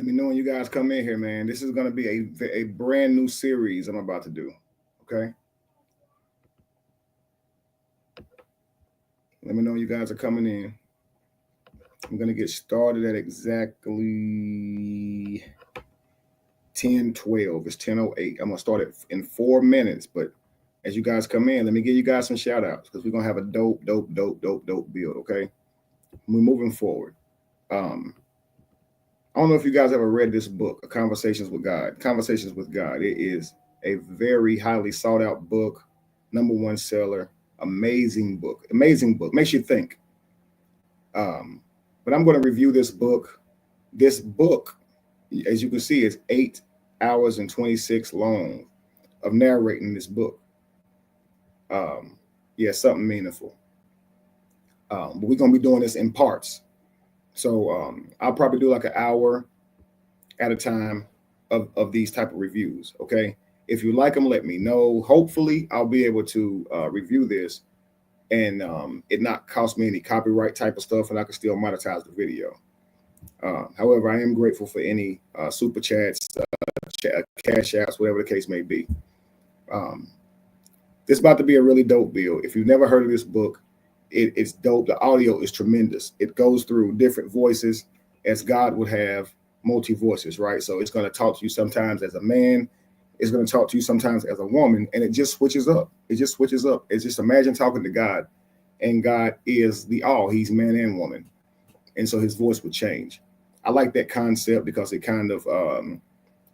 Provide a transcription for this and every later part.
Let me know when you guys come in here, man. This is going to be a brand new series I'm about to do. Okay. Let me know you guys are coming in. I'm going to get started at exactly 10:12. It's 10:08. I'm going to start it in 4 minutes. But as you guys come in, let me give you guys some shout outs because we're going to have a dope build. Okay. We're moving forward. I don't know if you guys ever read this book, Conversations with God. Conversations with God. It is a very highly sought out book, #1 seller, amazing book. Makes you think. But I'm going to review this book. This book, as you can see, is 8 hours and 26 long of narrating this book. Yeah, something meaningful. But we're going to be doing this in parts. So I'll probably do like an hour at a time of these type of reviews. Okay. If you like them, let me know. Hopefully I'll be able to review this and it not cost me any copyright type of stuff and I can still monetize the video. However, I am grateful for any super chats, cash apps, whatever the case may be. This is about to be a really dope build. If you've never heard of this book, it's dope. The audio is tremendous. It goes through different voices as God would have multi voices, right? So it's going to talk to you sometimes as a man. It's going to talk to you sometimes as a woman, and it just switches up. It's just imagine talking to God, and God is the all. He's man and woman, and so his voice would change. I like that concept because it kind of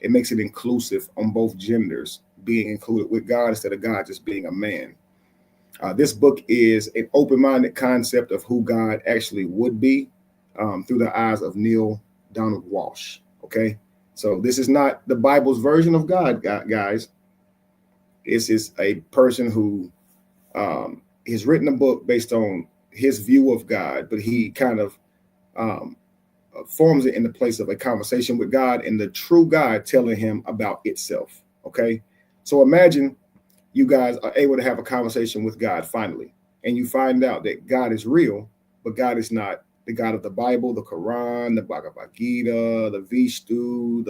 it makes it inclusive on both genders being included with God instead of God just being a man. This book is an open-minded concept of who God actually would be through the eyes of Neil Donald Walsh. Okay, so this is not the Bible's version of God, guys. This is a person who has written a book based on his view of God, but he kind of forms it in the place of a conversation with God and the true God telling him about itself. Okay, so imagine you guys are able to have a conversation with God finally, and you find out that God is real, but God is not the God of the Bible, the Quran, the Bhagavad Gita, the Vishnu,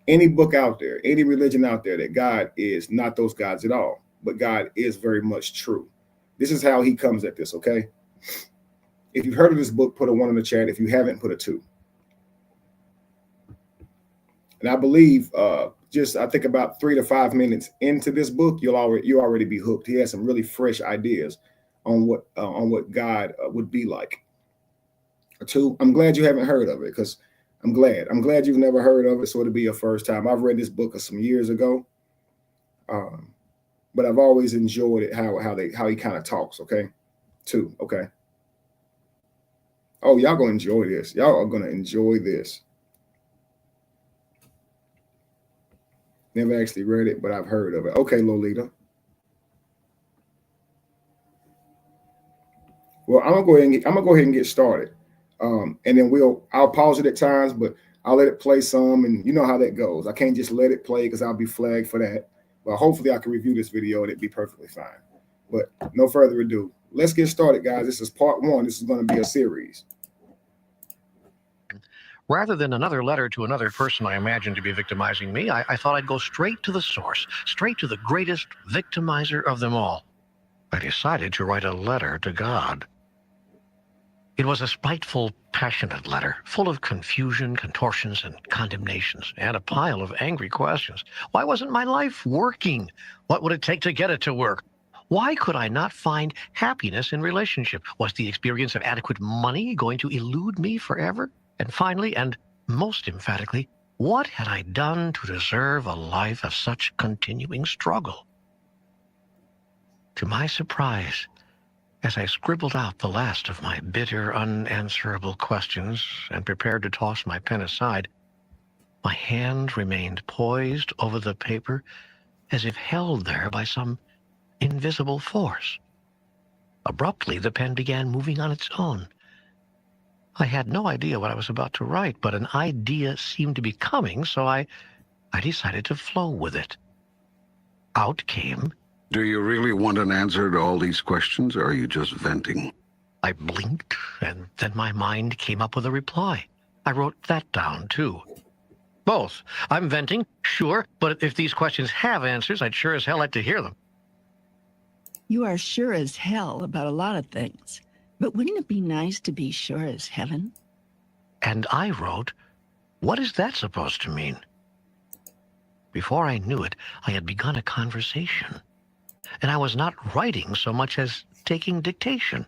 any book out there, any religion out there, that God is not those gods at all, but God is very much true. This is how he comes at this, okay? If you've heard of this book, put a 1 in the chat. If you haven't, put a 2. And I believe I think about 3 to 5 minutes into this book, you'll already be hooked. He has some really fresh ideas on what God would be like. 2, I'm glad you haven't heard of it because I'm glad you've never heard of it. So it'll be your first time. I've read this book some years ago, but I've always enjoyed it how he kind of talks. Okay, 2. Okay. Oh, y'all gonna enjoy this. Y'all are gonna enjoy this. Never actually read it, but I've heard of it. Okay, Lolita. Well, I'm gonna go ahead and get started, and then I'll pause it at times, but I'll let it play some, and you know how that goes. I can't just let it play because I'll be flagged for that. But hopefully, I can review this video and it'd be perfectly fine. But no further ado, let's get started, guys. This is part 1. This is going to be a series. Rather than another letter to another person I imagined to be victimizing me, I thought I'd go straight to the source, straight to the greatest victimizer of them all. I decided to write a letter to God. It was a spiteful, passionate letter, full of confusion, contortions, and condemnations, and a pile of angry questions. Why wasn't my life working? What would it take to get it to work? Why could I not find happiness in relationship? Was the experience of adequate money going to elude me forever? And finally, and most emphatically, what had I done to deserve a life of such continuing struggle? To my surprise, as I scribbled out the last of my bitter, unanswerable questions and prepared to toss my pen aside, my hand remained poised over the paper as if held there by some invisible force. Abruptly, the pen began moving on its own. I had no idea what I was about to write, but an idea seemed to be coming, so I decided to flow with it. Out came, "Do you really want an answer to all these questions, or are you just venting?" I blinked, and then my mind came up with a reply. I wrote that down, too. Both. I'm venting, sure, but if these questions have answers, I'd sure as hell like to hear them. You are sure as hell about a lot of things. But wouldn't it be nice to be sure as heaven? And I wrote, what is that supposed to mean? Before I knew it, I had begun a conversation. And I was not writing so much as taking dictation.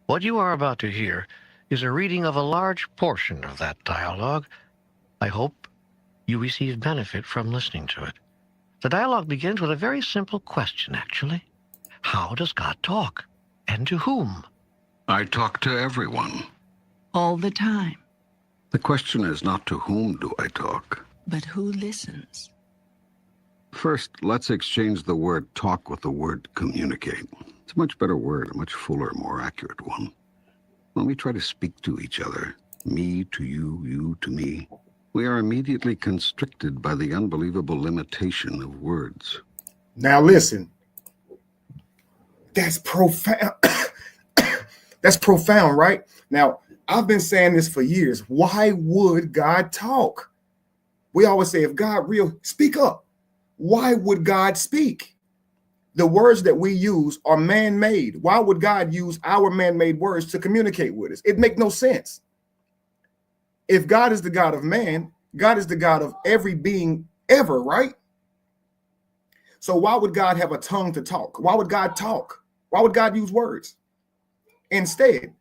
What you are about to hear is a reading of a large portion of that dialogue. I hope you receive benefit from listening to it. The dialogue begins with a very simple question, actually. How does God talk? And to whom? I talk to everyone. All the time. The question is not to whom do I talk. But who listens? First, let's exchange the word talk with the word communicate. It's a much better word, a much fuller, more accurate one. When we try to speak to each other, me to you, you to me, we are immediately constricted by the unbelievable limitation of words. Now listen, that's profound. That's profound, right? Now, I've been saying this for years. Why would God talk? We always say, if God real, speak up. Why would God speak? The words that we use are man-made. Why would God use our man-made words to communicate with us? It makes no sense. If God is the God of man, God is the God of every being ever, right? So why would God have a tongue to talk? Why would God talk? Why would God use words? Instead,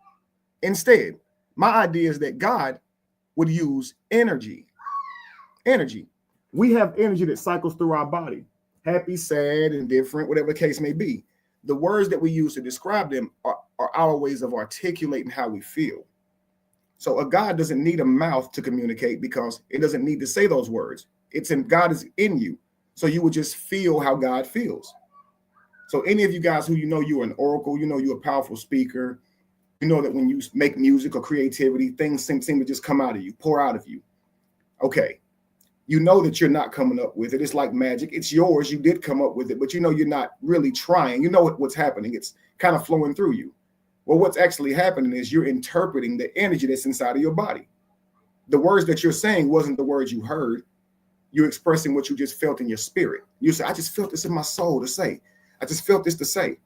my idea is that God would use energy. Energy. We have energy that cycles through our body. Happy, sad, indifferent, whatever the case may be. The words that we use to describe them are our ways of articulating how we feel. So a God doesn't need a mouth to communicate because it doesn't need to say those words. God is in you. So you would just feel how God feels. So any of you guys who you're an oracle, you're a powerful speaker, you know that when you make music or creativity, things seem to just come out of you, pour out of you. Okay. You know that you're not coming up with it. It's like magic. It's yours. You did come up with it, but you're not really trying. You know what's happening. It's kind of flowing through you. Well, what's actually happening is you're interpreting the energy that's inside of your body. The words that you're saying wasn't the words you heard. You're expressing what you just felt in your spirit. You say, I just felt this in my soul to say. I just felt this to say.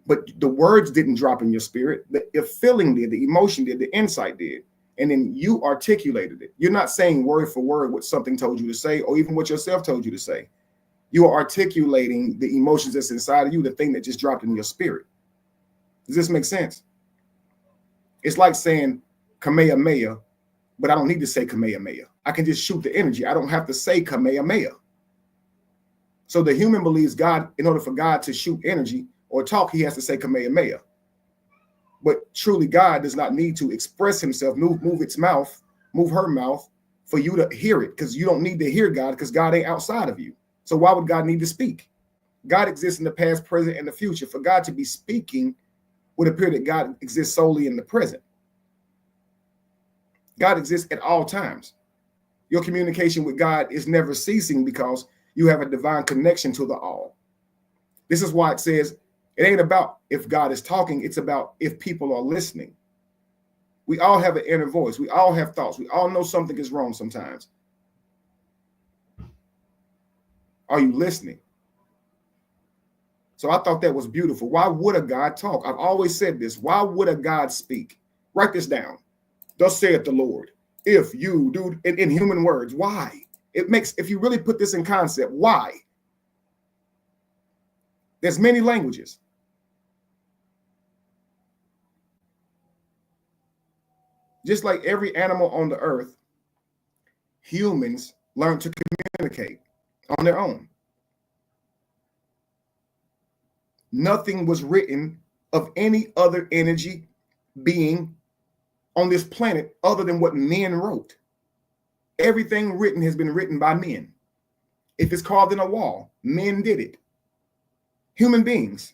But the words didn't drop in your spirit. The feeling did, the emotion did, the insight did. And then you articulated it. You're not saying word for word what something told you to say, or even what yourself told you to say. You are articulating the emotions that's inside of you, the thing that just dropped in your spirit. Does this make sense? It's like saying Kamehameha, but I don't need to say Kamehameha. I can just shoot the energy. I don't have to say Kamehameha. So the human believes God, in order for God to shoot energy or talk, he has to say Kamehameha. But truly, God does not need to express himself, move its mouth, move her mouth for you to hear it, because you don't need to hear God because God ain't outside of you. So why would God need to speak? God exists in the past, present, and the future. For God to be speaking would appear that God exists solely in the present. God exists at all times. Your communication with God is never ceasing because you have a divine connection to the all. This is why it says, it ain't about if God is talking, it's about if people are listening. We all have an inner voice. We all have thoughts. We all know something is wrong sometimes. Are you listening? So I thought that was beautiful. Why would a God talk? I've always said this. Why would a God speak? Write this down. Thus saith the Lord. If you do it in human words, why? It makes, if you really put this in concept, why? There's many languages. Just like every animal on the earth, humans learn to communicate on their own. Nothing was written of any other energy being on this planet other than what men wrote. Everything written has been written by men. If it's carved in a wall, men did it. Human beings.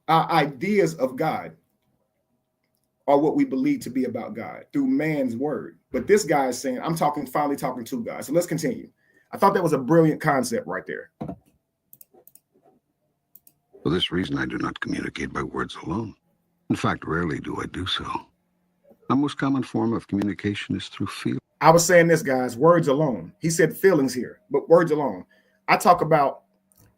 Our ideas of God are what we believe to be about God through man's word. But this guy is saying, I'm finally talking to God. So let's continue. I thought that was a brilliant concept right there. For this reason, I do not communicate by words alone. In fact, rarely do I do so. My most common form of communication is through feel. I was saying this, guys, words alone. He said feelings here, but words alone. I talk about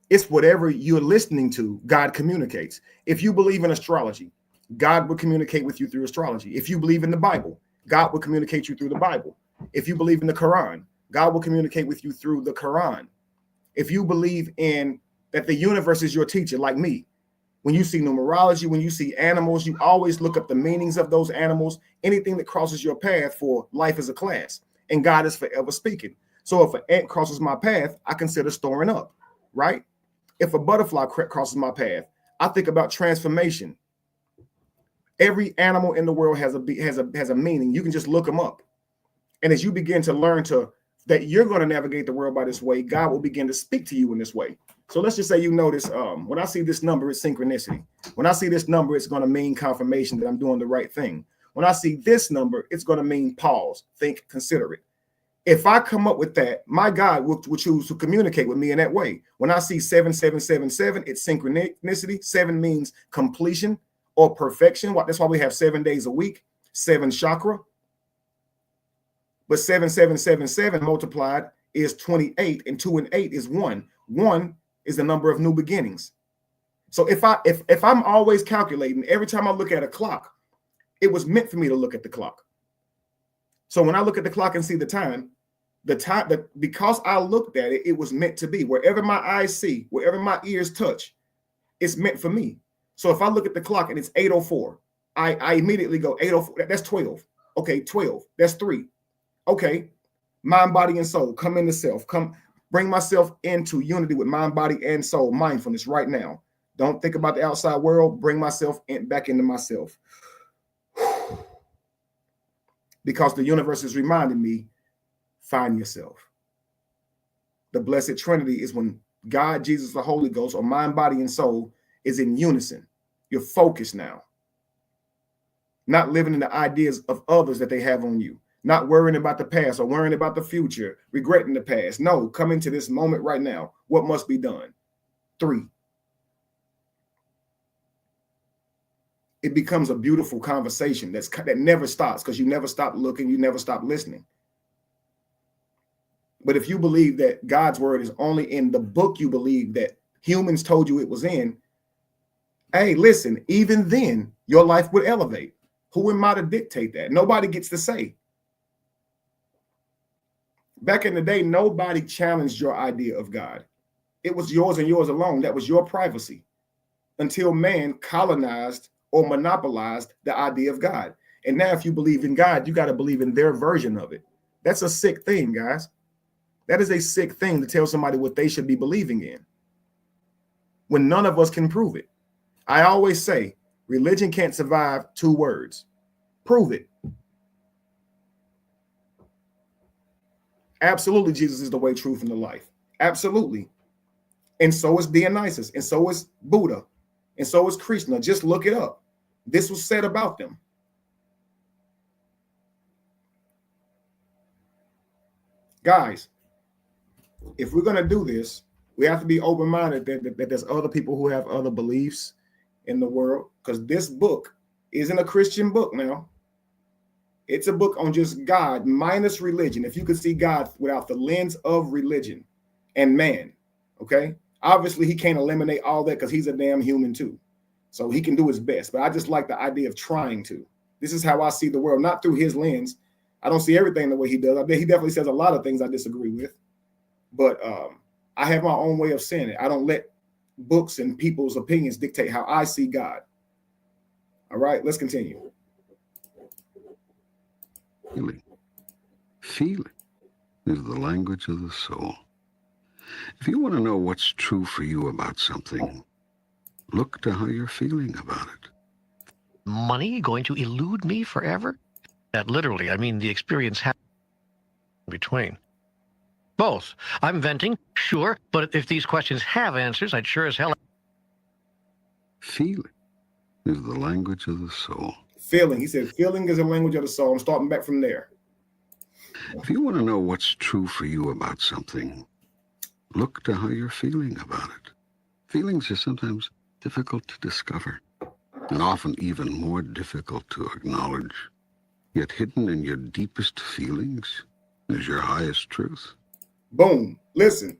it's whatever you're listening to, God communicates. If you believe in astrology, God will communicate with you through astrology. If you believe in the Bible, God will communicate you through the Bible. If you believe in the Quran, God will communicate with you through the Quran. If you believe in that the universe is your teacher, like me, when you see numerology, when you see animals, you always look up the meanings of those animals, anything that crosses your path for life as a class. And God is forever speaking. So if an ant crosses my path, I consider storing up, right? If a butterfly crosses my path, I think about transformation. Every animal in the world has a meaning. You can just look them up. And as you begin to learn that you're going to navigate the world by this way, God will begin to speak to you in this way. So let's just say you notice when I see this number, it's synchronicity. When I see this number, it's going to mean confirmation that I'm doing the right thing. When I see this number, it's going to mean pause, think, consider it. If I come up with that, my God will choose to communicate with me in that way. When I see 7777, it's synchronicity. 7 means completion or perfection. That's why we have 7 days a week, 7 chakra. But 7777 multiplied is 28, and 2 and 8 is 1. 1 is the number of new beginnings. So if I'm always calculating, every time I look at a clock, it was meant for me to look at the clock. So when I look at the clock and see the time that because I looked at it, it was meant to be. Wherever my eyes see, wherever my ears touch, it's meant for me. So if I look at the clock and it's 8:04, I immediately go 8:04. That's 12. Okay, 12. That's 3. Okay, mind, body, and soul. Come into self. Come bring myself into unity with mind, body, and soul. Mindfulness right now. Don't think about the outside world. Bring myself back into myself. Because the universe is reminding me, find yourself. The Blessed Trinity is when God, Jesus, the Holy Ghost, or mind, body, and soul is in unison. You're focused now. Not living in the ideas of others that they have on you. Not worrying about the past or worrying about the future, regretting the past. No, come into this moment right now. What must be done? 3. It becomes a beautiful conversation that never stops because you never stop looking, you never stop listening. But if you believe that God's word is only in the book you believe that humans told you it was in, hey, listen, even then, your life would elevate. Who am I to dictate that? Nobody gets to say. Back in the day, nobody challenged your idea of God. It was yours and yours alone. That was your privacy until man colonized or monopolized the idea of God. And now if you believe in God, you got to believe in their version of it. That's a sick thing, guys. That is a sick thing to tell somebody what they should be believing in when none of us can prove it. I always say religion can't survive 2 words. Prove it. Absolutely, Jesus is the way, truth, and the life. Absolutely. And so is Dionysus, and so is Buddha, and so is Krishna. Just look it up. This was said about them. Guys, if we're going to do this, we have to be open-minded that there's other people who have other beliefs in the world, because this book isn't a Christian book now. It's a book on just God minus religion. If you could see God without the lens of religion and man, okay? Obviously, he can't eliminate all that because he's a damn human too. So he can do his best. But I just like the idea of trying to. This is how I see the world, not through his lens. I don't see everything the way he does. I bet he definitely says a lot of things I disagree with. But I have my own way of saying it. I don't let books and people's opinions dictate how I see God. All right, let's continue. Feeling is the language of the soul. If you want to know what's true for you about something, look to how you're feeling about it. Money going to elude me forever? That literally, I mean the experience happened in between. Both. I'm venting, sure, but if these questions have answers, I'd sure as hell. Feeling is the language of the soul. Feeling. He said feeling is a language of the soul. I'm starting back from there. If you want to know what's true for you about something, look to how you're feeling about it. Feelings are sometimes difficult to discover, and often even more difficult to acknowledge. Yet hidden in your deepest feelings is your highest truth. Boom. Listen.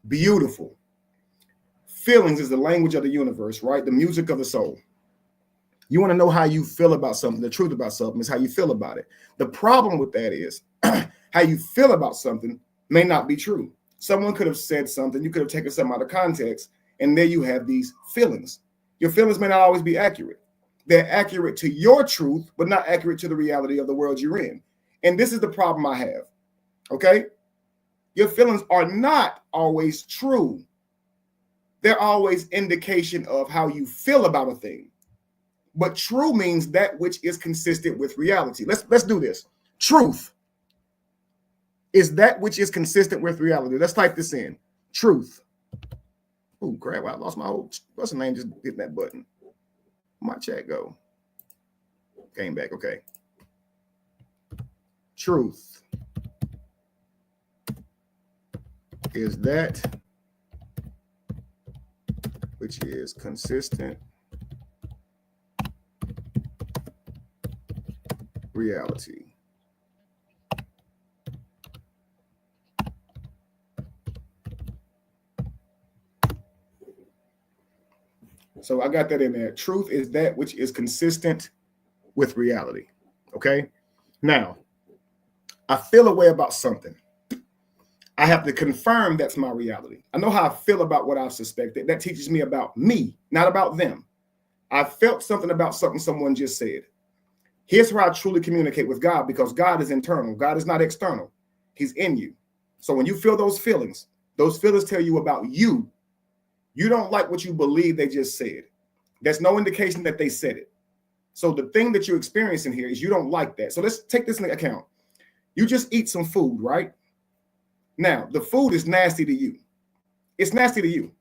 Beautiful. Feelings is the language of the universe, right? The music of the soul. You want to know how you feel about something. The truth about something is how you feel about it. The problem with that is how you feel about something may not be true. Someone could have said something, you could have taken something out of context, and there you have these feelings. Your feelings may not always be accurate. They're accurate to your truth, but not accurate to the reality of the world you're in. And this is the problem I have, okay? Your feelings are not always true. They're always indication of how you feel about a thing. But true means that which is consistent with reality. Let's do this. Truth is that which is consistent with reality. Let's type this in. Truth. Oh, crap. I lost my whole, what's the name? Just hitting that button. My chat go. Came back. Okay. Truth is that which is consistent reality. So I got that in there. Truth is that which is consistent with reality. Okay. Now, I feel a way about something. I have to confirm that's my reality. I know how I feel about what I've suspected. That teaches me about me, not about them. I felt something about something someone just said. Here's how I truly communicate with God, because God is internal. God is not external. He's in you. So when you feel those feelings tell you about you. You don't like what you believe they just said. There's no indication that they said it. So the thing that you're experiencing here is you don't like that. So let's take this into account. You just eat some food, right? Now, the food is nasty to you. It's nasty to you.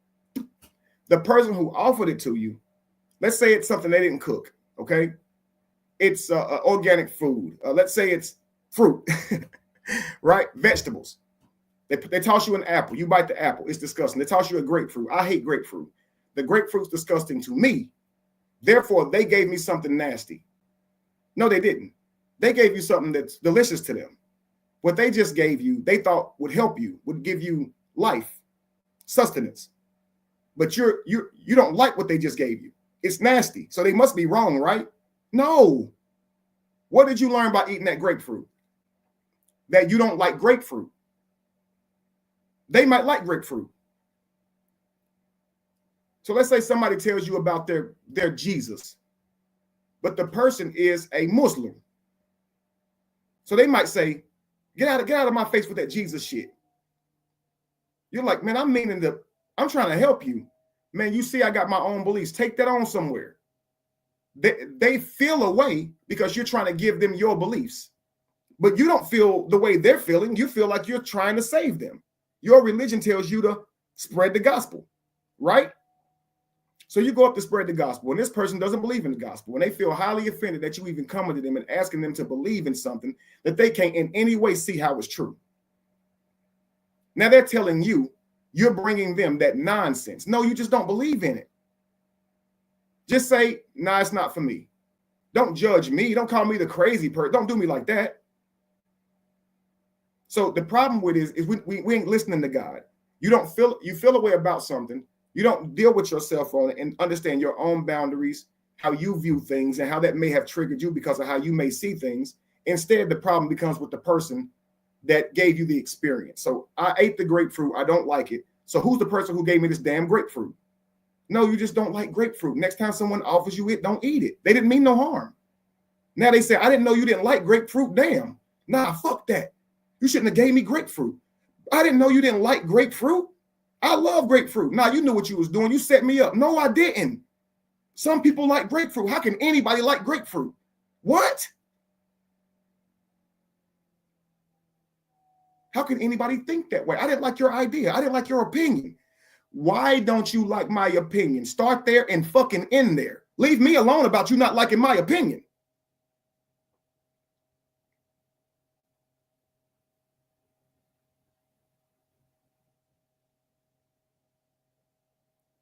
The person who offered it to you, let's say it's something they didn't cook, okay? It's organic food. Let's say it's fruit, right? Vegetables. They toss you an apple. You bite the apple. It's disgusting. They toss you a grapefruit. I hate grapefruit. The grapefruit's disgusting to me. Therefore, they gave me something nasty. No, they didn't. They gave you something that's delicious to them. What they just gave you, they thought would help you, would give you life, sustenance. But you don't like what they just gave you. It's nasty. So they must be wrong, right? No. What did you learn by eating that grapefruit? That you don't like grapefruit. They might like grapefruit. So let's say somebody tells you about their Jesus, but the person is a Muslim. So they might say, get out of my face with that Jesus shit. You're like, man, I'm trying to help you. Man, you see, I got my own beliefs. Take that on somewhere. They feel a way because you're trying to give them your beliefs, but you don't feel the way they're feeling. You feel like you're trying to save them. Your religion tells you to spread the gospel, right? So you go up to spread the gospel, and this person doesn't believe in the gospel, and they feel highly offended that you even come to them and asking them to believe in something that they can't in any way see how it's true. Now they're telling you, you're bringing them that nonsense. No, you just don't believe in it. Just say, nah, it's not for me. Don't judge me. Don't call me the crazy person. Don't do me like that. So the problem with it is we ain't listening to God. You feel a way about something. You don't deal with yourself on it and understand your own boundaries, how you view things, and how that may have triggered you because of how you may see things. Instead, the problem becomes with the person that gave you the experience. So I ate the grapefruit. I don't like it. So who's the person who gave me this damn grapefruit? No, you just don't like grapefruit. Next time someone offers you it, don't eat it. They didn't mean no harm. Now they say, I didn't know you didn't like grapefruit. Damn. Nah, fuck that. You shouldn't have gave me grapefruit. I didn't know you didn't like grapefruit. I love grapefruit. Nah, you knew what you was doing. You set me up. No, I didn't. Some people like grapefruit. How can anybody like grapefruit? What? How can anybody think that way? I didn't like your idea. I didn't like your opinion. Why don't you like my opinion? Start there and fucking end there. Leave me alone about you not liking my opinion.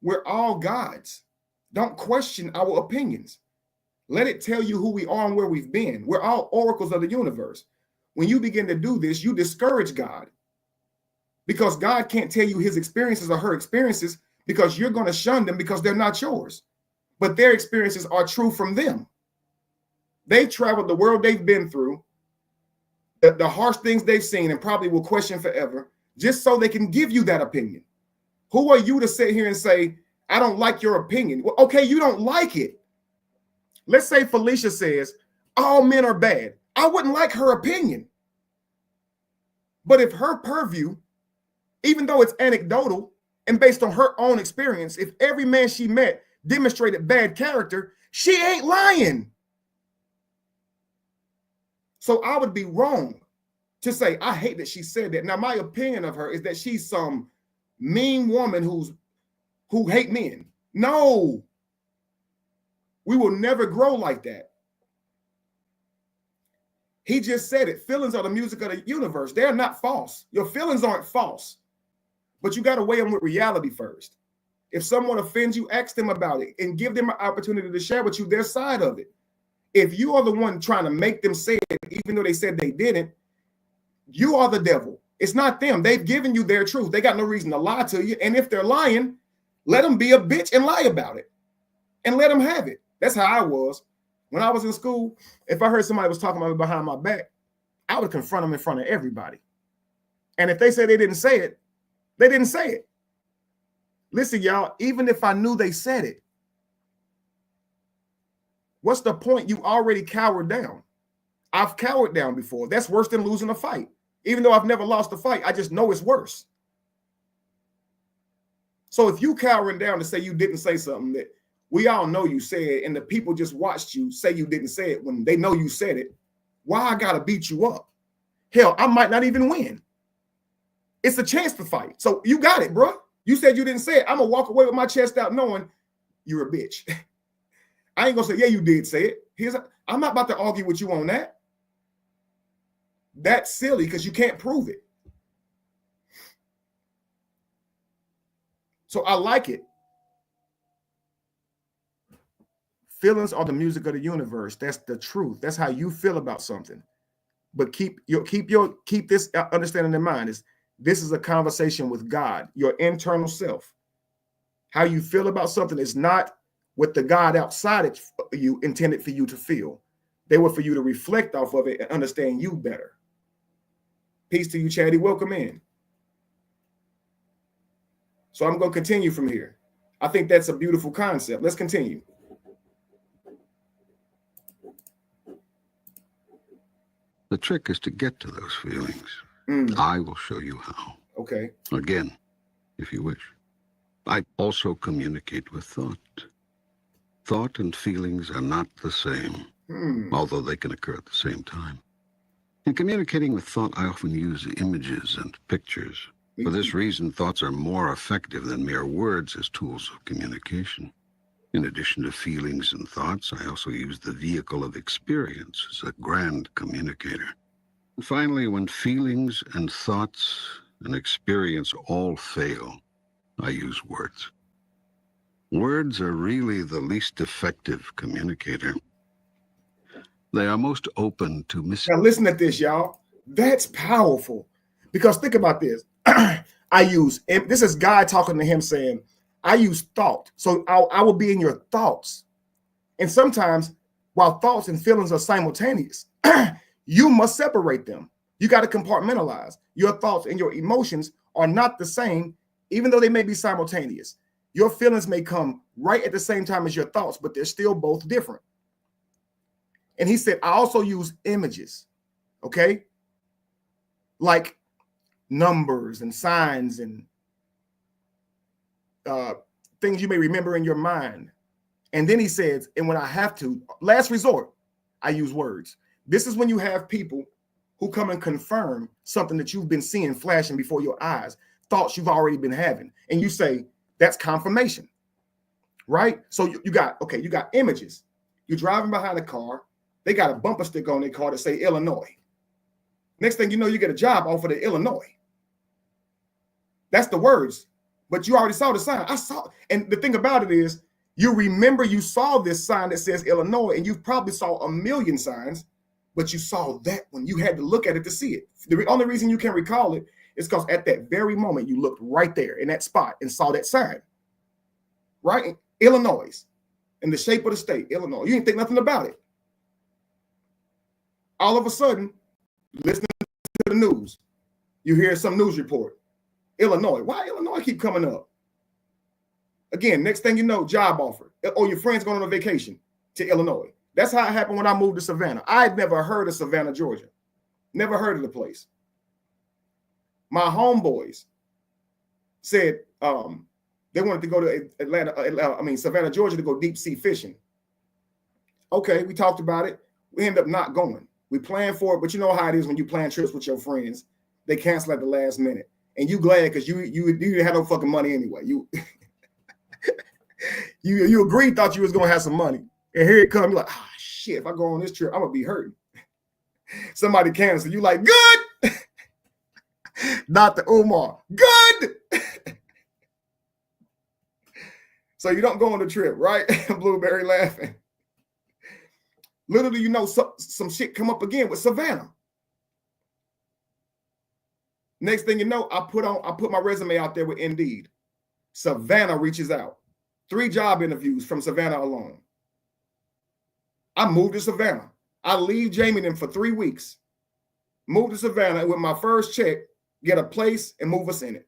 We're all gods. Don't question our opinions. Let it tell you who we are and where we've been. We're all oracles of the universe. When you begin to do this, you discourage God, because God can't tell you his experiences or her experiences, because you're going to shun them because they're not yours. But their experiences are true from them. They've traveled the world they've been through, the harsh things they've seen, and probably will question forever, just so they can give you that opinion. Who are you to sit here and say, I don't like your opinion? Well, okay, you don't like it. Let's say Felicia says, all men are bad. I wouldn't like her opinion. But if her purview, even though it's anecdotal and based on her own experience, if every man she met demonstrated bad character, she ain't lying. So I would be wrong to say, I hate that she said that. Now, my opinion of her is that she's some mean woman who hate men. No, we will never grow like that. He just said it. Feelings are the music of the universe. They're not false. Your feelings aren't false, but you got to weigh them with reality first. If someone offends you, ask them about it and give them an opportunity to share with you their side of it. If you are the one trying to make them say it, even though they said they didn't, you are the devil. It's not them. They've given you their truth. They got no reason to lie to you. And if they're lying, let them be a bitch and lie about it and let them have it. That's how I was. When I was in school, if I heard somebody was talking about me behind my back, I would confront them in front of everybody. And if they said they didn't say it, they didn't say it. Listen, y'all, even if I knew they said it, what's the point? You already cowered down. I've cowered down before. That's worse than losing a fight. Even though I've never lost a fight, I just know it's worse. So if you cowering down to say you didn't say something that we all know you said, and the people just watched you say you didn't say it when they know you said it, why I gotta beat you up? Hell, I might not even win. It's a chance to fight. So you got it, bro. You said you didn't say it. I'm gonna walk away with my chest out knowing you're a bitch. I ain't gonna say, yeah, you did say it. I'm not about to argue with you on that. That's silly because you can't prove it. So I like it. Feelings are the music of the universe. That's the truth. That's how you feel about something. But keep this understanding in mind. This is a conversation with God, your internal self. How you feel about something is not what the God outside of you intended for you to feel. They were for you to reflect off of it and understand you better. Peace to you, Chatty. Welcome in. So I'm going to continue from here. I think that's a beautiful concept. Let's continue. The trick is to get to those feelings. I will show you how. Okay. Again, if you wish. I also communicate with thought. Thought and feelings are not the same, although they can occur at the same time. In communicating with thought, I often use images and pictures. For this reason, thoughts are more effective than mere words as tools of communication. In addition to feelings and thoughts, I also use the vehicle of experience as a grand communicator. And finally, when feelings and thoughts and experience all fail, I use words. Words are really the least effective communicator. They are most open to Now listen to this, y'all. That's powerful. Because think about this. This is God talking to him saying, I use thought. So I will be in your thoughts. And sometimes while thoughts and feelings are simultaneous, you must separate them. You got to compartmentalize. Your thoughts and your emotions are not the same, even though they may be simultaneous. Your feelings may come right at the same time as your thoughts, but they're still both different. And he said, I also use images, okay? Like numbers and signs and things you may remember in your mind. And then he says, and when I have to, last resort, I use words. This is when you have people who come and confirm something that you've been seeing flashing before your eyes, thoughts you've already been having. And you say, that's confirmation, right? So you got images. You're driving behind a car. They got a bumper sticker on their car that say Illinois. Next thing you know, you get a job offer to Illinois. That's the words. But you already saw the sign. I saw, and the thing about it is, you remember you saw this sign that says Illinois, and you probably saw a million signs, but you saw that one. You had to look at it to see it. The only reason you can recall it is because at that very moment, you looked right there in that spot and saw that sign. Right? Illinois, in the shape of the state, Illinois. You didn't think nothing about it. All of a sudden, listening to the news, you hear some news report. Illinois. Why Illinois keep coming up? Again, next thing you know, job offer. Or your friend's going on a vacation to Illinois. That's how it happened when I moved to Savannah. I had never heard of Savannah, Georgia. Never heard of the place. My homeboys said they wanted to go to Savannah, Georgia to go deep sea fishing. Okay, we talked about it. We ended up not going. We planned for it, but you know how it is when you plan trips with your friends. They cancel at the last minute. And you glad because you didn't have no fucking money anyway. You agreed, thought you was gonna have some money. And here it comes, you're like, ah, shit, if I go on this trip, I'm gonna be hurting. Somebody cancel. You like, good. Dr. Umar, good. So you don't go on the trip, right? Blueberry laughing. Little do you know, some shit come up again with Savannah. Next thing you know, I put my resume out there with Indeed. Savannah reaches out. 3 job interviews from Savannah alone. I moved to Savannah. I leave Jamie and them for 3 weeks. Move to Savannah, and with my first check, get a place and move us in it.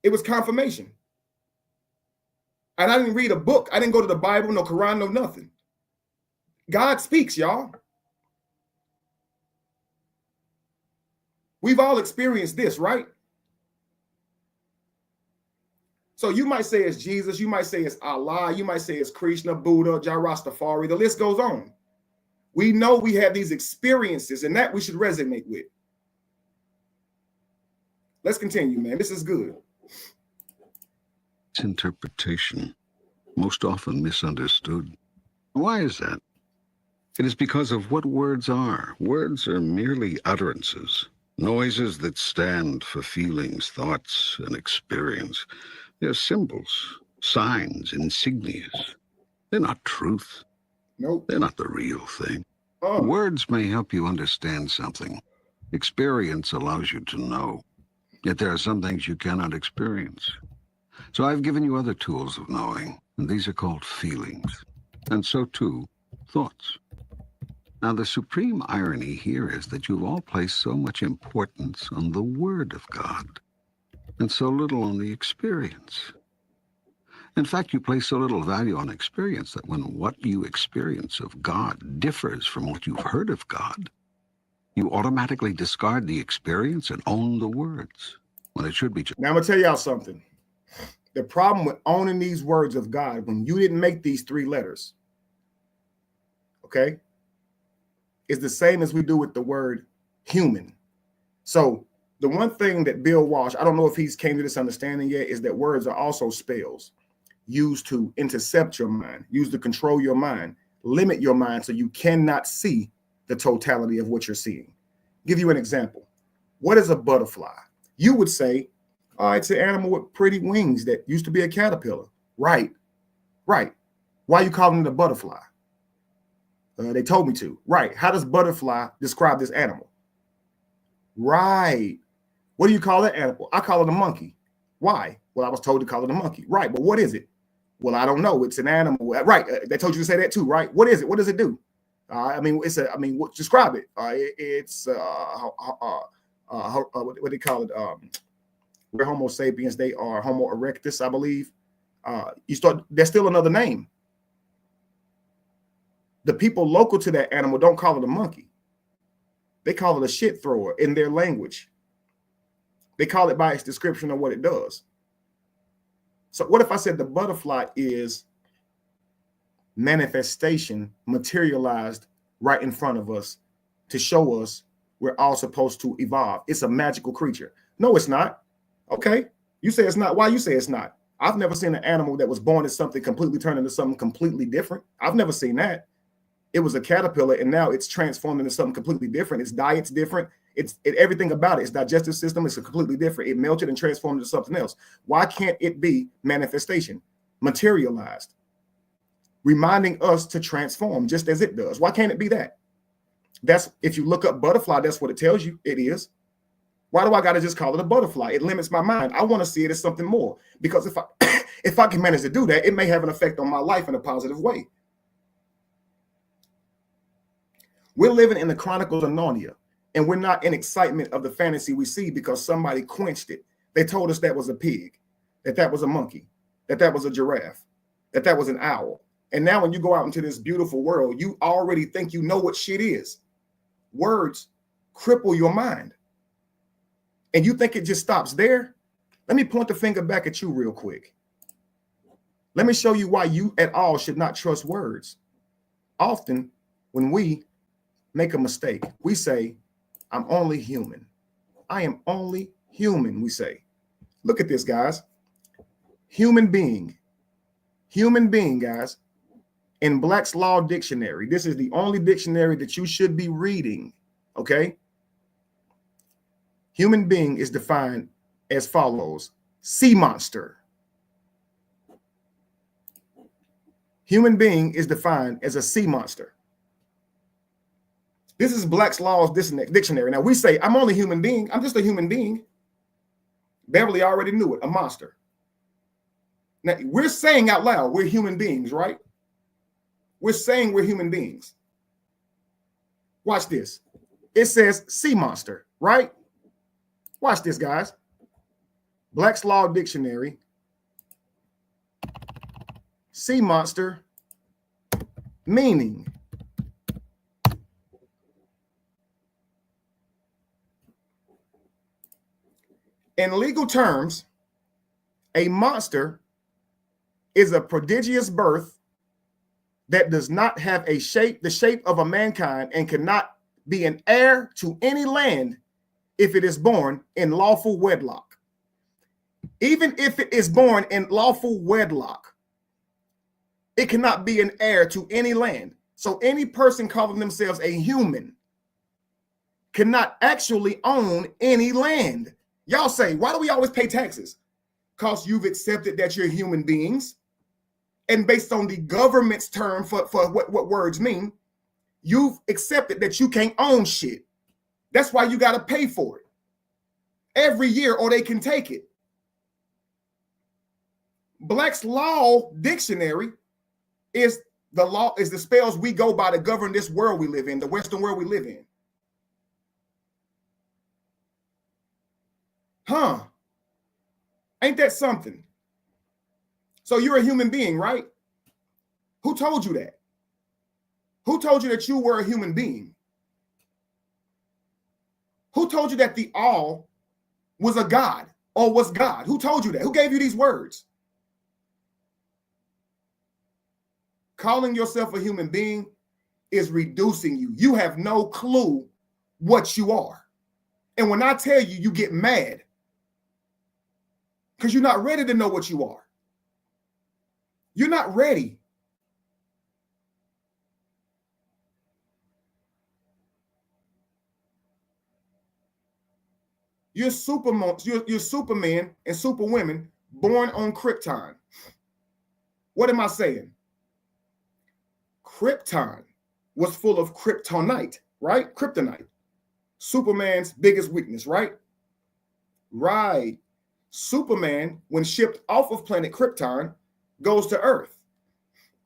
It was confirmation. And I didn't read a book. I didn't go to the Bible, no Quran, no nothing. God speaks, y'all. We've all experienced this, right? So you might say it's Jesus, you might say it's Allah, you might say it's Krishna, Buddha, Jah Rastafari, the list goes on. We know we have these experiences, and that we should resonate with. Let's continue, man. This is good. Interpretation, most often misunderstood. Why is that? It is because of what words are. Words are merely utterances. Noises that stand for feelings, thoughts, and experience. They're symbols, signs, insignias. They're not truth. Nope. They're not the real thing. Words may help you understand something. Experience allows you to know. Yet there are some things you cannot experience. So I've given you other tools of knowing, and these are called feelings. And so too, thoughts. Now, the supreme irony here is that you've all placed so much importance on the Word of God, and so little on the experience. In fact, you place so little value on experience that when what you experience of God differs from what you've heard of God, you automatically discard the experience and own the words, when it should be just. Now, I'm going to tell y'all something. The problem with owning these words of God, when you didn't make these 3 letters, okay, is the same as we do with the word human. So the one thing that Bill Walsh, I don't know if he's came to this understanding yet, is that words are also spells used to intercept your mind, used to control your mind, limit your mind so you cannot see the totality of what you're seeing. Give you an example. What is a butterfly? You would say, oh, it's an animal with pretty wings that used to be a caterpillar. Right. Right. Why are you calling it a butterfly? They told me to. Right. How does butterfly describe this animal? Right. What do you call that animal? I call it a monkey. Why? Well, I was told to call it a monkey. Right. But what is it? Well, I don't know. It's an animal. Right. They told you to say that too, right? What is it? What does it do? Describe it. It's what do they call it? We're Homo sapiens. They are Homo erectus, I believe. There's still another name. The people local to that animal don't call it a monkey. They call it a shit thrower in their language. They call it by its description of what it does. So what if I said the butterfly is manifestation materialized right in front of us to show us we're all supposed to evolve? It's a magical creature. No, it's not. Okay. You say it's not. Why you say it's not? I've never seen an animal that was born as something completely turned into something completely different. I've never seen that. It was a caterpillar and now it's transformed into something completely different. Its diet's different. Everything about it, its digestive system is completely different. It melted and transformed into something else. Why can't it be manifestation, materialized, reminding us to transform just as it does? Why can't it be that? That's, if you look up butterfly, that's what it tells you it is. Why do I got to just call it a butterfly? It limits my mind. I want to see it as something more, because if I if I can manage to do that, it may have an effect on my life in a positive way. We're living in the Chronicles of Narnia, and we're not in excitement of the fantasy we see because somebody quenched it. They told us that was a pig, that was a monkey, that was a giraffe, that was an owl. And now when you go out into this beautiful world, you already think you know what shit is. Words cripple your mind. And you think it just stops there? Let me point the finger back at you real quick. Let me show you why you at all should not trust words. Often when we make a mistake, we say, I'm only human. I am only human, we say. Look at this, guys. Human being, guys. In Black's Law Dictionary, this is the only dictionary that you should be reading, okay? Human being is defined as follows: sea monster. Human being is defined as a sea monster. This is Black's Law Dictionary. Now we say, I'm only human being. I'm just a human being. Beverly already knew it, a monster. Now we're saying out loud, we're human beings, right? We're saying we're human beings. Watch this. It says sea monster, right? Watch this, guys. Black's Law Dictionary. Sea monster, meaning in legal terms, a monster is a prodigious birth that does not have the shape of a mankind, and cannot be an heir to any land if it is born in lawful wedlock. Even if it is born in lawful wedlock, it cannot be an heir to any land. So any person calling themselves a human cannot actually own any land. Y'all say, why do we always pay taxes? Because you've accepted that you're human beings. And based on the government's term for what words mean, you've accepted that you can't own shit. That's why you got to pay for it every year, or they can take it. Black's Law Dictionary is the law, is the spells we go by to govern this world we live in, the Western world we live in. Huh? Ain't that something? So you're a human being, right? Who told you that? Who told you that you were a human being? Who told you that the all was a God or was God? Who told you that? Who gave you these words? Calling yourself a human being is reducing you. You have no clue what you are. And when I tell you, you get mad because you're not ready to know what you are. You're not ready. You're Superman and Superwomen born on Krypton. What am I saying? Krypton was full of kryptonite, right? Kryptonite. Superman's biggest weakness, right? Right. Superman, when shipped off of planet Krypton, goes to Earth,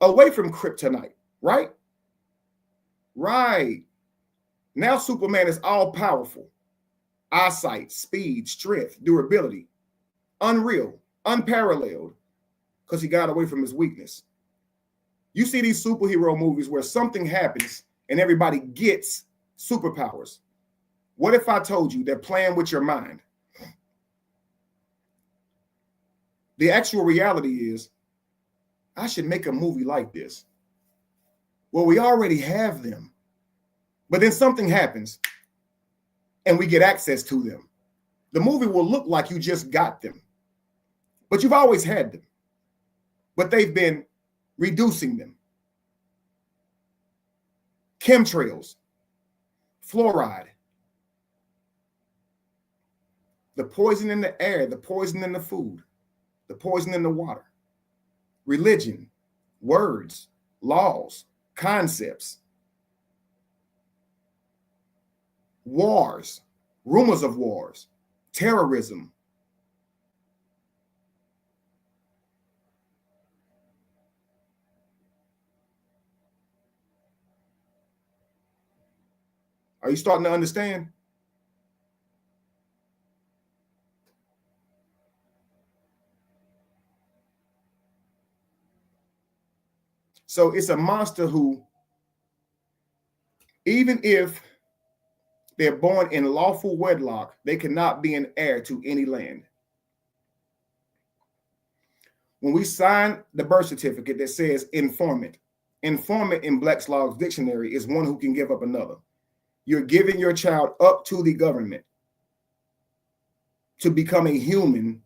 away from kryptonite, right? Right. Now Superman is all powerful. Eyesight, speed, strength, durability, unreal, unparalleled, because he got away from his weakness. You see these superhero movies where something happens and everybody gets superpowers. What if I told you they're playing with your mind? The actual reality is, I should make a movie like this. Well, we already have them, but then something happens and we get access to them. The movie will look like you just got them, but you've always had them, but they've been reducing them. Chemtrails, fluoride, The poison in the air, the poison in the food, the poison in the water, religion, words, laws, concepts, wars, rumors of wars, terrorism. Are you starting to understand? So it's a monster who, even if they're born in lawful wedlock, they cannot be an heir to any land. When we sign the birth certificate that says informant, informant in Black's Law's dictionary is one who can give up another. You're giving your child up to the government to become a human,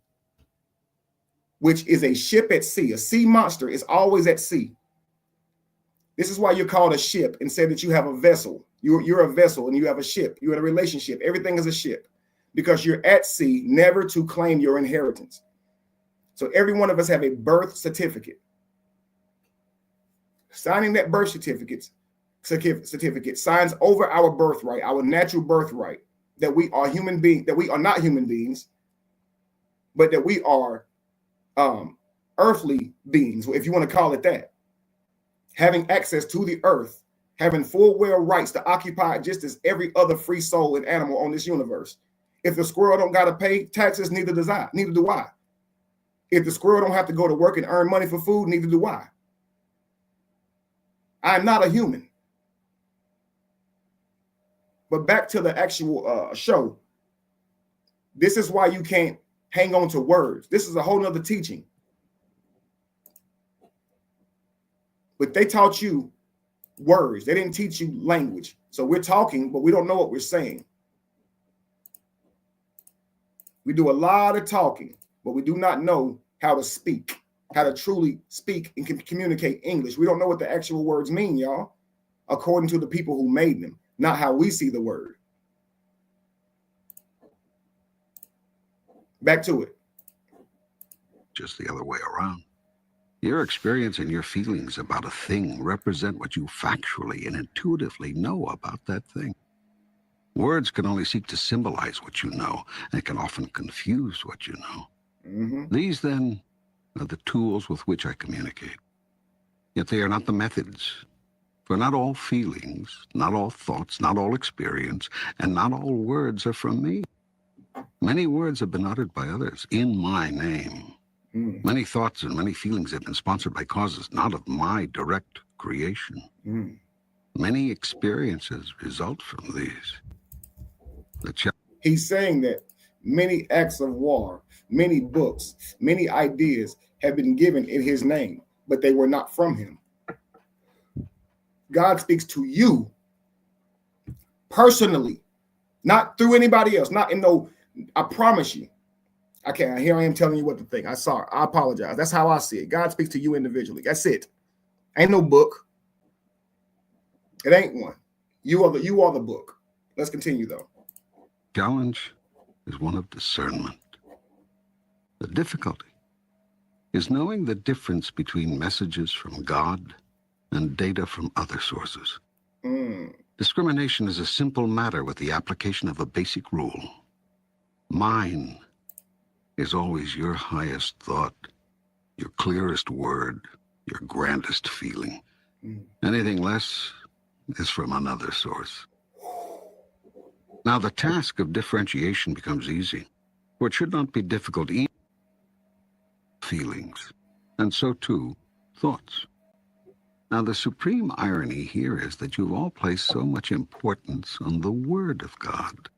which is a ship at sea. A sea monster is always at sea. This is why you're called a ship and say that you have a vessel. You're a vessel and you have a ship. You're in a relationship. Everything is a ship because you're at sea, never to claim your inheritance. So every one of us have a birth certificate. Signing that birth certificate signs over our birthright, our natural birthright, that we are human beings, that we are not human beings, but that we are earthly beings, if you want to call it that. Having access to the earth, having full well rights to occupy it just as every other free soul and animal on this universe. If the squirrel don't got to pay taxes, neither do I. If the squirrel don't have to go to work and earn money for food, neither do I. I'm not a human. But back to the actual show. This is why you can't hang on to words. This is a whole nother teaching. But they taught you words. They didn't teach you language. So we're talking, but we don't know what we're saying. We do a lot of talking, but we do not know how to speak, how to truly speak and communicate English. We don't know what the actual words mean, y'all, according to the people who made them, not how we see the word. Back to it. Just the other way around. Your experience and your feelings about a thing represent what you factually and intuitively know about that thing. Words can only seek to symbolize what you know, and can often confuse what you know. Mm-hmm. These, then, are the tools with which I communicate. Yet they are not the methods. For not all feelings, not all thoughts, not all experience, and not all words are from me. Many words have been uttered by others in my name. Mm. Many thoughts and many feelings have been sponsored by causes not of my direct creation. Mm. Many experiences result from these. He's saying that many acts of war, many books, many ideas have been given in his name, but they were not from him. God speaks to you personally, not through anybody else, not in no, I promise you. I can't. Here I am telling you what to think. I apologize. That's how I see it. God speaks to you individually. That's it. Ain't no book. It ain't one. You are the book. Let's continue though. Challenge is one of discernment. The difficulty is knowing the difference between messages from God and data from other sources. Mm. Discrimination is a simple matter with the application of a basic rule. Mine is always your highest thought, your clearest word, your grandest feeling. Mm. Anything less is from another source. Now the task of differentiation becomes easy, for it should not be difficult either. Feelings, and so too, thoughts. Now the supreme irony here is that you've all placed so much importance on the Word of God,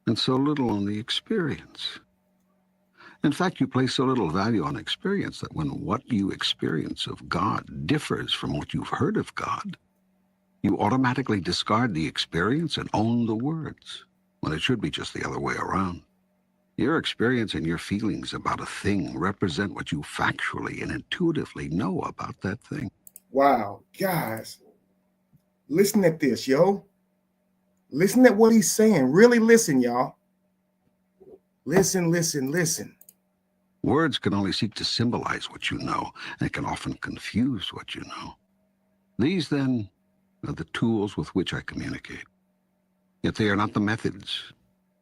and so little on the experience. In fact, you place so little value on experience that when what you experience of God differs from what you've heard of God, you automatically discard the experience and own the words, when it should be just the other way around. Your experience and your feelings about a thing represent what you factually and intuitively know about that thing. Wow, guys, listen at this, yo. Listen at what he's saying. Really listen, y'all. Listen, listen, listen. Words can only seek to symbolize what you know, and can often confuse what you know. These, then, are the tools with which I communicate. Yet they are not the methods.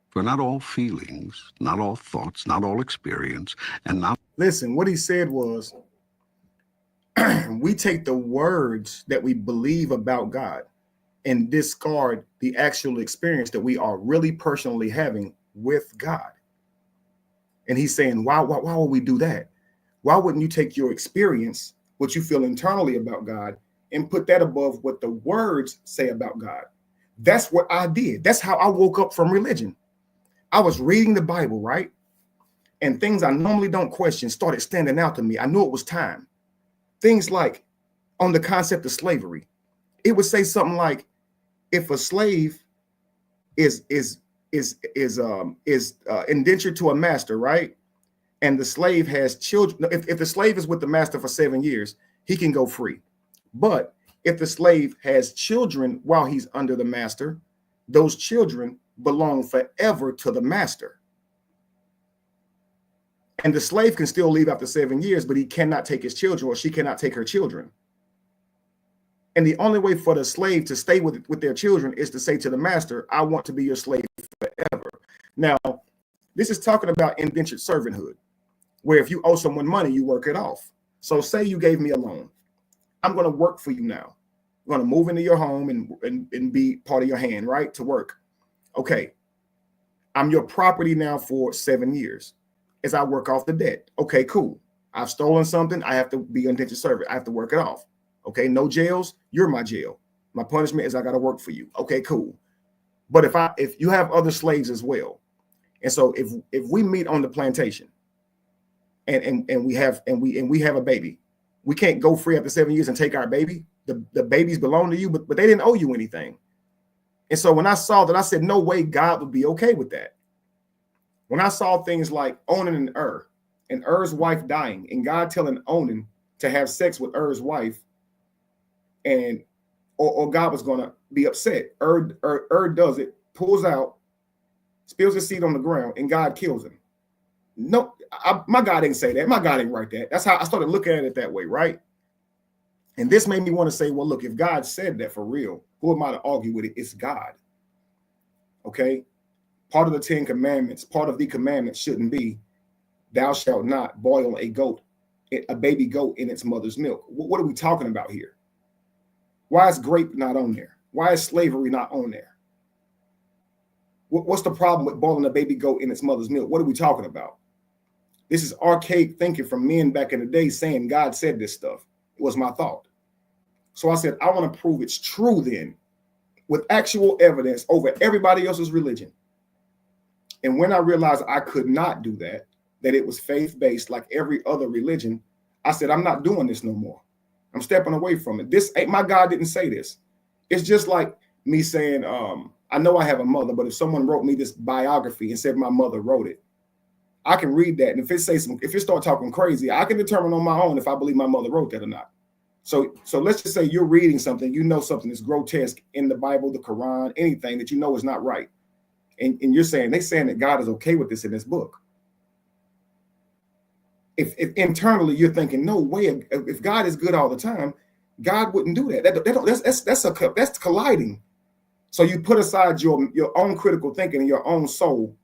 For not all feelings, not all thoughts, not all experience, and not... Listen, what he said was, we take the words that we believe about God and discard the actual experience that we are really personally having with God. And he's saying, why would we do that? Why wouldn't you take your experience, what you feel internally about God, and put that above what the words say about God? That's what I did. That's how I woke up from religion. I was reading the Bible, right? And things I normally don't question started standing out to me. I knew it was time. Things like on the concept of slavery, it would say something like, if a slave is indentured to a master, right? And the slave has children. If the slave is with the master for 7 years, he can go free. But if the slave has children while he's under the master, those children belong forever to the master. And the slave can still leave after 7 years, but he cannot take his children, or she cannot take her children. And the only way for the slave to stay with their children is to say to the master, I want to be your slave forever. Now, this is talking about indentured servanthood, where if you owe someone money, you work it off. So say you gave me a loan. I'm going to work for you now. I'm going to move into your home and be part of your hand, right, to work. Okay. I'm your property now for 7 years as I work off the debt. Okay, cool. I've stolen something. I have to be indentured servant. I have to work it off. Okay, no jails. You're my jail. My punishment is I got to work for you. Okay, cool. But if you have other slaves as well, and so if we meet on the plantation, and we have a baby, we can't go free after 7 years and take our baby. The babies belong to you, but they didn't owe you anything. And so when I saw that, I said, no way God would be okay with that. When I saw things like Onan and Er's wife dying, and God telling Onan to have sex with Er's wife, and or God was going to be upset. Does it, pulls out, spills his seed on the ground, and God kills him. No, my God didn't say that. My God didn't write that. That's how I started looking at it that way, right? And this made me want to say, well, look, if God said that for real, who am I to argue with it? It's God. Okay? Part of the 10 commandments, part of the commandments shouldn't be, thou shalt not boil a baby goat in its mother's milk. What are we talking about here? Why is grape not on there? Why is slavery not on there? What's the problem with boiling a baby goat in its mother's milk? What are we talking about? This is archaic thinking from men back in the day saying God said this stuff. It was my thought. So I said, I want to prove it's true then with actual evidence over everybody else's religion. And when I realized I could not do that it was faith-based like every other religion, I said, I'm not doing this no more. I'm stepping away from it. This ain't, my God didn't say this. It's just like me saying, I know I have a mother, but if someone wrote me this biography and said my mother wrote it, I can read that. And if it start talking crazy, I can determine on my own if I believe my mother wrote that or not. So let's just say you're reading something, you know something that's grotesque in the Bible, the Quran, anything that you know is not right. And you're saying, they're saying that God is okay with this in this book. If internally you're thinking, no way, if God is good all the time, God wouldn't do that. That's colliding. So you put aside your own critical thinking and your own soul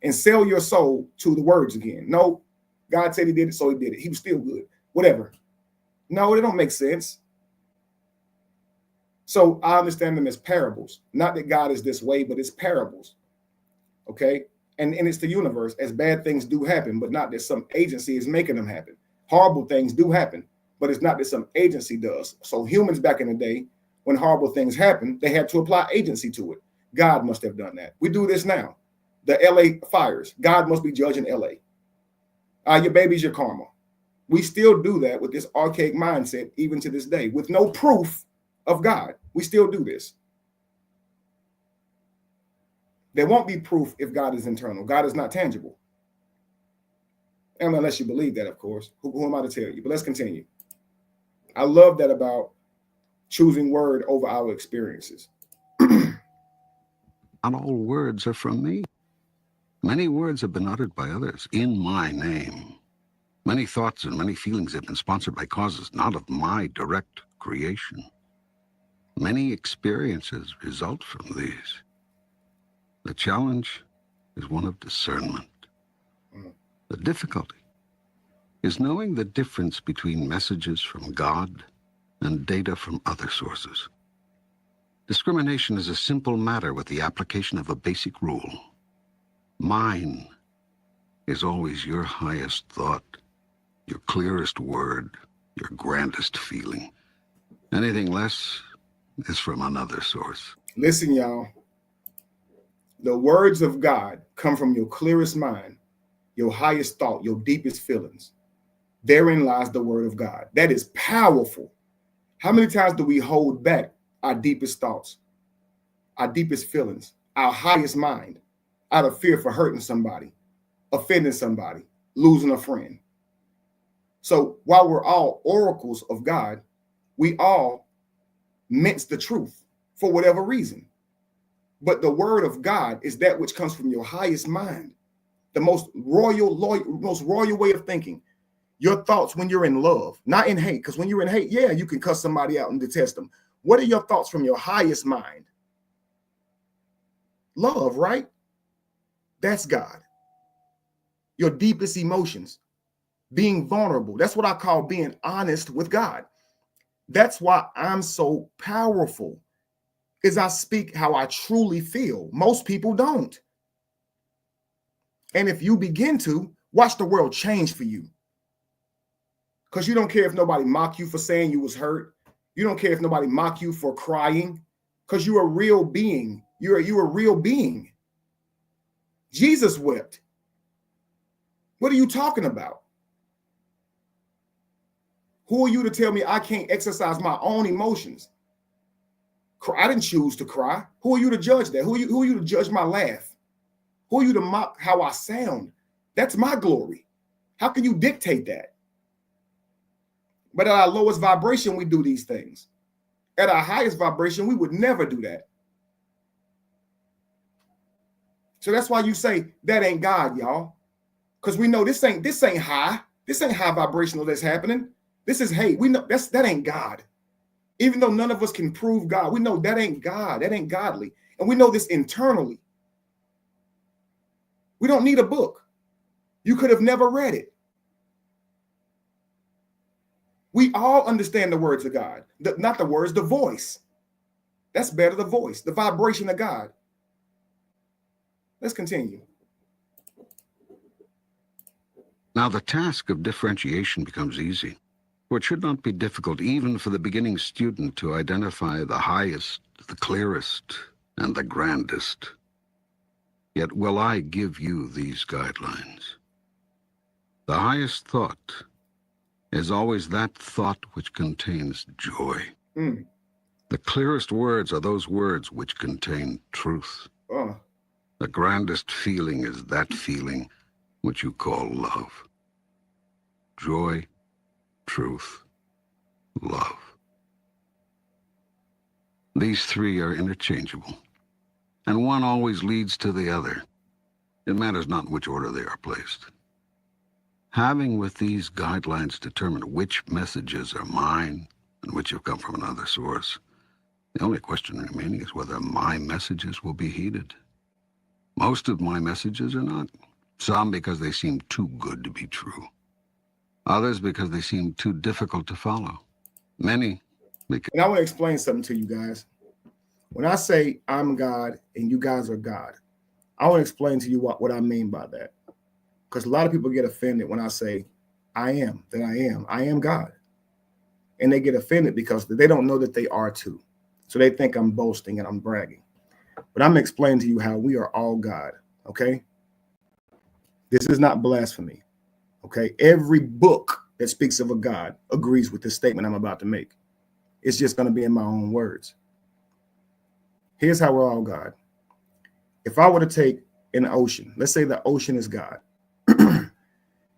and sell your soul to the words again. No, God said he did it, so he did it. He was still good. Whatever. No, it don't make sense. So I understand them as parables. Not that God is this way, but it's parables. Okay? And it's the universe, as bad things do happen, but not that some agency is making them happen. Horrible things do happen, but it's not that some agency does. So humans back in the day, when horrible things happen, they had to apply agency to it. God must have done that. We do this now. The LA fires, God must be judging LA. Your baby's your karma. We still do that with this archaic mindset, even to this day, with no proof of God. We still do this. There won't be proof if God is internal. God is not tangible. And unless you believe that, of course. Who am I to tell you? But let's continue. I love that about choosing word over our experiences. Not all words are from me. Many words have been uttered by others in my name. Many thoughts and many feelings have been sponsored by causes not of my direct creation. Many experiences result from these. The challenge is one of discernment. The difficulty is knowing the difference between messages from God and data from other sources. Discrimination is a simple matter with the application of a basic rule. Mine is always your highest thought, your clearest word, your grandest feeling. Anything less is from another source. Listen, y'all. The words of God come from your clearest mind, your highest thought, your deepest feelings. Therein lies the word of God. That is powerful. How many times do we hold back our deepest thoughts, our deepest feelings, our highest mind, out of fear for hurting somebody, offending somebody, losing a friend? So while we're all oracles of God, we all mince the truth for whatever reason. But the word of God is that which comes from your highest mind, the most royal way of thinking. Your thoughts when you're in love, not in hate, because when you're in hate, yeah, you can cuss somebody out and detest them. What are your thoughts from your highest mind? Love, right? That's God. Your deepest emotions, being vulnerable. That's what I call being honest with God. That's why I'm so powerful, is I speak how I truly feel. Most people don't. And if you begin to, watch the world change for you. Because you don't care if nobody mock you for saying you was hurt. You don't care if nobody mock you for crying, because you're a real being. You're a real being. Jesus wept. What are you talking about? Who are you to tell me I can't exercise my own emotions? I didn't choose to cry. Who are you to judge that? Who are you to judge my laugh? Who are you to mock how I sound? That's my glory. How can you dictate that? But at our lowest vibration, we do these things. At our highest vibration, we would never do that. So that's why you say that ain't God, y'all. Because we know this ain't high. This ain't high vibrational that's happening. This is hate. We know that ain't God. Even though none of us can prove God, we know that ain't God. That ain't godly. And we know this internally. We don't need a book. You could have never read it. We all understand the words of God. Not the words, the voice. That's better, the voice, the vibration of God. Let's continue. Now the task of differentiation becomes easy, for it should not be difficult even for the beginning student to identify the highest, the clearest, and the grandest. Yet will I give you these guidelines. The highest thought is always that thought which contains joy. The clearest words are those words which contain truth. The grandest feeling is that feeling which you call love. Joy, truth, love. These three are interchangeable, and one always leads to the other. It matters not in which order they are placed. Having with these guidelines determined which messages are mine and which have come from another source, the only question remaining is whether my messages will be heeded. Most of my messages are not. Some because they seem too good to be true. Others because they seem too difficult to follow. Many because... And I want to explain something to you guys. When I say I'm God and you guys are God, I want to explain to you what I mean by that. Because a lot of people get offended when I say I am God. And they get offended because they don't know that they are too. So they think I'm boasting and I'm bragging. But I'm explaining to you how we are all God, okay? This is not blasphemy, okay? Every book that speaks of a God agrees with this statement I'm about to make. It's just going to be in my own words. Here's how we're all God. If I were to take an ocean, let's say the ocean is God,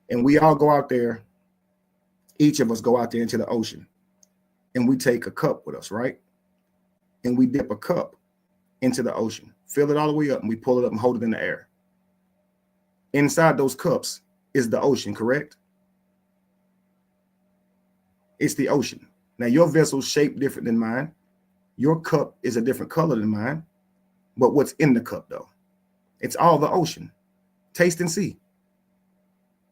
and we all go out there, each of us go out there into the ocean, and we take a cup with us, right? And we dip a cup into the ocean, fill it all the way up, and we pull it up and hold it in the air. Inside those cups is the ocean, correct? It's the ocean. Now, your vessel's shaped different than mine. Your cup is a different color than mine. But what's in the cup, though? It's all the ocean. Taste and see.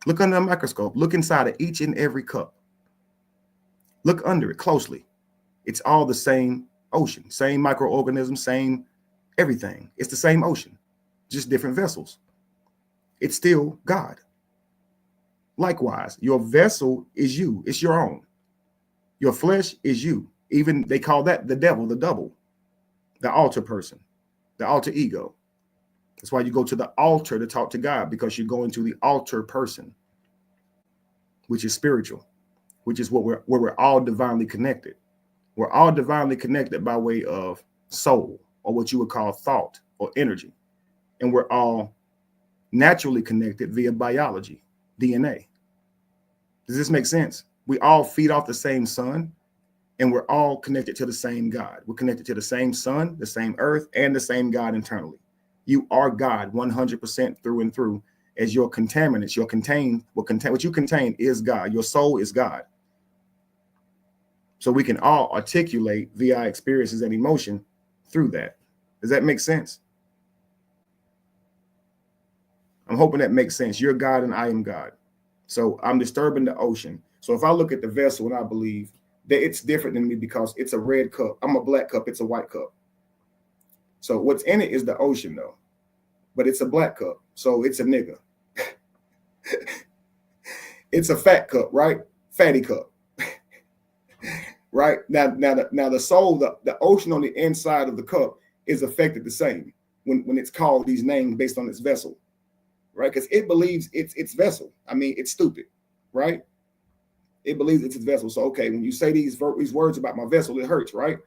Look under a microscope. Look inside of each and every cup. Look under it closely. It's all the same ocean, same microorganisms, same everything. It's the same ocean, just different vessels. It's still God. Likewise, your vessel is you. It's your own. Your flesh is you. Even they call that the devil, the double, the altar person, the alter ego. That's why you go to the altar to talk to God, because you're going to the altar person, which is spiritual, which is where we're all divinely connected. We're all divinely connected by way of soul, or what you would call thought or energy. And we're all naturally connected via biology, DNA. Does this make sense? We all feed off the same sun, and we're all connected to the same God. We're connected to the same sun, the same earth, and the same God internally. You are God 100% through and through, as your contaminants, what you contain is God. Your soul is God. So we can all articulate via our experiences and emotion through that. Does that make sense? I'm hoping that makes sense. You're God and I am God. So I'm disturbing the ocean. So if I look at the vessel and I believe that it's different than me because it's a red cup, I'm a black cup, it's a white cup. So what's in it is the ocean though, but it's a black cup. So it's a nigga. It's a fat cup, right? Fatty cup. Right? Now the soul, the ocean on the inside of the cup is affected the same when it's called these names based on its vessel, right? Because it believes it's its vessel. I mean, it's stupid, right? It believes it's its vessel. So, okay, when you say these words about my vessel, it hurts, right?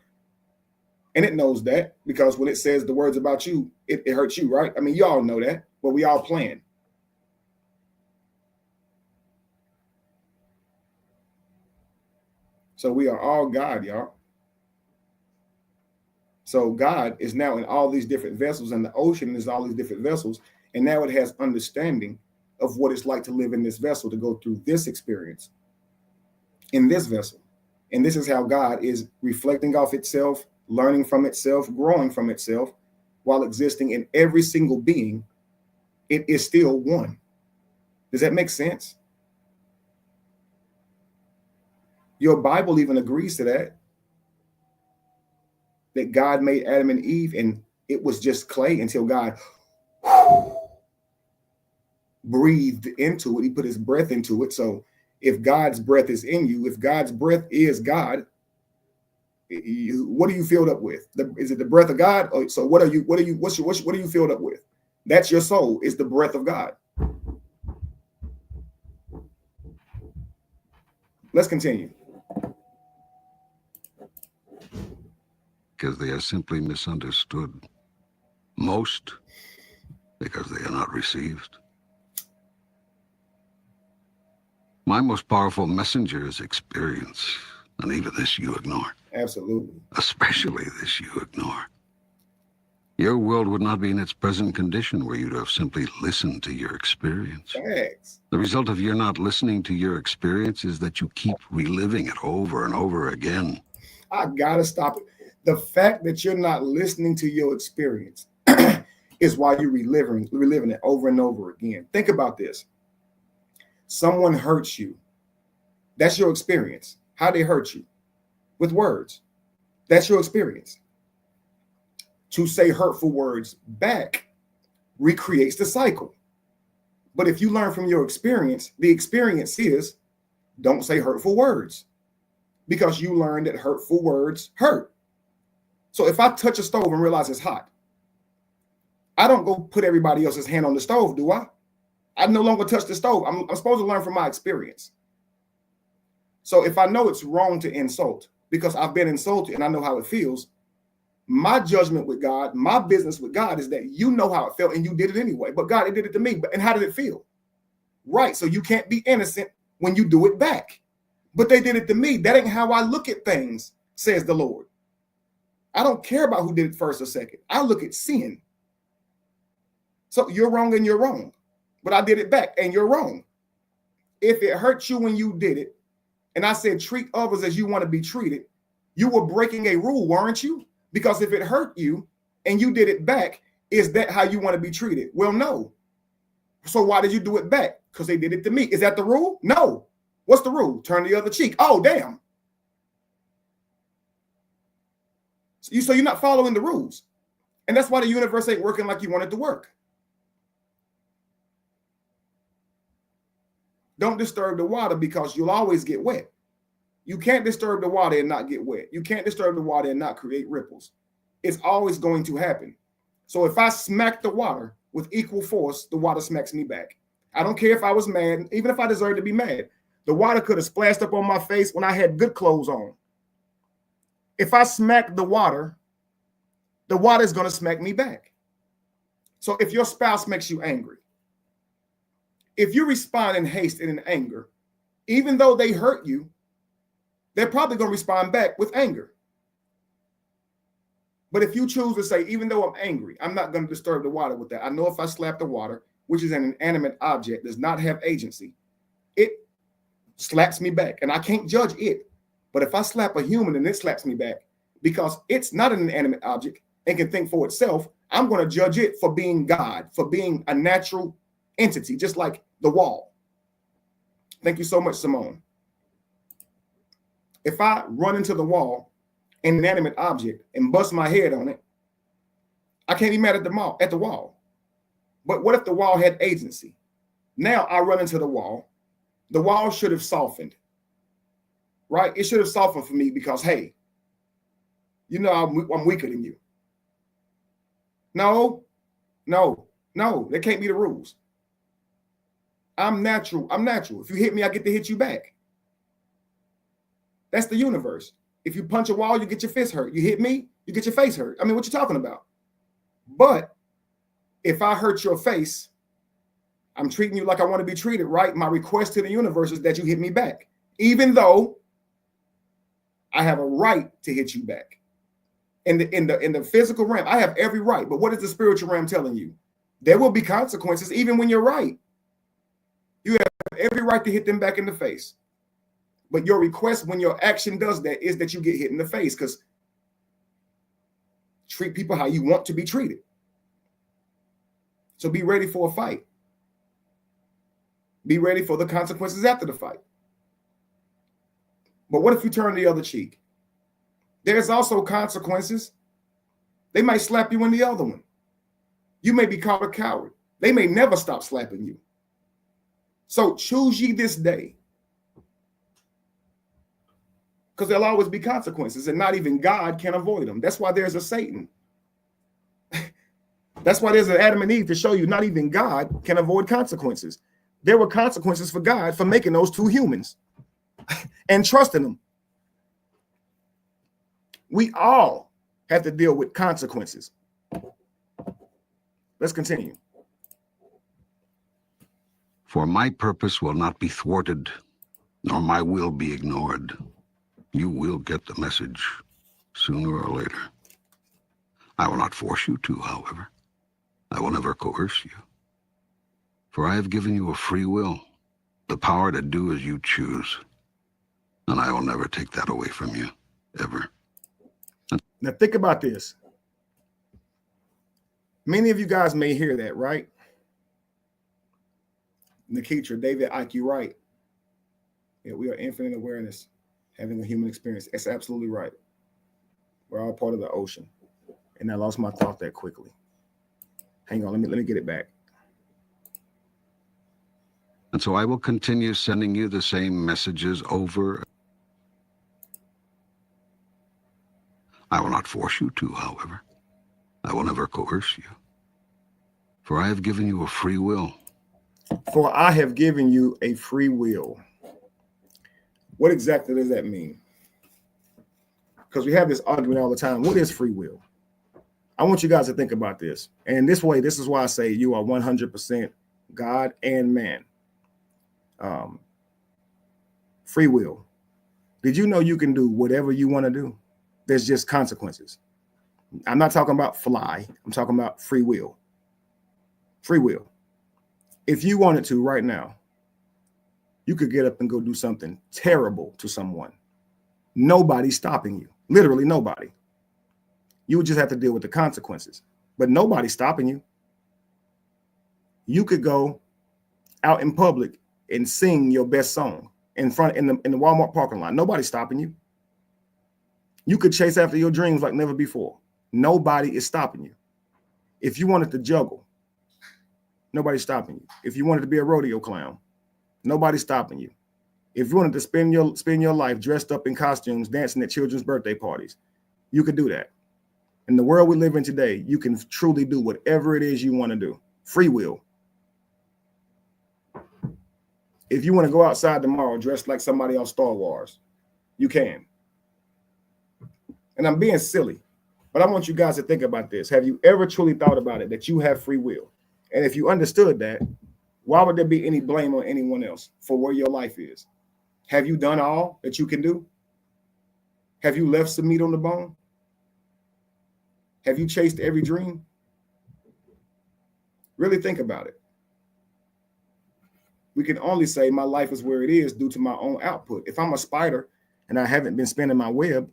And it knows that, because when it says the words about you, it hurts you, right? I mean, you all know that, but we all playing. So we are all God, y'all. So God is now in all these different vessels, and the ocean is all these different vessels. And now it has understanding of what it's like to live in this vessel, to go through this experience in this vessel. And this is how God is reflecting off itself, learning from itself, growing from itself, while existing in every single being. It is still one. Does that make sense? Your Bible even agrees to that God made Adam and Eve, and it was just clay until God breathed into it. He put his breath into it. So if God's breath is in you, if God's breath is God, what are you filled up with? Is it the breath of God? So what are you filled up with? That's your soul, is the breath of God. Let's continue. Because they are simply misunderstood. Most because they are not received. My most powerful messenger is experience, and even this you ignore. Absolutely. Especially this you ignore. Your world would not be in its present condition were you to have simply listened to your experience. Thanks. The result of your not listening to your experience is that you keep reliving it over and over again. I gotta stop it. The fact that you're not listening to your experience is why you're reliving it over and over again. Think about this. Someone hurts you. That's your experience. How they hurt you? With words. That's your experience. To say hurtful words back recreates the cycle. But if you learn from your experience, the experience is don't say hurtful words, because you learned that hurtful words hurt. So if I touch a stove and realize it's hot, I don't go put everybody else's hand on the stove, do I? I no longer touch the stove. I'm supposed to learn from my experience. So if I know it's wrong to insult because I've been insulted and I know how it feels, my judgment with God, my business with God is that you know how it felt and you did it anyway. But God, it did it to me. And how did it feel? Right. So you can't be innocent when you do it back. But they did it to me. That ain't how I look at things, says the Lord. I don't care about who did it first or second. I look at sin. So you're wrong and you're wrong. but I did it back, and you're wrong. If it hurt you when you did it, and I said treat others as you want to be treated, you were breaking a rule, weren't you? Because if it hurt you and you did it back, is that how you want to be treated? Well, no. So why did you do it back? Because they did it to me. Is that the rule? No. What's the rule? Turn the other cheek. Oh, damn. So you're not following the rules. And that's why the universe ain't working like you want it to work. Don't disturb the water because you'll always get wet. You can't disturb the water and not get wet. You can't disturb the water and not create ripples. It's always going to happen. So if I smack the water with equal force, the water smacks me back. I don't care if I was mad, even if I deserved to be mad. The water could have splashed up on my face when I had good clothes on. If I smack the water is going to smack me back. So if your spouse makes you angry, if you respond in haste and in anger, even though they hurt you, they're probably going to respond back with anger. But if you choose to say, even though I'm angry, I'm not going to disturb the water with that. I know if I slap the water, which is an inanimate object, does not have agency, it slaps me back. And I can't judge it. But if I slap a human and it slaps me back, because it's not an inanimate object and can think for itself, I'm going to judge it for being God, for being a natural entity, just like the wall. Thank you so much, Simone. If I run into the wall, an inanimate object, and bust my head on it, I can't be mad at the wall. But what if the wall had agency? Now I run into the wall. The wall should have softened, right? It should have softened for me because, hey, you know I'm weaker than you. No, that can't be the rules. I'm natural. If you hit me, I get to hit you back. That's the universe. If you punch a wall, you get your fist hurt. You hit me, you get your face hurt. I mean, what you talking about? But if I hurt your face, I'm treating you like I want to be treated, right? My request to the universe is that you hit me back, even though I have a right to hit you back. In the physical realm, I have every right. But what is the spiritual realm telling you? There will be consequences even when you're right. You have every right to hit them back in the face. But your request when your action does that is that you get hit in the face, because treat people how you want to be treated. So be ready for a fight. Be ready for the consequences after the fight. But what if you turn the other cheek? There's also consequences. They might slap you in the other one. You may be called a coward. They may never stop slapping you. So choose ye this day, because there'll always be consequences, and not even God can avoid them. That's why there's a Satan. That's why there's an Adam and Eve, to show you not even God can avoid consequences. There were consequences for God for making those two humans and trusting them. We all have to deal with consequences. Let's continue. For my purpose will not be thwarted, nor my will be ignored. You will get the message sooner or later. I will not force you to, however. I will never coerce you. For I have given you a free will, the power to do as you choose. And I will never take that away from you, ever. Now think about this. Many of you guys may hear that, right? Nikitra, David, Ike, you right. Yeah, we are infinite awareness, having a human experience. That's absolutely right. We're all part of the ocean. And I lost my thought that quickly. Hang on, let me get it back. And so I will continue sending you the same messages over. I will not force you to, however. I will never coerce you. For I have given you a free will. For I have given you a free will. What exactly does that mean? Because we have this argument all the time. What is free will? I want you guys to think about this. And this way, this is why I say you are 100% God and man. Free will. Did you know you can do whatever you want to do? There's just consequences. I'm not talking about fly. I'm talking about free will. Free will. If you wanted to right now, you could get up and go do something terrible to someone. Nobody's stopping you. Literally nobody. You would just have to deal with the consequences. But nobody's stopping you. You could go out in public and sing your best song in the Walmart parking lot. Nobody's stopping you. You could chase after your dreams like never before. Nobody is stopping you. If you wanted to juggle, nobody's stopping you. If you wanted to be a rodeo clown, nobody's stopping you. If you wanted to spend your life dressed up in costumes, dancing at children's birthday parties, you could do that. In the world we live in today, you can truly do whatever it is you want to do. Free will. If you want to go outside tomorrow dressed like somebody on Star Wars, you can. And I'm being silly, but I want you guys to think about this. Have you ever truly thought about it, that you have free will? And if you understood that, why would there be any blame on anyone else for where your life is? Have you done all that you can do? Have you left some meat on the bone? Have you chased every dream? Really think about it. We can only say my life is where it is due to my own output. If I'm a spider and I haven't been spinning my web,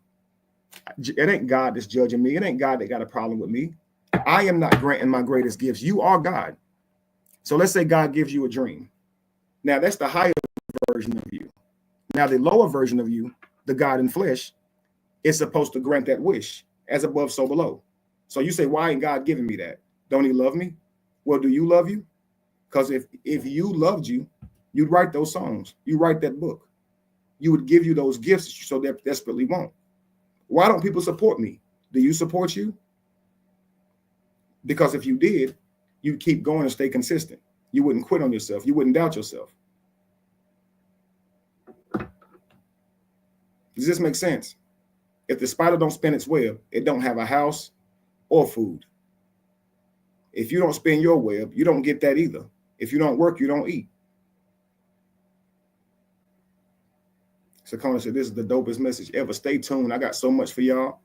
it ain't God that's judging me. It ain't God that got a problem with me. I am not granting my greatest gifts. You are God. So let's say God gives you a dream. Now that's the higher version of you. Now the lower version of you, the God in flesh, is supposed to grant that wish, as above, so below. So you say, why ain't God giving me that? Don't he love me? Well, do you love you? Because if you loved you, you'd write those songs. You write that book. You would give you those gifts that you so desperately want. Why don't people support me? Do you support you? Because if you did, you'd keep going and stay consistent. You wouldn't quit on yourself. You wouldn't doubt yourself. Does this make sense? If the spider don't spin its web, it don't have a house or food. If you don't spin your web, you don't get that either. If you don't work, you don't eat. Sakona said, this is the dopest message ever. Stay tuned. I got so much for y'all.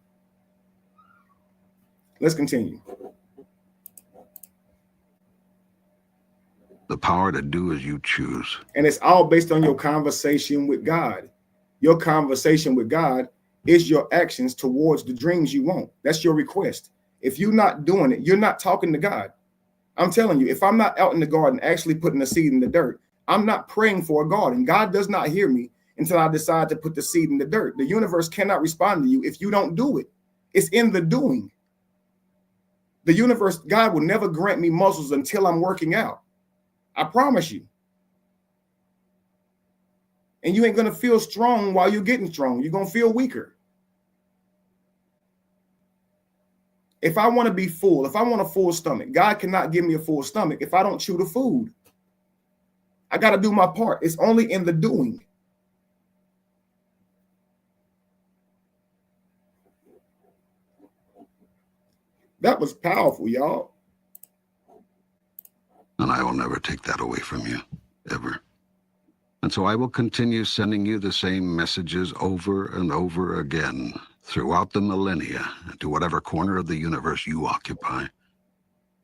Let's continue. The power to do as you choose. And it's all based on your conversation with God. Your conversation with God is your actions towards the dreams you want. That's your request. If you're not doing it, you're not talking to God. I'm telling you, if I'm not out in the garden actually putting a seed in the dirt, I'm not praying for a garden. God does not hear me until I decide to put the seed in the dirt. The universe cannot respond to you if you don't do it. It's in the doing. The universe, God will never grant me muscles until I'm working out. I promise you. And you ain't going to feel strong while you're getting strong. You're going to feel weaker. If I want to be full, if I want a full stomach, God cannot give me a full stomach if I don't chew the food. I got to do my part. It's only in the doing. That was powerful, y'all. And I will never take that away from you, ever. And so I will continue sending you the same messages over and over again throughout the millennia to whatever corner of the universe you occupy.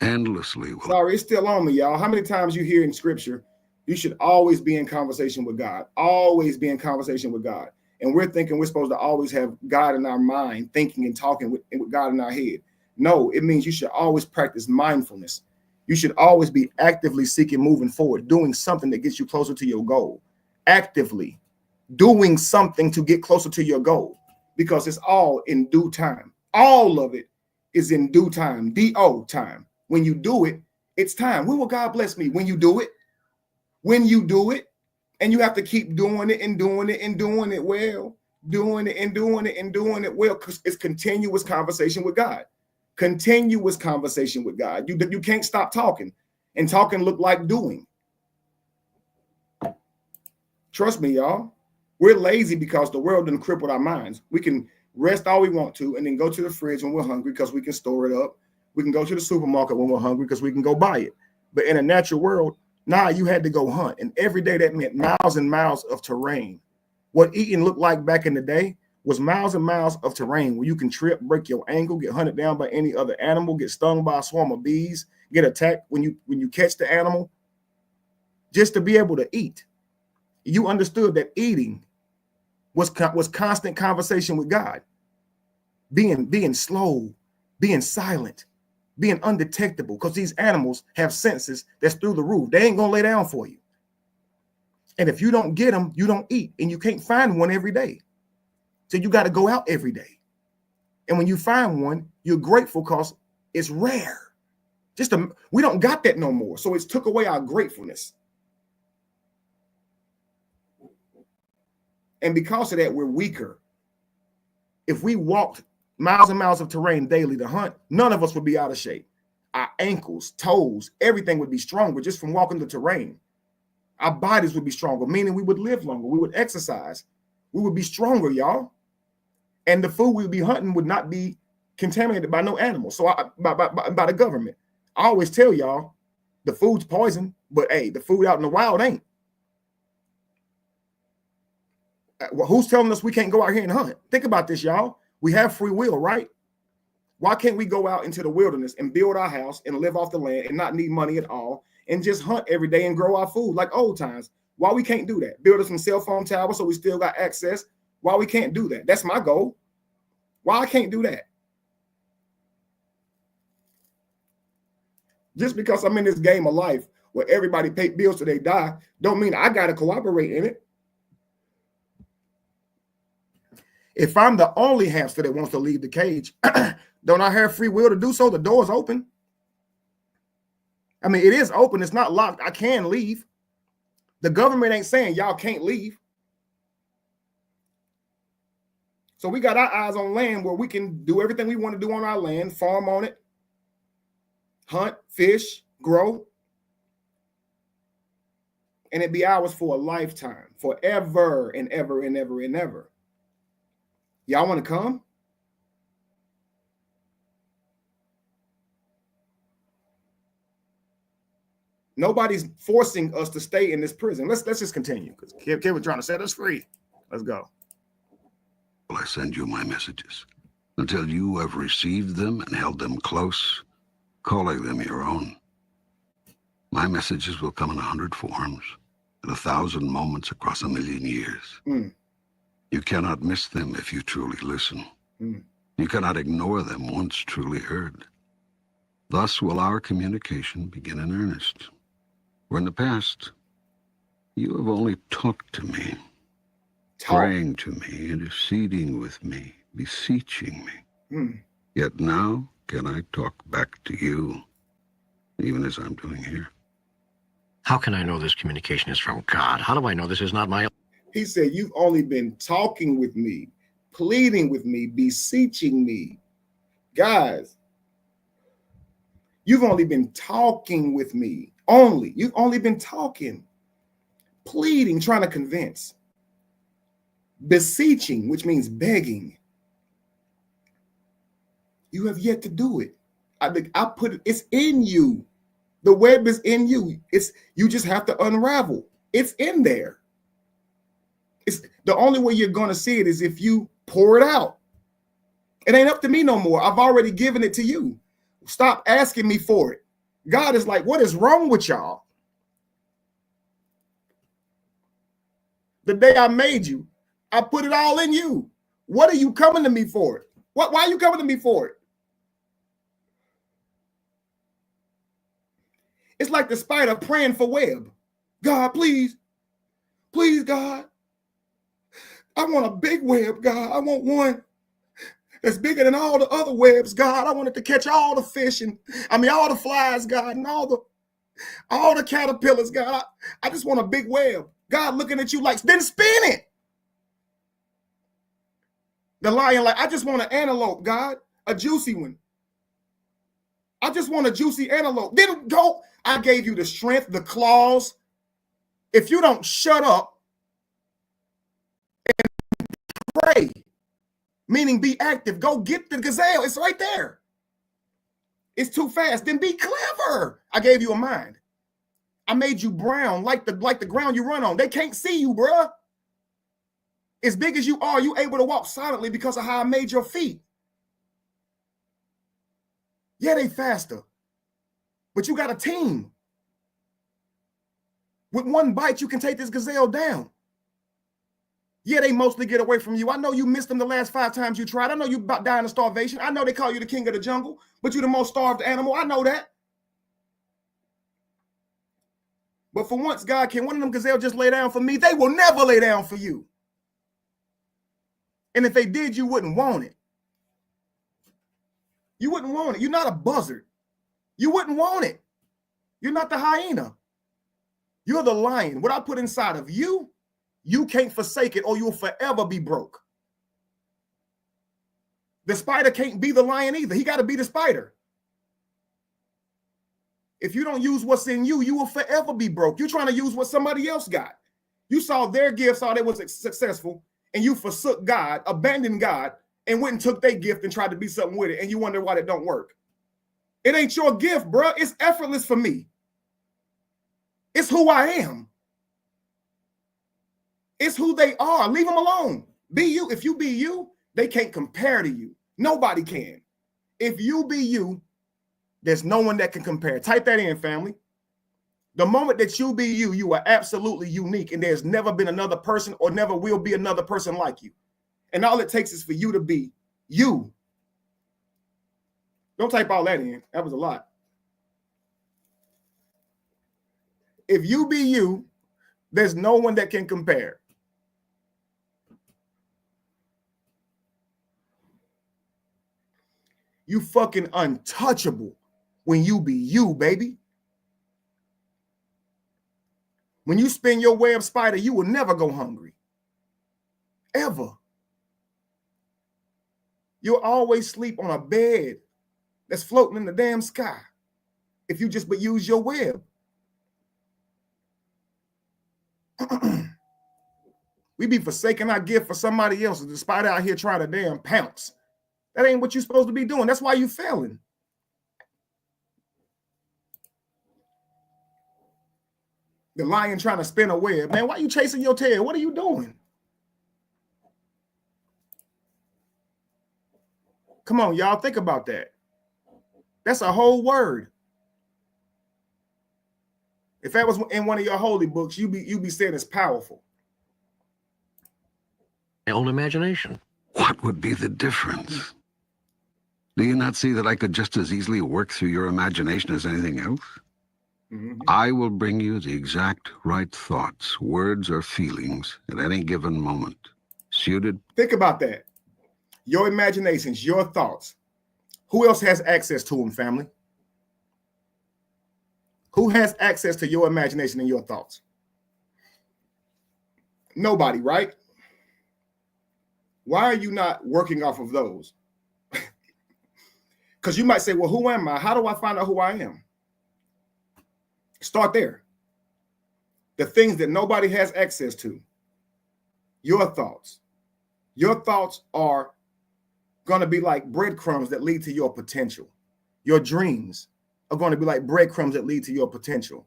Endlessly. Sorry, it's still on me, y'all. How many times you hear in scripture, you should always be in conversation with God. Always be in conversation with God. And we're thinking we're supposed to always have God in our mind, thinking and talking with God in our head. No, it means you should always practice mindfulness. You should always be actively seeking, moving forward, doing something that gets you closer to your goal. Actively doing something to get closer to your goal, because it's all in due time. All of it is in due time, D-O time. When you do it, it's time. When will God bless me? When you do it. When you do it, and you have to keep doing it and doing it and doing it well, doing it and doing it and doing it well, because it's continuous conversation with God. Continuous conversation with God. You can't stop talking, and talking look like doing. Trust me, y'all. We're lazy because the world done crippled our minds. We can rest all we want to and then go to the fridge when we're hungry because we can store it up. We can go to the supermarket when we're hungry because we can go buy it. But in a natural world, you had to go hunt. And every day that meant miles and miles of terrain. What eating looked like back in the day was miles and miles of terrain where you can trip, break your ankle, get hunted down by any other animal, get stung by a swarm of bees, get attacked when you catch the animal. just to be able to eat. You understood that eating was constant conversation with God, being slow, being silent, being undetectable, because these animals have senses that's through the roof. They ain't gonna lay down for you. And if you don't get them, you don't eat, and you can't find one every day. So you got to go out every day. And when you find one, you're grateful because it's rare. We don't got that no more. So it's took away our gratefulness. And because of that, we're weaker. If we walked miles and miles of terrain daily to hunt, none of us would be out of shape. Our ankles, toes, everything would be stronger just from walking the terrain. Our bodies would be stronger, meaning we would live longer. We would exercise. We would be stronger, y'all. And the food we would be hunting would not be contaminated by no animals. So by the government. I always tell y'all, the food's poison, but hey, the food out in the wild ain't. Well, who's telling us we can't go out here and hunt? Think about this, y'all. We have free will, right? Why can't we go out into the wilderness and build our house and live off the land and not need money at all and just hunt every day and grow our food like old times? Why we can't do that? Build us some cell phone towers so we still got access. Why we can't do that? That's my goal. Why I can't do that? Just because I'm in this game of life where everybody pay bills till they die, don't mean I got to cooperate in it. If I'm the only hamster that wants to leave the cage, don't I have free will to do so? The door's open. I mean, it is open. It's not locked. I can leave. The government ain't saying y'all can't leave. So we got our eyes on land where we can do everything we want to do on our land, farm on it, hunt, fish, grow. And it be ours for a lifetime, forever and ever and ever and ever. Y'all want to come? Nobody's forcing us to stay in this prison. Let's just continue because Kevin's trying to set us free. Let's go. I send you my messages until you have received them and held them close, calling them your own. My messages will come in 100 forms, in 1,000 moments across 1,000,000 years. You cannot miss them if you truly listen. You cannot ignore them once truly heard. Thus will our communication begin in earnest. For in the past, you have only talked to me, praying to me, interceding with me, beseeching me. Yet now can I talk back to you, even as I'm doing here. How can I know this communication is from God? How do I know this is not my... He said, you've only been talking with me, pleading with me, beseeching me. Guys, you've only been talking with me. You've only been talking, pleading, trying to convince. Beseeching, which means begging. You have yet to do it. I put it, it's in you. The web is in you. You just have to unravel. It's in there. It's the only way you're going to see it is if you pour it out. It ain't up to me no more. I've already given it to you. Stop asking me for it. God is like, what is wrong with y'all? The day I made you, I put it all in you. What are you coming to me for it? Why are you coming to me for it? It's like the spider praying for web. God, please, please, God. I want a big web, God. I want one that's bigger than all the other webs, God. I want it to catch all the fish and all the flies, God, and all the caterpillars, God. I just want a big web. God looking at you like, then spin it. The lion like, I just want an antelope, God, a juicy one. I just want a juicy antelope. Then go. I gave you the strength, the claws. If you don't shut up and pray, meaning be active, go get the gazelle. It's right there. It's too fast. Then be clever. I gave you a mind. I made you brown like the ground you run on. They can't see you, bruh. As big as you are, you able to walk silently because of how I made your feet. Yeah, they faster, but you got a team. With one bite, you can take this gazelle down. Yeah, they mostly get away from you. I know you missed them the last 5 times you tried. I know you about dying of starvation. I know they call you the king of the jungle, but you're the most starved animal. I know that. But for once, God, can one of them gazelles just lay down for me? They will never lay down for you. And if they did, you wouldn't want it. You wouldn't want it. You're not a buzzard. You wouldn't want it. You're not the hyena. You're the lion. What I put inside of you, you can't forsake it or you'll forever be broke. The spider can't be the lion either. He got to be the spider. If you don't use what's in you, you will forever be broke. You're trying to use what somebody else got. You saw their gift, saw they was successful, and you forsook God, abandoned God, and went and took their gift and tried to be something with it, and you wonder why it don't work. It ain't your gift, bro. It's effortless for me. It's who I am. It's who they are. Leave them alone. Be you. If you be you, they can't compare to you. Nobody can. If you be you, there's no one that can compare. Type that in, family. The moment that you be you, you are absolutely unique, and there's never been another person or never will be another person like you. And all it takes is for you to be you. Don't type all that in. That was a lot. If you be you, there's no one that can compare. You fucking untouchable when you be you, baby. When you spin your web, spider, you will never go hungry. Ever. You'll always sleep on a bed that's floating in the damn sky if you just but use your web. We be forsaking our gift for somebody else. The spider out here trying to damn pounce. That ain't what you're supposed to be doing. That's why you failing. The lion trying to spin a web. Man, why you chasing your tail? What are you doing? Come on, y'all. Think about that. That's a whole word. If that was in one of your holy books, you'd be saying it's powerful. My own imagination. What would be the difference? Do you not see that I could just as easily work through your imagination as anything else? Mm-hmm. I will bring you the exact right thoughts, words, or feelings at any given moment, suited. Think about that. Your imaginations, your thoughts. Who else has access to them, family? Who has access to your imagination and your thoughts? Nobody, right? Why are you not working off of those? Because you might say, well, who am I? How do I find out who I am? Start there. The things that nobody has access to. Your thoughts. Your thoughts are going to be like breadcrumbs that lead to your potential. Your dreams are going to be like breadcrumbs that lead to your potential.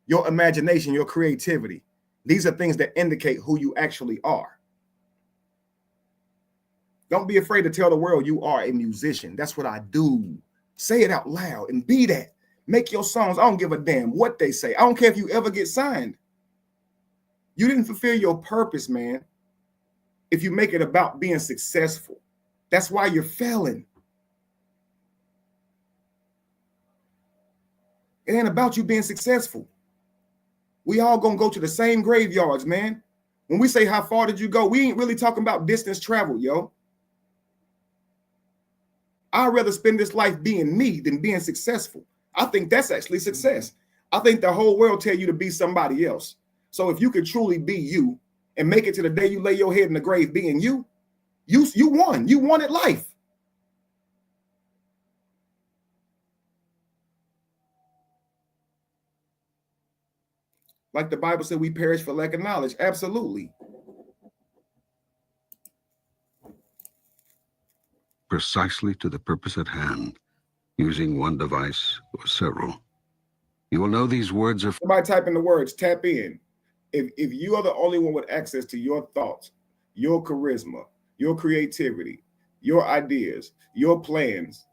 Your imagination, your creativity. These are things that indicate who you actually are. Don't be afraid to tell the world you are a musician. That's what I do. Say it out loud and be that. Make your songs. I don't give a damn what they say. I don't care if you ever get signed. You didn't fulfill your purpose, man. If you make it about being successful, that's why you're failing. It ain't about you being successful. We all gonna go to the same graveyards, man. When we say how far did you go, we ain't really talking about distance traveled, yo. I'd rather spend this life being me than being successful. I think that's actually success. I think the whole world tell you to be somebody else. So if you could truly be you and make it to the day you lay your head in the grave being you, you won. You wanted life. Like the Bible said, we perish for lack of knowledge. Absolutely. Precisely to the purpose at hand, using one device or several. You will know these words are... Somebody type in the words, tap in. If you are the only one with access to your thoughts, your charisma, your creativity, your ideas, your plans,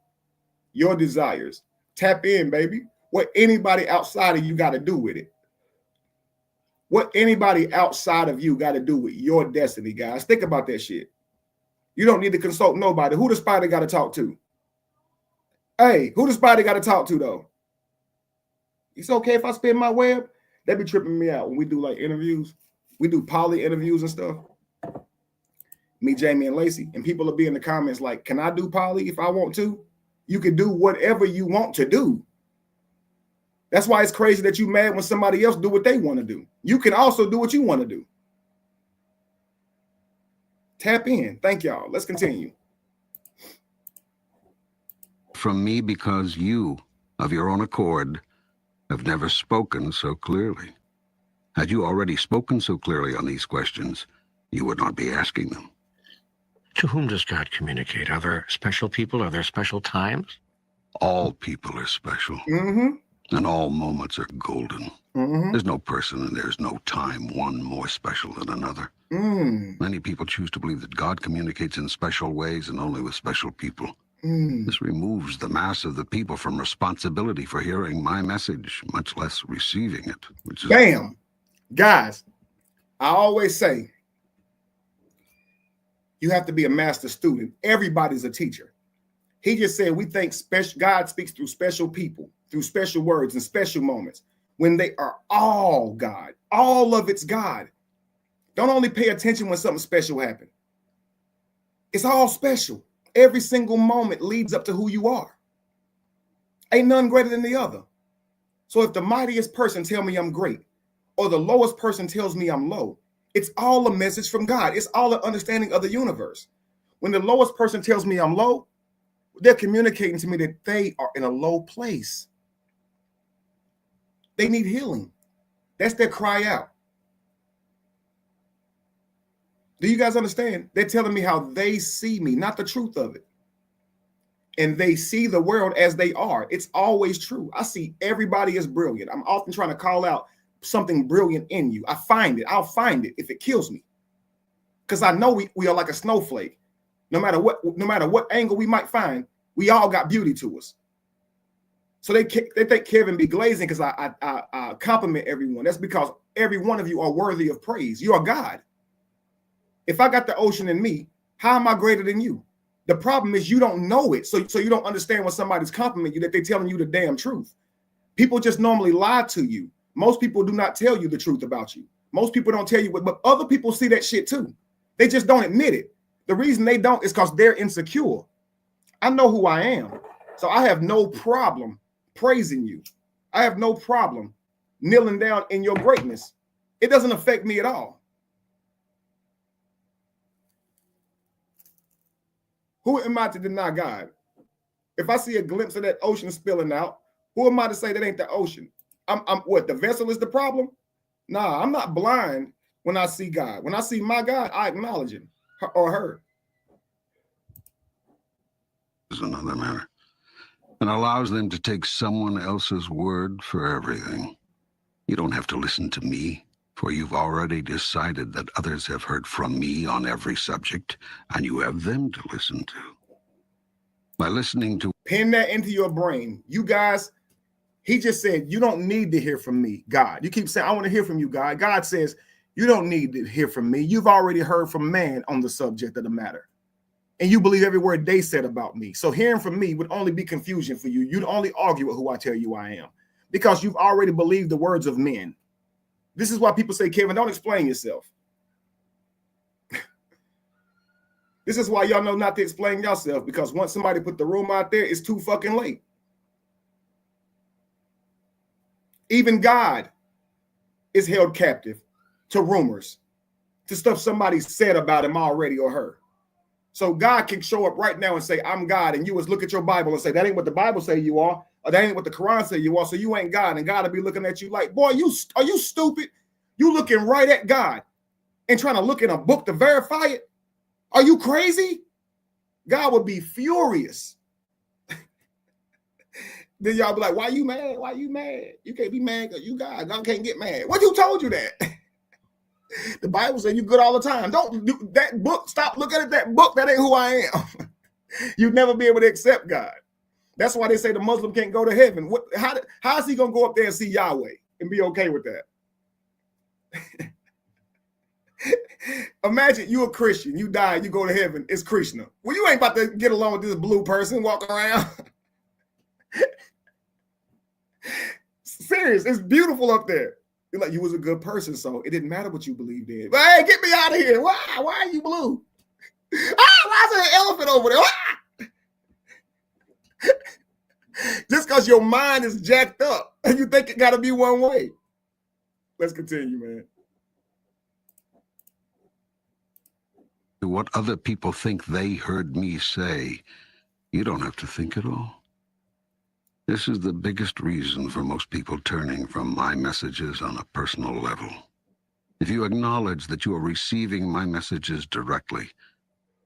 your desires, tap in, baby. What anybody outside of you got to do with it. What anybody outside of you got to do with your destiny, guys? Think about that shit. You don't need to consult nobody. Who the spider got to talk to? Hey, who the spider got to talk to, though? It's okay if I spin my web? That be tripping me out when we do like interviews. We do poly interviews and stuff. Me, Jamie, and Lacey. And people will be in the comments like, can I do poly if I want to? You can do whatever you want to do. That's why it's crazy that you mad when somebody else do what they want to do. You can also do what you want to do. Tap in. Thank y'all. Let's continue. From me because you, of your own accord, have never spoken so clearly. Had you already spoken so clearly on these questions, you would not be asking them. To whom does God communicate? Are there special people? Are there special times? All people are special, and all moments are golden. There's no person and there's no time one more special than another. Many people choose to believe that God communicates in special ways and only with special people. This removes the mass of the people from responsibility for hearing my message, much less receiving it. Which is Bam! Guys, I always say, you have to be a master student. Everybody's a teacher. He just said we think God speaks through special people, through special words and special moments, when they are all God. All of it's God. Don't only pay attention when something special happens. It's all special. Every single moment leads up to who you are. Ain't none greater than the other. So if the mightiest person tell me I'm great, or the lowest person tells me I'm low, it's all a message from God. It's all an understanding of the universe. When the lowest person tells me I'm low, they're communicating to me that they are in a low place. They need healing. That's their cry out. Do you guys understand? They're telling me how they see me, not the truth of it. And they see the world as they are. It's always true. I see everybody as brilliant. I'm often trying to call out something brilliant in you. I find it. I'll find it if it kills me. Because I know we are like a snowflake. No matter what angle we might find, we all got beauty to us. So they think Kevin be glazing because I compliment everyone. That's because every one of you are worthy of praise. You are God. If I got the ocean in me, how am I greater than you? The problem is you don't know it. So you don't understand when somebody's complimenting you that they're telling you the damn truth. People just normally lie to you. Most people do not tell you the truth about you. Most people don't tell you, but other people see that shit too. They just don't admit it. The reason they don't is because they're insecure. I know who I am. So I have no problem praising you. I have no problem kneeling down in your greatness. It doesn't affect me at all. Who am I to deny God? If I see a glimpse of that ocean spilling out, who am I to say that ain't the ocean? I'm what, the vessel is the problem? Nah, I'm not blind when I see God. When I see my God, I acknowledge him or her. is another matter. And allows them to take someone else's word for everything. You don't have to listen to me, for you've already decided that others have heard from me on every subject, and you have them to listen to. By listening to... Pin that into your brain. You guys, he just said, you don't need to hear from me, God. You keep saying, I want to hear from you, God. God says, you don't need to hear from me. You've already heard from man on the subject of the matter. And you believe every word they said about me. So hearing from me would only be confusion for you. You'd only argue with who I tell you I am, because you've already believed the words of men. This is why people say, Kevin, don't explain yourself. This is why y'all know not to explain yourself, because once somebody put the rumor out there, it's too fucking late. Even God is held captive to rumors, to stuff somebody said about him already or her. So God can show up right now and say, I'm God. And you would look at your Bible and say, that ain't what the Bible say you are. Or that ain't what the Quran say you are. So you ain't God. And God will be looking at you like, boy, are you stupid? You looking right at God and trying to look in a book to verify it? Are you crazy? God would be furious. Then y'all be like, why you mad? Why you mad? You can't be mad because you God. God can't get mad. What, you told you that? The Bible said you good all the time. Don't do that book. Stop looking at that book. That ain't who I am. You'd never be able to accept God. That's why they say the Muslim can't go to heaven. How is he going to go up there and see Yahweh and be okay with that? Imagine you a Christian, you die, you go to heaven, it's Krishna. Well, you ain't about to get along with this blue person walking around. Serious, it's beautiful up there. You're like, you was a good person, so it didn't matter what you believed in. But hey, get me out of here. Why are you blue? Why is there an elephant over there? Just because your mind is jacked up and you think it got to be one way. Let's continue, man. What other people think they heard me say, you don't have to think at all. This is the biggest reason for most people turning from my messages on a personal level. If you acknowledge that you are receiving my messages directly,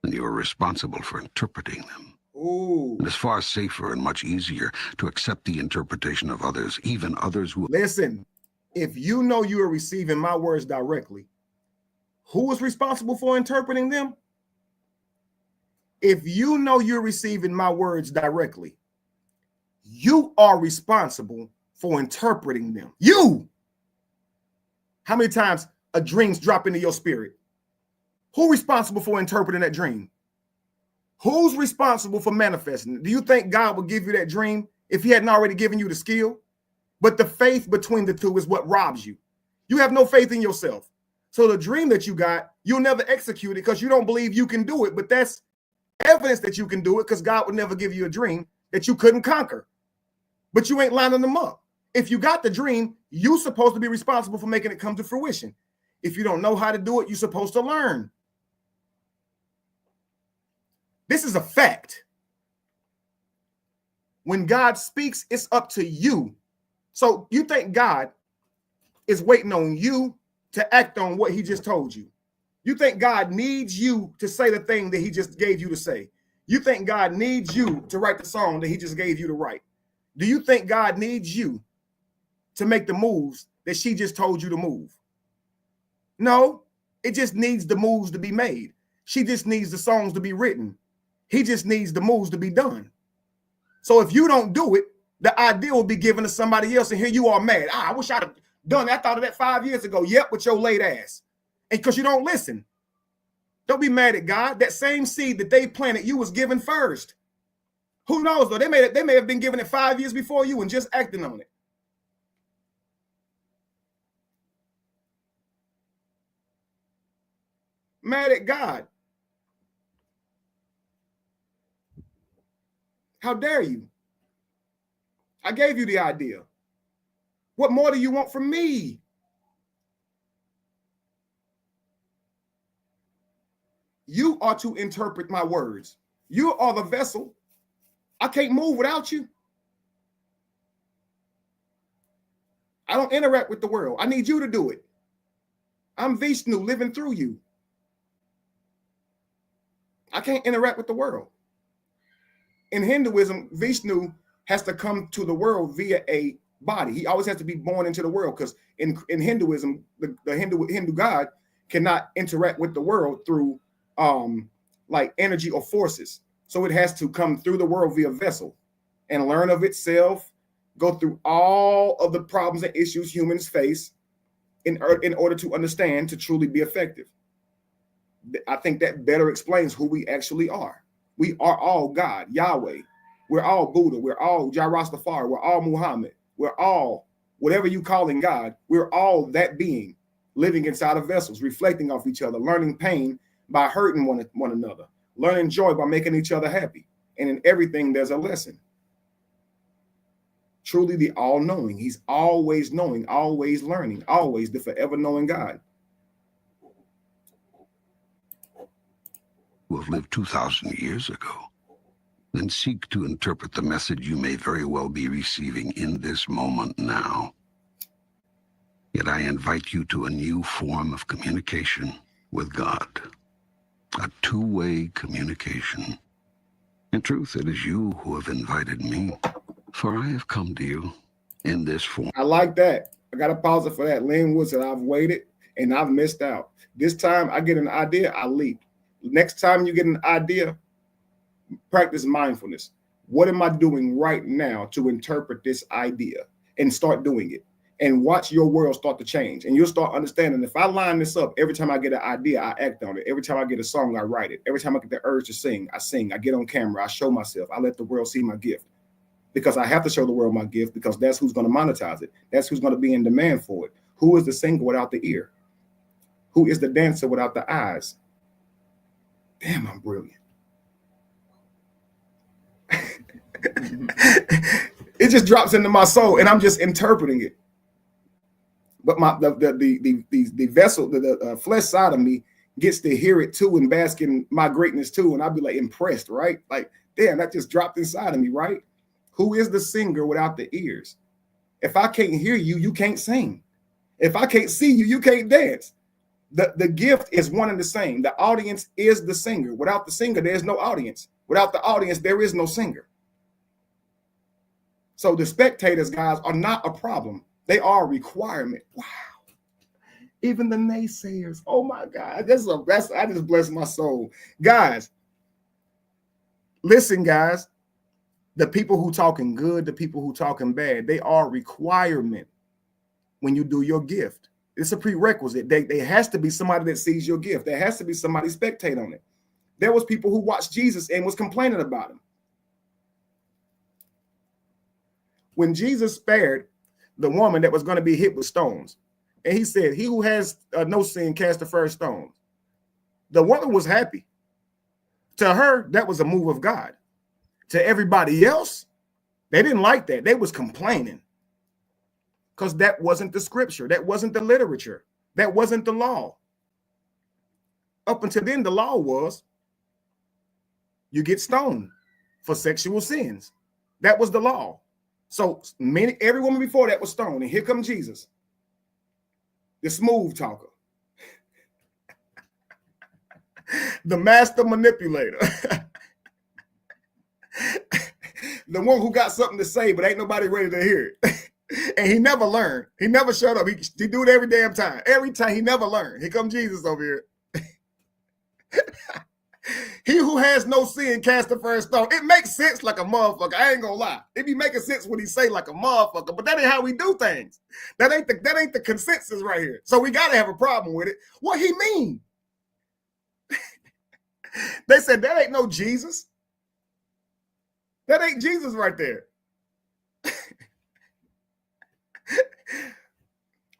then you are responsible for interpreting them. Ooh. It is far safer and much easier to accept the interpretation of others, even others who... Listen, if you know you are receiving my words directly, who is responsible for interpreting them? If you know you're receiving my words directly, you are responsible for interpreting them. You! How many times a dream's drop into your spirit? Who's responsible for interpreting that dream? Who's responsible for manifesting it? Do you think God would give you that dream if he hadn't already given you the skill? But the faith between the two is what robs you. You have no faith in yourself. So the dream that you got, you'll never execute it because you don't believe you can do it. But that's evidence that you can do it, because God would never give you a dream that you couldn't conquer. But you ain't lining them up. If you got the dream, you're supposed to be responsible for making it come to fruition. If you don't know how to do it, you're supposed to learn. This is a fact. When God speaks, it's up to you. So you think God is waiting on you to act on what he just told you? You think God needs you to say the thing that he just gave you to say? You think God needs you to write the song that he just gave you to write? Do you think God needs you to make the moves that she just told you to move? No, it just needs the moves to be made. She just needs the songs to be written. He just needs the moves to be done. So if you don't do it, the idea will be given to somebody else, and here you are mad. I wish I'd have done that. I thought of that 5 years ago. Yep, with your late ass. And because you don't listen. Don't be mad at God. That same seed that they planted, you was given first. Who knows, though? They may have been given it 5 years before you and just acting on it. Mad at God. How dare you? I gave you the idea. What more do you want from me? You are to interpret my words. You are the vessel. I can't move without you. I don't interact with the world. I need you to do it. I'm Vishnu living through you. I can't interact with the world. In Hinduism, Vishnu has to come to the world via a body. He always has to be born into the world, because in Hinduism, the Hindu God cannot interact with the world through like energy or forces. So it has to come through the world via vessel and learn of itself, go through all of the problems and issues humans face in order to understand, to truly be effective. I think that better explains who we actually are. We are all God, Yahweh. We're all Buddha. We're all Jah Rastafari. We're all Muhammad. We're all whatever you calling God. We're all that being living inside of vessels, reflecting off each other, learning pain by hurting one another, learning joy by making each other happy. And in everything, there's a lesson. Truly the all-knowing. He's always knowing, always learning, always the forever knowing God. Who have lived 2,000 years ago, then seek to interpret the message you may very well be receiving in this moment now. Yet I invite you to a new form of communication with God, a two-way communication. In truth, it is you who have invited me, for I have come to you in this form. I like that. I got to pause it for that. Lynn Wood said, I've waited and I've missed out. This time I get an idea, I leap. Next time you get an idea, practice mindfulness. What am I doing right now to interpret this idea? And start doing it. and watch your world start to change. And you'll start understanding, if I line this up, every time I get an idea, I act on it. Every time I get a song, I write it. Every time I get the urge to sing, I sing. I get on camera, I show myself. I let the world see my gift, because I have to show the world my gift, because that's who's going to monetize it. That's who's going to be in demand for it. Who is the singer without the ear? Who is the dancer without the eyes? Damn, I'm brilliant. It just drops into my soul, and I'm just interpreting it. But the vessel, the flesh side of me gets to hear it too and bask in my greatness too, and I'll be like impressed, right? Like, damn, that just dropped inside of me, right? Who is the singer without the ears? If I can't hear you, you can't sing. If I can't see you, you can't dance. The gift is one and the same. The audience is the singer. Without the singer, there's no audience. Without the audience, there is no singer. So the spectators, guys, are not a problem. They are a requirement. Wow. Even the naysayers. Oh my God. I just bless my soul. Guys, listen, guys. The people who talking good, the people who talking bad, they are a requirement when you do your gift. It's a prerequisite. There has to be somebody that sees your gift. There has to be somebody spectate on it. There was people who watched Jesus and was complaining about him. When Jesus spared the woman that was going to be hit with stones, and he said, he who has no sin cast the first stone. The woman was happy. To her, that was a move of God. To everybody else, they didn't like that. They was complaining, because that wasn't the scripture. That wasn't the literature. That wasn't the law. Up until then, the law was you get stoned for sexual sins. That was the law. So every woman before that was stoned. And here comes Jesus, the smooth talker, the master manipulator, the one who got something to say, but ain't nobody ready to hear it. And he never learned. He never shut up. He do it every damn time. Every time, he never learned. Here comes Jesus over here. He who has no sin cast the first stone. It makes sense like a motherfucker. I ain't gonna lie. It be making sense when he say like a motherfucker, but that ain't how we do things. That ain't the consensus right here. So we gotta have a problem with it. What he mean? They said that ain't no Jesus. That ain't Jesus right there.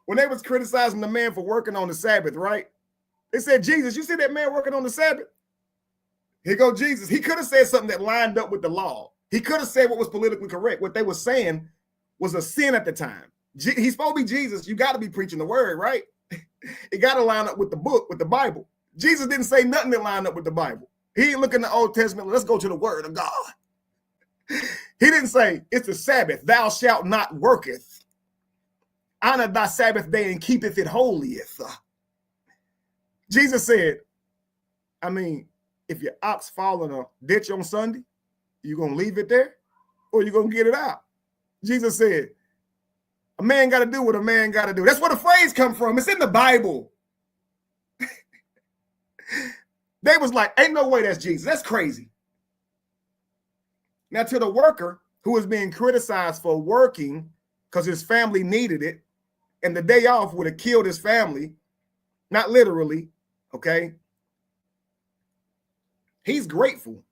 When they was criticizing the man for working on the Sabbath, right? They said, Jesus, you see that man working on the Sabbath? Here go Jesus. He could have said something that lined up with the law. He could have said what was politically correct. What they were saying was a sin at the time. He's supposed to be Jesus. You got to be preaching the word, right? It got to line up with the book, with the Bible. Jesus didn't say nothing that lined up with the Bible. He didn't look in the Old Testament. Let's go to the word of God. He didn't say, it's the Sabbath. Thou shalt not worketh. Honor thy Sabbath day and keepeth it holieth. Jesus said, I mean, if your ox fall in a ditch on Sunday, you going to leave it there or you going to get it out? Jesus said, a man got to do what a man got to do. That's where the phrase come from. It's in the Bible. They was like, ain't no way that's Jesus. That's crazy. Now, to the worker who is being criticized for working because his family needed it, and the day off would have killed his family, not literally, okay? He's grateful.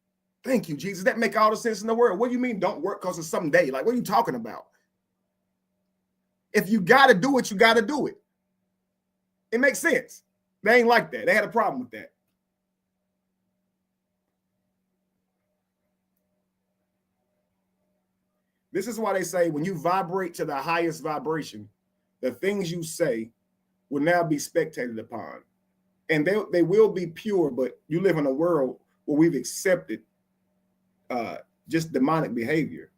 Thank you, Jesus. That make all the sense in the world. What do you mean don't work because it's some day? Like, what are you talking about? If you got to do it, you got to do it. It makes sense. They ain't like that. They had a problem with that. This is why they say when you vibrate to the highest vibration, the things you say will now be spectated upon. And they will be pure, but you live in a world where we've accepted just demonic behavior.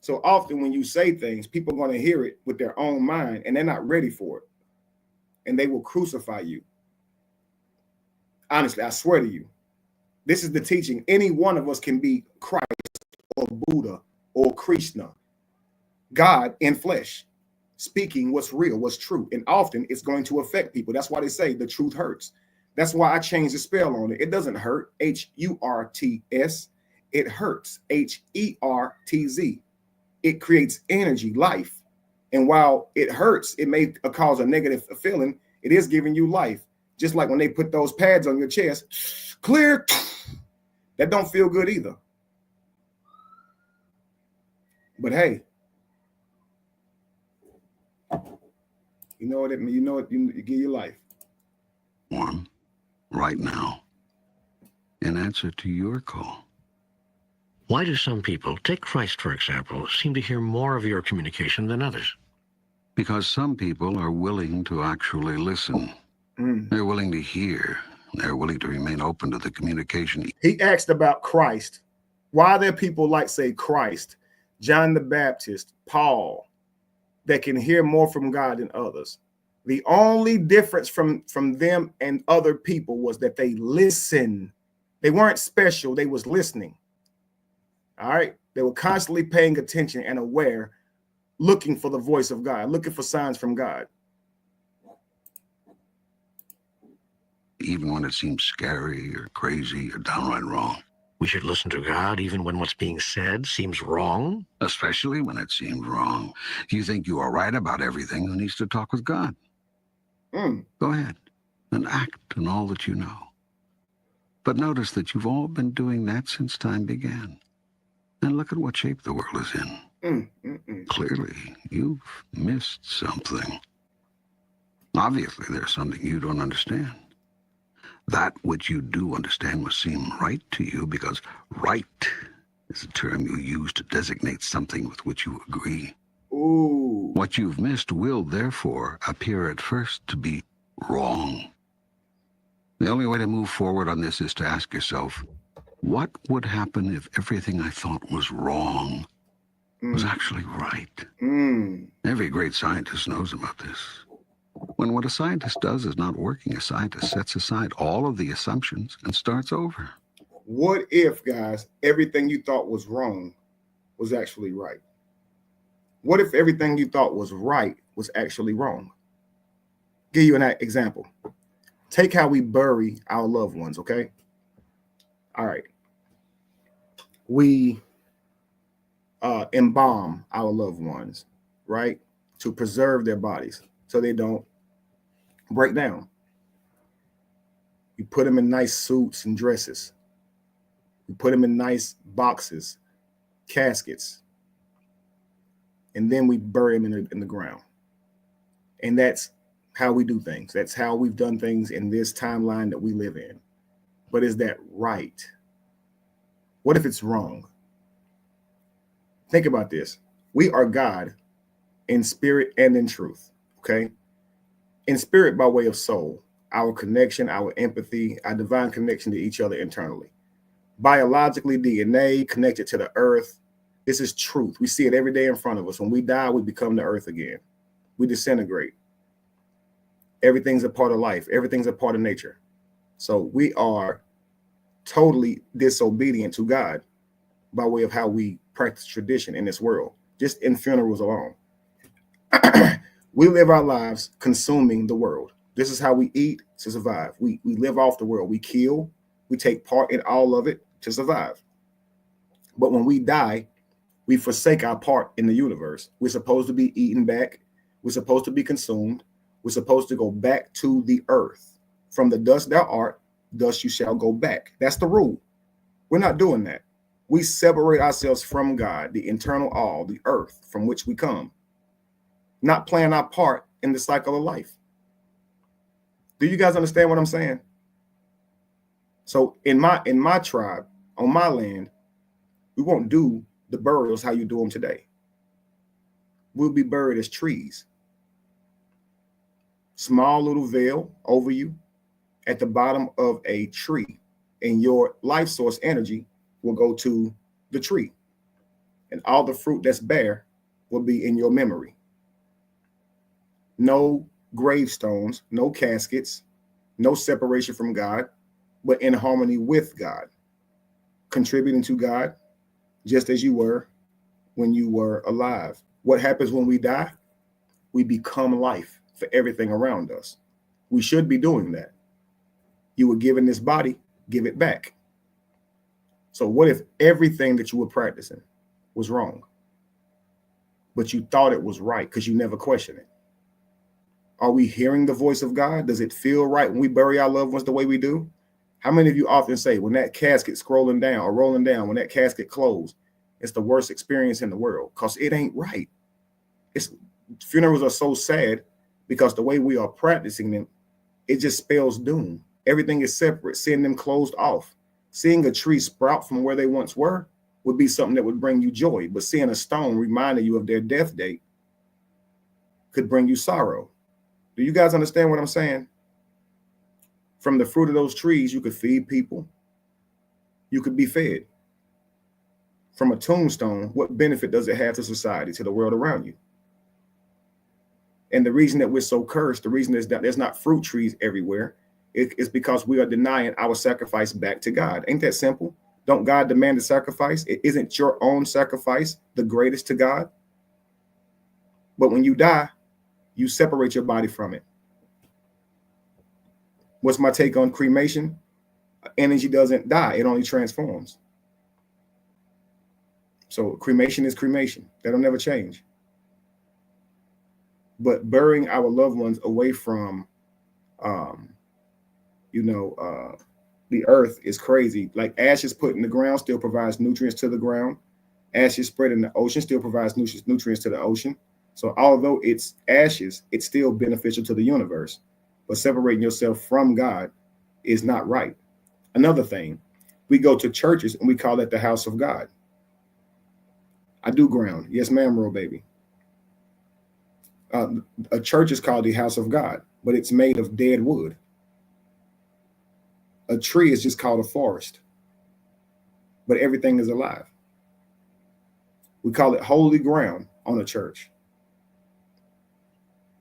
So often when you say things, people are going to hear it with their own mind, and they're not ready for it. And they will crucify you. Honestly, I swear to you, this is the teaching. Any one of us can be Christ or Buddha or Krishna, God in flesh, speaking what's real, what's true. And often it's going to affect people. That's why they say the truth hurts. That's why I changed the spell on it. It doesn't hurt, H-U-R-T-S. It hurts, H-E-R-T-Z. It creates energy, life. And while it hurts, it may cause a negative feeling, it is giving you life. Just like when they put those pads on your chest, clear, that don't feel good either. But hey, you know what it means. You know what you give your life. One, right now, in answer to your call. Why do some people, take Christ for example, seem to hear more of your communication than others? Because some people are willing to actually listen. They're willing to hear. They're willing to remain open to the communication. He asked about Christ. Why are there people like, say, Christ, John the Baptist, Paul, that can hear more from God than others? The only difference from them and other people was that they listen. They weren't special. They was listening. All right. They were constantly paying attention and aware, looking for the voice of God, looking for signs from God. Even when it seems scary or crazy or downright wrong. We should listen to God even when what's being said seems wrong? Especially when it seems wrong. If you think you are right about everything, who needs to talk with God? Go ahead and act on all that you know. But notice that you've all been doing that since time began. And look at what shape the world is in. Clearly, you've missed something. Obviously, there's something you don't understand. That which you do understand must seem right to you, because right is a term you use to designate something with which you agree. Ooh. What you've missed will, therefore, appear at first to be wrong. The only way to move forward on this is to ask yourself, what would happen if everything I thought was wrong was actually right? Every great scientist knows about this. When what a scientist does is not working, a scientist sets aside all of the assumptions and starts over. What if, guys, everything you thought was wrong was actually right? What if everything you thought was right was actually wrong? Give you an example. Take how we bury our loved ones, okay? All right. We embalm our loved ones, right? To preserve their bodies so they don't break down. You put them in nice suits and dresses. You put them in nice boxes, caskets, and then we bury them in the ground. And that's how we do things. That's how we've done things in this timeline that we live in. But is that right? What if it's wrong? Think about this. We are God in spirit and in truth, okay? In spirit by way of soul, our connection, our empathy, our divine connection to each other internally. Biologically, DNA connected to the earth. This is truth. We see it every day in front of us. When we die, we become the earth again. We disintegrate. Everything's a part of life. Everything's a part of nature. So we are totally disobedient to God by way of how we practice tradition in this world, just in funerals alone. We live our lives consuming the world. This is how we eat to survive. We live off the world. We kill. We take part in all of it to survive. But when we die, we forsake our part in the universe. We're supposed to be eaten back. We're supposed to be consumed. We're supposed to go back to the earth. From the dust thou art, thus you shall go back. That's the rule. We're not doing that. We separate ourselves from God, the internal all, the earth from which we come, not playing our part in the cycle of life. Do you guys understand what I'm saying? So in my tribe, on my land, we won't do the burials how you do them today. We'll be buried as trees. Small little veil over you at the bottom of a tree, and your life source energy will go to the tree, and all the fruit that's bare will be in your memory. No gravestones, no caskets, no separation from God, but in harmony with God, contributing to God just as you were when you were alive. What happens when we die? We become life for everything around us. We should be doing that. You were given this body, give it back. So what if everything that you were practicing was wrong? but you thought it was right because you never questioned it. Are we hearing the voice of God? Does it feel right when we bury our loved ones the way we do? How many of you often say when that casket scrolling down or rolling down, when that casket closed, it's the worst experience in the world because it ain't right. Funerals are so sad because the way we are practicing them, it just spells doom. Everything is separate, seeing them closed off. Seeing a tree sprout from where they once were would be something that would bring you joy, but seeing a stone reminding you of their death date could bring you sorrow. Do you guys understand what I'm saying? From the fruit of those trees, you could feed people. You could be fed. From a tombstone, what benefit does it have to society, to the world around you? And the reason that we're so cursed, the reason is that there's not fruit trees everywhere, is because we are denying our sacrifice back to God. Ain't that simple? Don't God demand a sacrifice? Isn't your own sacrifice the greatest to God? But when you die, you separate your body from it. What's my take on cremation? Energy doesn't die, it only transforms. So cremation is cremation. That'll never change. But burying our loved ones away from, the earth is crazy. Like ashes put in the ground still provides nutrients to the ground. Ashes spread in the ocean still provides nutrients to the ocean. So although it's ashes, it's still beneficial to the universe. But separating yourself from God is not right. Another thing, we go to churches and we call that the house of God. I do ground. Yes, ma'am, real baby. A church is called the house of God, but it's made of dead wood. A tree is just called a forest, but everything is alive. We call it holy ground on a church.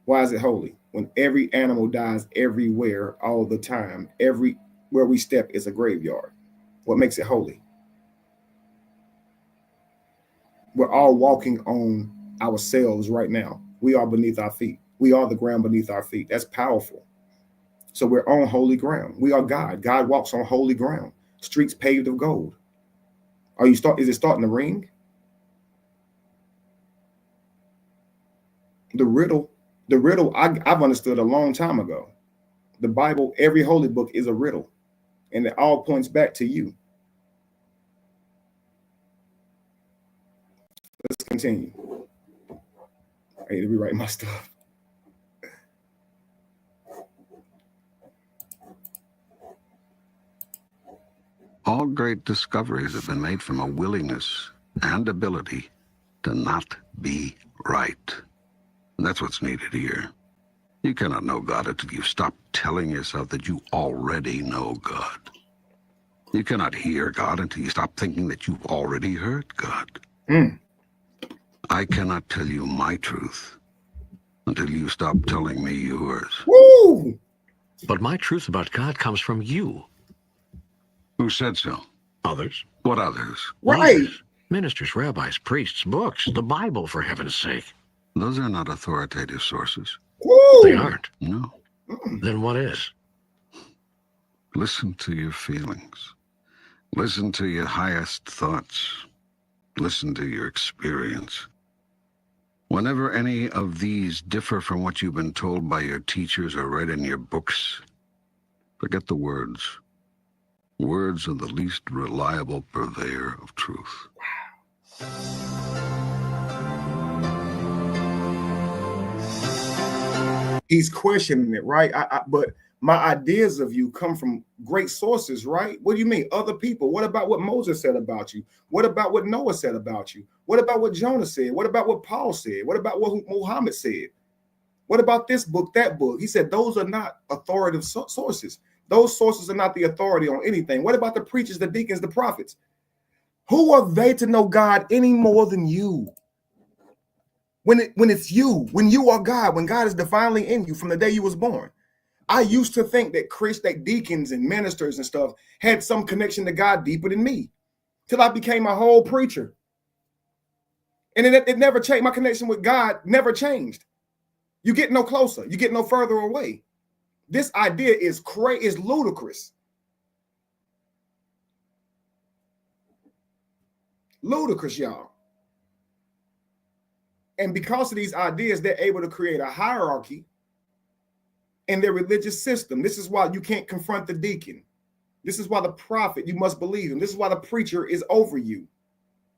Why is it holy? When every animal dies everywhere, all the time, everywhere we step is a graveyard. What makes it holy? We're all walking on ourselves right now. We are beneath our feet. We are the ground beneath our feet. That's powerful. So we're on holy ground. We are God. God walks on holy ground. Streets paved of gold. Is it starting to ring? The riddle I've understood a long time ago. The Bible, every holy book is a riddle, and it all points back to you. Let's continue. I need to rewrite my stuff. All great discoveries have been made from a willingness and ability to not be right. And that's what's needed here. You cannot know God until you stop telling yourself that you already know God. You cannot hear God until you stop thinking that you've already heard God. I cannot tell you my truth until you stop telling me yours. Woo! But my truth about God comes from you. Who said so? Others. What others? Right. Leaders, ministers, rabbis, priests, books, the Bible, for heaven's sake. Those are not authoritative sources. Woo! They aren't. No. Then what is? Listen to your feelings. Listen to your highest thoughts. Listen to your experience. Whenever any of these differ from what you've been told by your teachers or read in your books, forget the words. Words are the least reliable purveyor of truth. He's questioning it, right? But my ideas of you come from great sources, right? What do you mean? Other people. What about what Moses said about you? What about what Noah said about you? What about what Jonah said? What about what Paul said? What about what Muhammad said? What about this book, that book? He said those are not authoritative sources. Those sources are not the authority on anything. What about the preachers, the deacons, the prophets? Who are they to know God any more than you? When it's you, when you are God, when God is divinely in you from the day you was born. I used to think that deacons and ministers and stuff had some connection to God deeper than me, till I became a whole preacher. And it never changed. My connection with God never changed. You get no closer. You get no further away. This idea is ludicrous. Ludicrous, y'all. And because of these ideas, they're able to create a hierarchy in their religious system. This is why you can't confront the deacon. This is why the prophet, you must believe him. This is why the preacher is over you.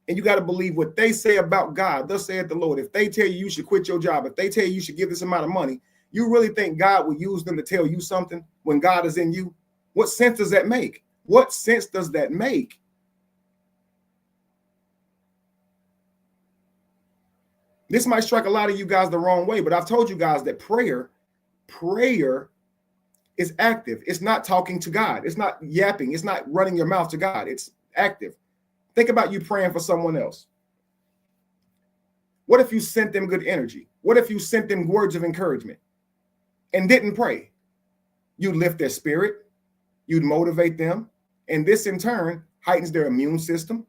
And you got to believe what they say about God. Thus saith the Lord. If they tell you you should quit your job, if they tell you you should give this amount of money, you really think God will use them to tell you something when God is in you? What sense does that make? What sense does that make? This might strike a lot of you guys the wrong way, but I've told you guys that prayer is active. It's not talking to God. It's not yapping. It's not running your mouth to God. It's active. Think about you praying for someone else. What if you sent them good energy? What if you sent them words of encouragement and didn't pray? You'd lift their spirit. You'd motivate them. And this in turn heightens their immune system,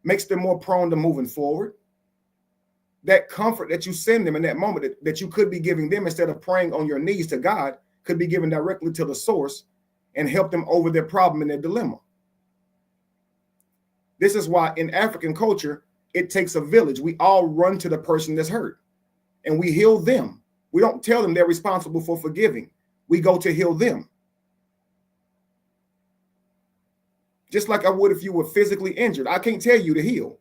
makes them more prone to moving forward. That comfort that you send them in that moment that you could be giving them instead of praying on your knees to God could be given directly to the source and help them over their problem and their dilemma. This is why in African culture, it takes a village. We all run to the person that's hurt and we heal them. We don't tell them they're responsible for forgiving. We go to heal them. Just like I would if you were physically injured. I can't tell you to heal.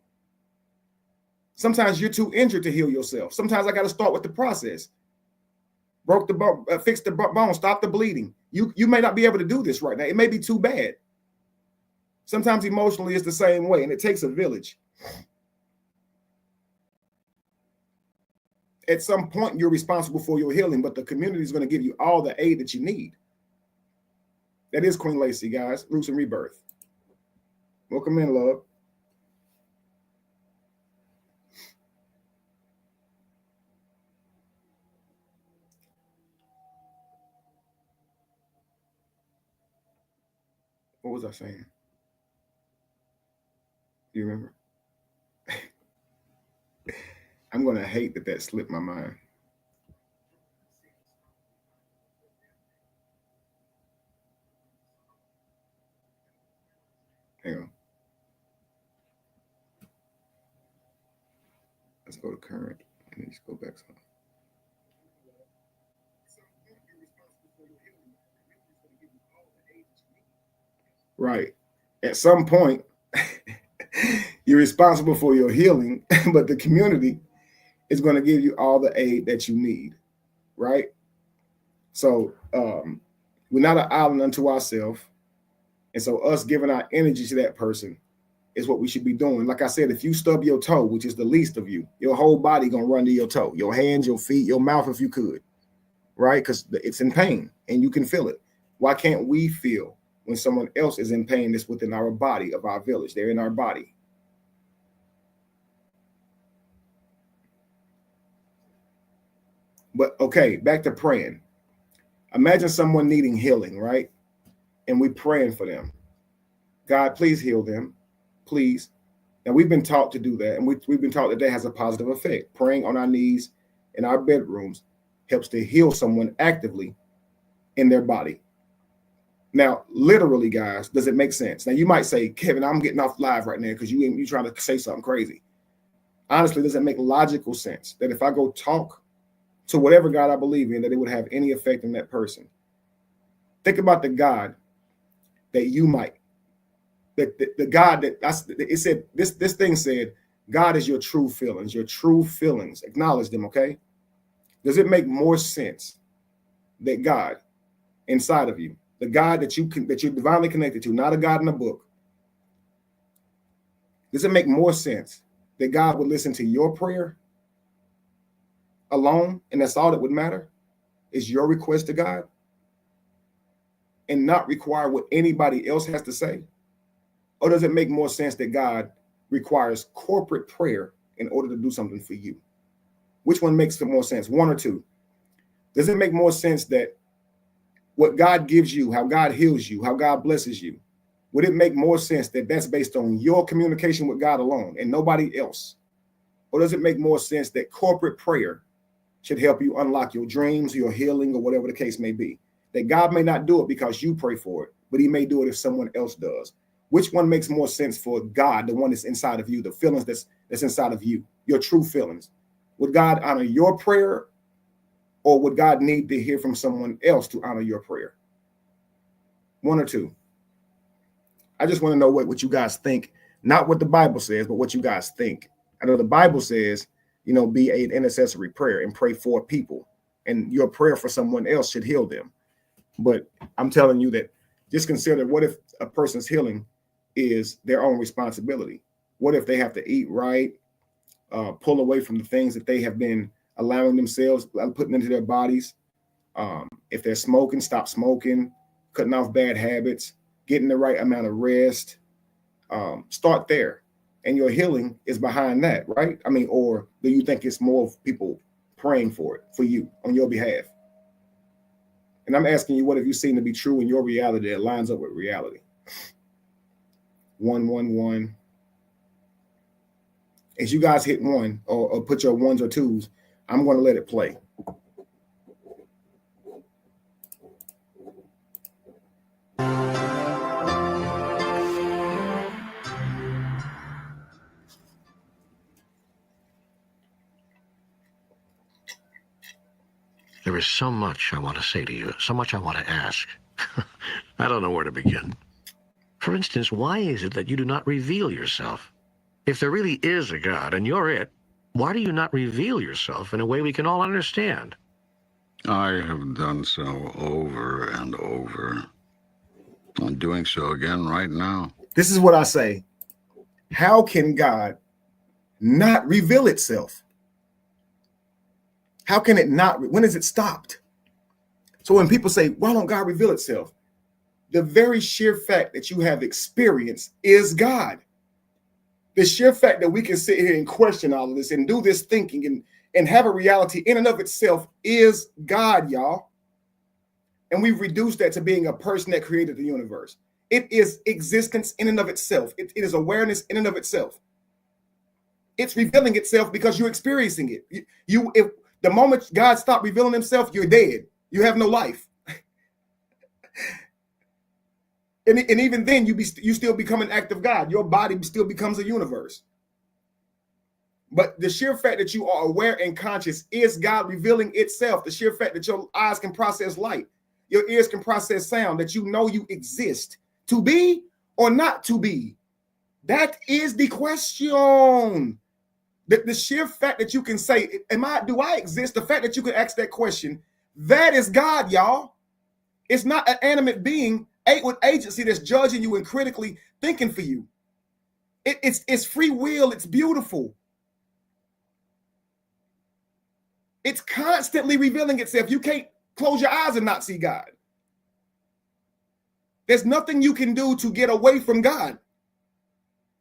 Sometimes you're too injured to heal yourself. Sometimes I got to start with the process. Broke the bone, fix the bone, stop the bleeding. You may not be able to do this right now. It may be too bad. Sometimes emotionally it's the same way, and it takes a village. At some point, you're responsible for your healing, but the community is going to give you all the aid that you need. That is Queen Lacey, guys. Roots and Rebirth. Welcome in, love. What was I saying? Do you remember? I'm going to hate that slipped my mind. Hang on. Let's go to current and then just go back some. Right. At some point, you're responsible for your healing, but the community is going to give you all the aid that you need. Right. So we're not an island unto ourselves. And so us giving our energy to that person is what we should be doing. Like I said, if you stub your toe, which is the least of you, your whole body going to run to your toe, your hands, your feet, your mouth, if you could. Right. Because it's in pain and you can feel it. Why can't we feel when someone else is in pain that's within our body of our village? They're in our body. But okay, back to praying. Imagine someone needing healing, right? And we're praying for them. God, please heal them, please. And we've been taught to do that. And we've been taught that has a positive effect. Praying on our knees in our bedrooms helps to heal someone actively in their body. Now, literally, guys, does it make sense? Now, you might say, Kevin, I'm getting off live right now because you trying to say something crazy. Honestly, does it make logical sense that if I go talk to whatever God I believe in, that it would have any effect on that person? Think about the God that you might, the God that it said, this thing said, God is your true feelings. Your true feelings. Acknowledge them, okay? Does it make more sense that God inside of you, the God that you're divinely connected to, not a God in a book, does it make more sense that God would listen to your prayer alone, and that's all that would matter, is your request to God, and not require what anybody else has to say? Or does it make more sense that God requires corporate prayer in order to do something for you? Which one makes more sense? One or two? Does it make more sense that what God gives you, how God heals you, how God blesses you, would it make more sense that that's based on your communication with God alone and nobody else? Or does it make more sense that corporate prayer should help you unlock your dreams, your healing, or whatever the case may be? That God may not do it because you pray for it, but he may do it if someone else does. Which one makes more sense for God, the one that's inside of you, the feelings that's inside of you, your true feelings? Would God honor your prayer, or would God need to hear from someone else to honor your prayer? One or two. I just want to know what you guys think, not what the Bible says, but what you guys think. I know the Bible says, be an intercessory prayer and pray for people, and your prayer for someone else should heal them. But I'm telling you that just consider, what if a person's healing is their own responsibility? What if they have to eat right, pull away from the things that they have been allowing themselves, putting into their bodies? If they're smoking, stop smoking, cutting off bad habits, getting the right amount of rest. Start there. And your healing is behind that, right? I mean, or do you think it's more of people praying for it, for you, on your behalf? And I'm asking you, what have you seen to be true in your reality that lines up with reality? 111. As you guys hit one, or put your ones or twos, I'm going to let it play. There is so much I want to say to you, so much I want to ask. I don't know where to begin. For instance, why is it that you do not reveal yourself? If there really is a God and you're it, why do you not reveal yourself in a way we can all understand? I have done so over and over. I'm doing so again right now. This is what I say. How can God not reveal itself? How can it not? When is it stopped? So when people say, why don't God reveal itself? The very sheer fact that you have experienced is God. The sheer fact that we can sit here and question all of this and do this thinking and have a reality in and of itself is God, y'all. And we've reduced that to being a person that created the universe. It is existence in and of itself. It is awareness in and of itself. It's revealing itself because you're experiencing it. If the moment God stopped revealing himself, you're dead. You have no life. And even then, you still become an act of God. Your body still becomes a universe. But the sheer fact that you are aware and conscious is God revealing itself. The sheer fact that your eyes can process light, your ears can process sound, that you know you exist. To be or not to be? That is the question. The sheer fact that you can say, do I exist? The fact that you can ask that question, that is God, y'all. It's not an animate being with agency that's judging you and critically thinking for you. It's free will. It's beautiful. It's constantly revealing itself. You can't close your eyes and not see God. There's nothing you can do to get away from God.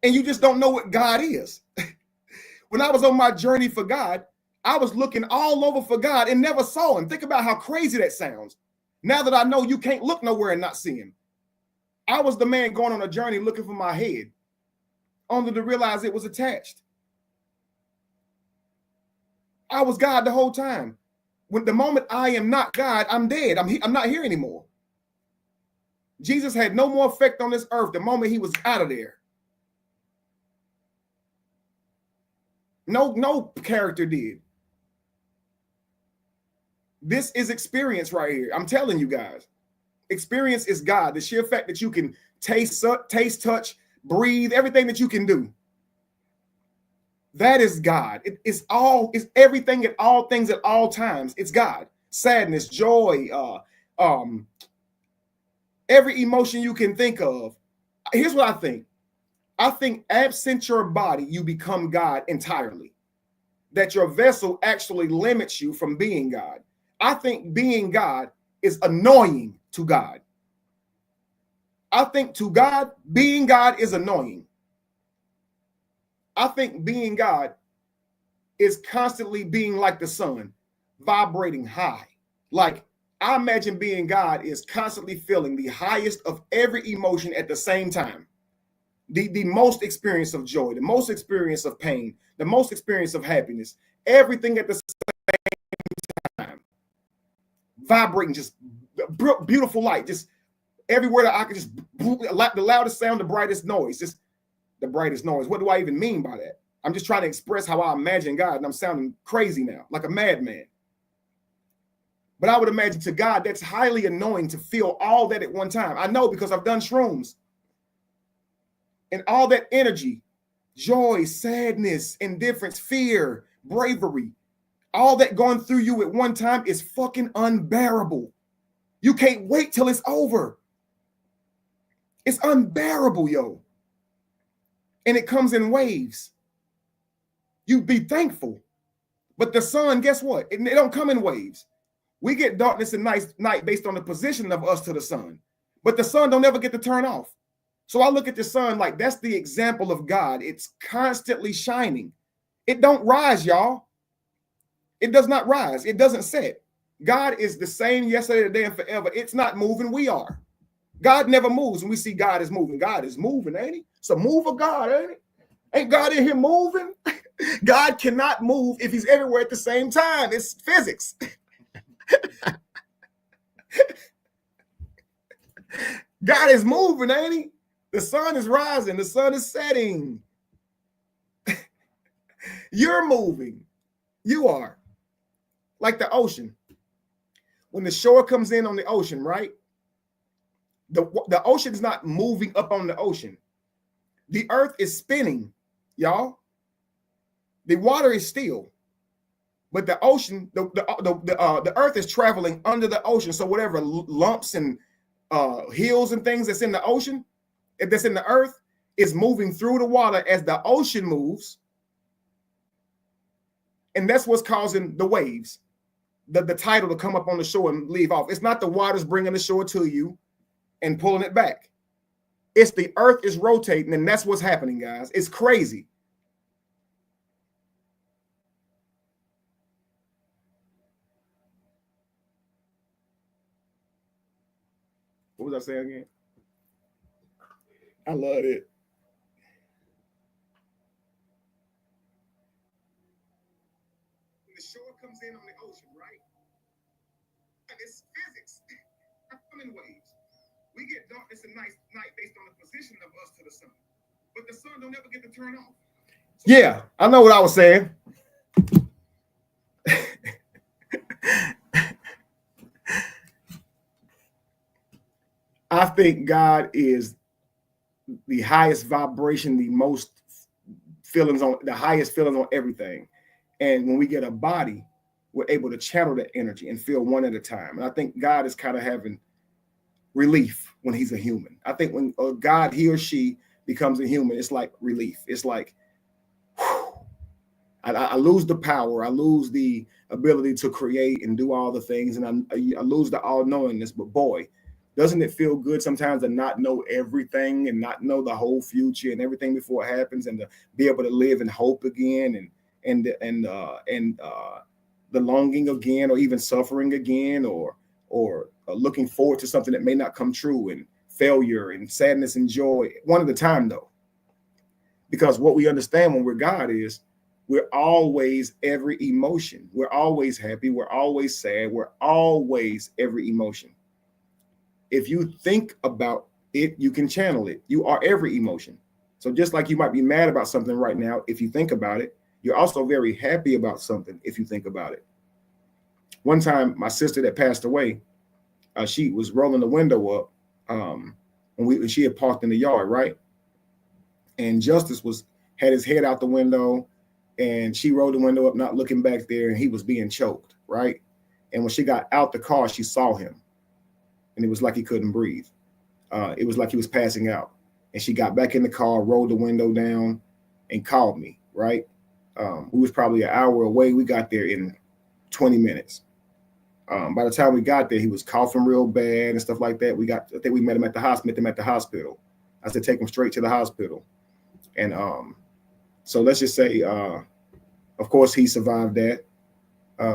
And you just don't know what God is. When I was on my journey for God, I was looking all over for God and never saw him. Think about how crazy that sounds. Now that I know you can't look nowhere and not see him. I was the man going on a journey looking for my head, only to realize it was attached. I was God the whole time. When the moment I am not God, I'm dead. I'm not here anymore. Jesus had no more effect on this earth the moment he was out of there. No character did. This is experience right here. I'm telling you guys. Experience is God. The sheer fact that you can taste, touch, breathe, everything that you can do. That is God. It's everything at all things at all times. It's God. Sadness, joy, every emotion you can think of. Here's what I think. I think absent your body, you become God entirely. That your vessel actually limits you from being God. I think being God is annoying to God. I think to God, being God is annoying. I think being God is constantly being like the sun, vibrating high. Like, I imagine being God is constantly feeling the highest of every emotion at the same time. The most experience of joy, the most experience of pain, the most experience of happiness, everything at the same time. Vibrating, just beautiful light, just everywhere that I could just, the loudest sound, the brightest noise, just the brightest noise. What do I even mean by that? I'm just trying to express how I imagine God, and I'm sounding crazy now, like a madman. But I would imagine to God, that's highly annoying to feel all that at one time. I know because I've done shrooms. And all that energy, joy, sadness, indifference, fear, bravery, all that going through you at one time is fucking unbearable. You can't wait till it's over. It's unbearable, yo. And it comes in waves. You be thankful. But the sun, guess what? It don't come in waves. We get darkness and night based on the position of us to the sun. But the sun don't ever get to turn off. So I look at the sun like that's the example of God. It's constantly shining. It don't rise, y'all. It does not rise. It doesn't set. God is the same yesterday, today, and forever. It's not moving. We are. God never moves. And we see God is moving. God is moving, ain't he? It's a move of God, ain't it? Ain't God in here moving? God cannot move if he's everywhere at the same time. It's physics. God is moving, ain't he? The sun is rising. The sun is setting. You're moving. You are. Like the ocean. When the shore comes in on the ocean, right? The ocean is not moving up on the ocean. The earth is spinning, y'all. The water is still. But the ocean, the earth is traveling under the ocean. So whatever lumps and hills and things that's in the ocean, that's in the earth, is moving through the water as the ocean moves. And that's what's causing the waves, the tidal to come up on the shore and leave off. It's not the water's bringing the shore to you and pulling it back. It's the earth is rotating, and that's what's happening, guys. It's crazy. What was I saying again? I love it. When the shore comes in on the ocean, right? And it's physics. I'm in waves. We get darkness and night based on the position of us to the sun. But the sun don't ever get to turn off. Yeah, I know what I was saying. I think God is the highest vibration, the most feelings on the highest feelings on everything. And when we get a body, we're able to channel that energy and feel one at a time. And I think God is kind of having relief when he's a human. I think when God, he or she becomes a human, it's like relief. It's like, whew, I lose the power. I lose the ability to create and do all the things. And I lose the all-knowingness. But boy, doesn't it feel good sometimes to not know everything and not know the whole future and everything before it happens, and to be able to live in hope again and the longing again, or even suffering again, or looking forward to something that may not come true, and failure and sadness and joy one at a time, though. Because what we understand when we're God is we're always every emotion. We're always happy. We're always sad. We're always every emotion. If you think about it, you can channel it. You are every emotion. So just like you might be mad about something right now, if you think about it, you're also very happy about something if you think about it. One time, my sister that passed away, she was rolling the window up when she had parked in the yard, right? And Justice had his head out the window, and she rolled the window up, not looking back there, and he was being choked, right? And when she got out the car, she saw him. And it was like he couldn't breathe. It was like he was passing out. And she got back in the car, rolled the window down, and called me, right? We was probably an hour away. We got there in 20 minutes. By the time we got there, he was coughing real bad and stuff like that. I think we met him at the hospital. I said, take him straight to the hospital. And so let's just say, of course, he survived that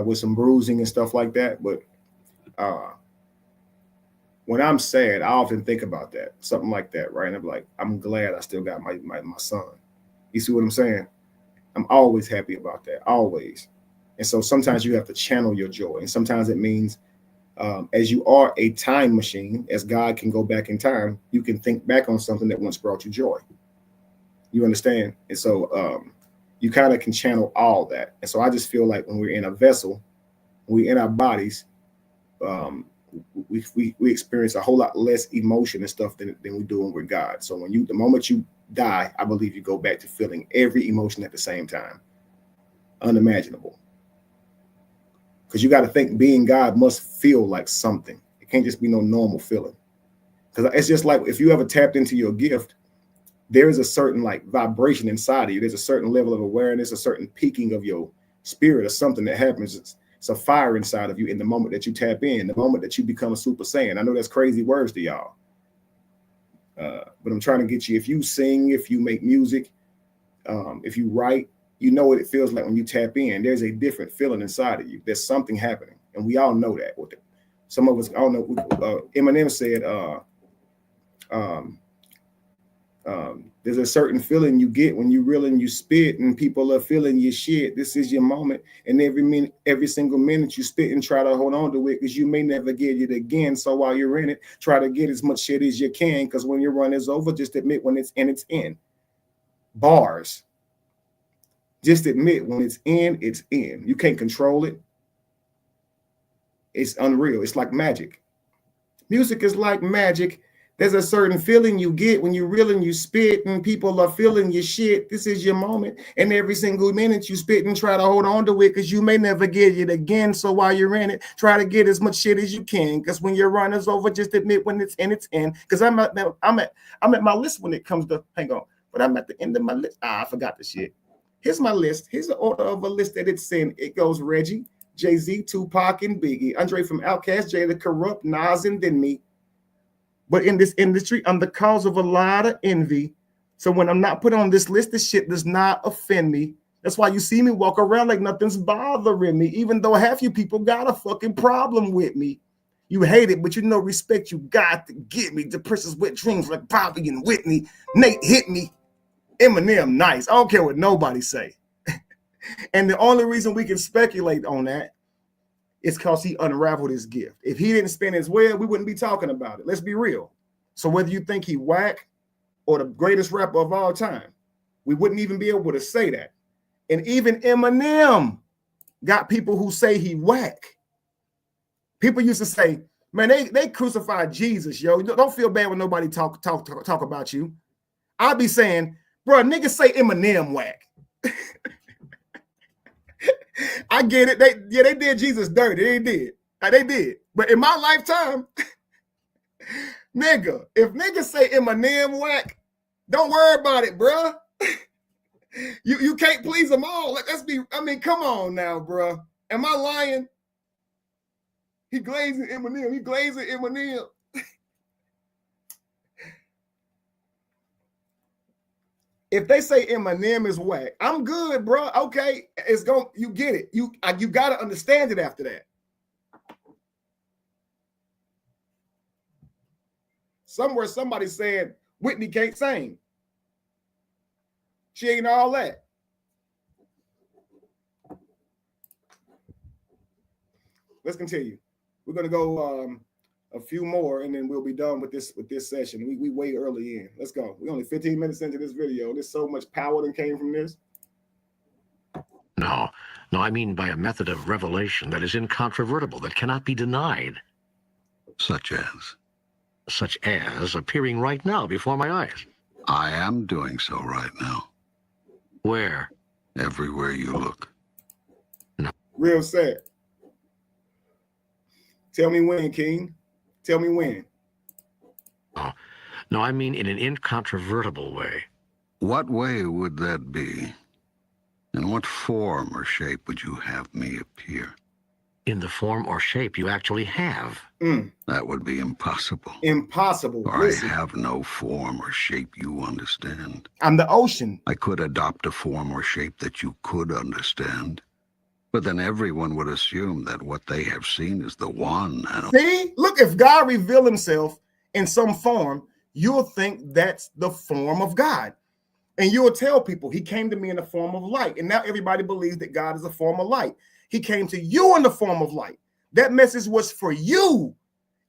with some bruising and stuff like that. But when I'm sad, I often think about that, something like that, right? And I'm like, I'm glad I still got my son. You see what I'm saying? I'm always happy about that, always. And so sometimes you have to channel your joy. And sometimes it means, as you are a time machine, as God can go back in time, you can think back on something that once brought you joy. You understand? And so you kind of can channel all that. And so I just feel like when we're in a vessel, we're in our bodies, we experience a whole lot less emotion and stuff than we do when we're God. So the moment you die, I believe you go back to feeling every emotion at the same time. Unimaginable. Because you got to think being God must feel like something. It can't just be no normal feeling. Because it's just like if you ever tapped into your gift, there is a certain like vibration inside of you. There's a certain level of awareness, a certain peaking of your spirit or something that happens. It's a fire inside of you in the moment that you tap in, the moment that you become a Super Saiyan. I know that's crazy words to y'all. But I'm trying to get you, if you sing, if you make music, if you write, you know what it feels like when you tap in. There's a different feeling inside of you. There's something happening. And we all know that. Some of us, I don't know, Eminem said, there's a certain feeling you get when you reel and you spit and people are feeling your shit. This is your moment. And every single minute you spit and try to hold on to it because you may never get it again. So while you're in it, try to get as much shit as you can, because when your run is over, just admit when it's in, it's in. Bars. Just admit when it's in, it's in. You can't control it. It's unreal. It's like magic. Music is like magic. There's a certain feeling you get when you reel and you spit and people are feeling your shit. This is your moment. And every single minute you spit and try to hold on to it because you may never get it again. So while you're in it, try to get as much shit as you can. Because when your run is over, just admit when it's in, it's in. Because I'm at my list when it comes to, hang on, but I'm at the end of my list. I forgot the shit. Here's my list. Here's the order of a list that it's in. It goes Reggie, Jay-Z, Tupac, and Biggie, Andre from Outkast, Jay the Corrupt, Nas, and then me. But in this industry, I'm the cause of a lot of envy. So when I'm not put on this list, this shit does not offend me. That's why you see me walk around like nothing's bothering me, even though half you people got a fucking problem with me. You hate it, but you know respect you got to get me. The Princess with dreams like Bobby and Whitney. Nate hit me. Eminem, nice. I don't care what nobody say. And the only reason we can speculate on that is because he unraveled his gift. If he didn't spin his web, we wouldn't be talking about it. Let's be real. So whether you think he whack or the greatest rapper of all time, we wouldn't even be able to say that. And even Eminem got people who say he whack. People used to say, man, they crucified Jesus, yo. Don't feel bad when nobody talk about you. I'll be saying, bro, niggas say Eminem whack. I get it. They did Jesus dirty. They did. But in my lifetime, nigga, if niggas say Eminem whack, don't worry about it, bro. You can't please them all. Let's be. I mean, come on now, bro. Am I lying? He glazing Eminem. If they say Eminem is whack, I'm good, bro. Okay, you get it. You got to understand it after that. Somewhere somebody said Whitney can't sing. She ain't all that. Let's continue. We're gonna go a few more, and then we'll be done with this session. We way early in. Let's go. We're only 15 minutes into this video. There's so much power that came from this. No, I mean by a method of revelation that is incontrovertible, that cannot be denied. Such as? Such as appearing right now before my eyes. I am doing so right now. Where? Everywhere you look. No. Real sad. Tell me when, King. Tell me when. No, I mean in an incontrovertible way. What way would that be? In what form or shape would you have me appear? In the form or shape you actually have. That would be impossible. Impossible. For Listen. I have no form or shape you understand. I'm the ocean. I could adopt a form or shape that you could understand. But then everyone would assume that what they have seen is the one. See? Look, if God revealed himself in some form, you'll think that's the form of God. And you'll tell people he came to me in the form of light. And now everybody believes that God is a form of light. He came to you in the form of light. That message was for you.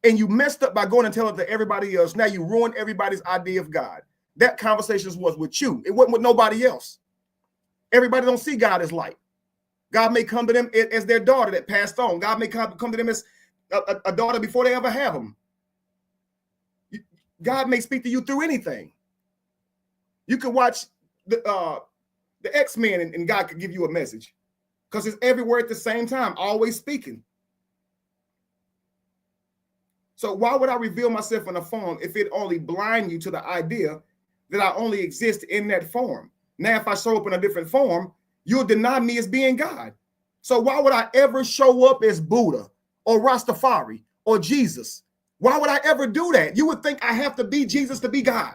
And you messed up by going and telling it to everybody else. Now you ruined everybody's idea of God. That conversation was with you. It wasn't with nobody else. Everybody don't see God as light. God may come to them as their daughter that passed on. God may come to them as a daughter before they ever have them. God may speak to you through anything. You could watch the X-Men and God could give you a message, because it's everywhere at the same time, always speaking. So why would I reveal myself in a form if it only blind you to the idea that I only exist in that form? Now, if I show up in a different form, you'll deny me as being God. So why would I ever show up as Buddha or Rastafari or Jesus? Why would I ever do that? You would think I have to be Jesus to be God.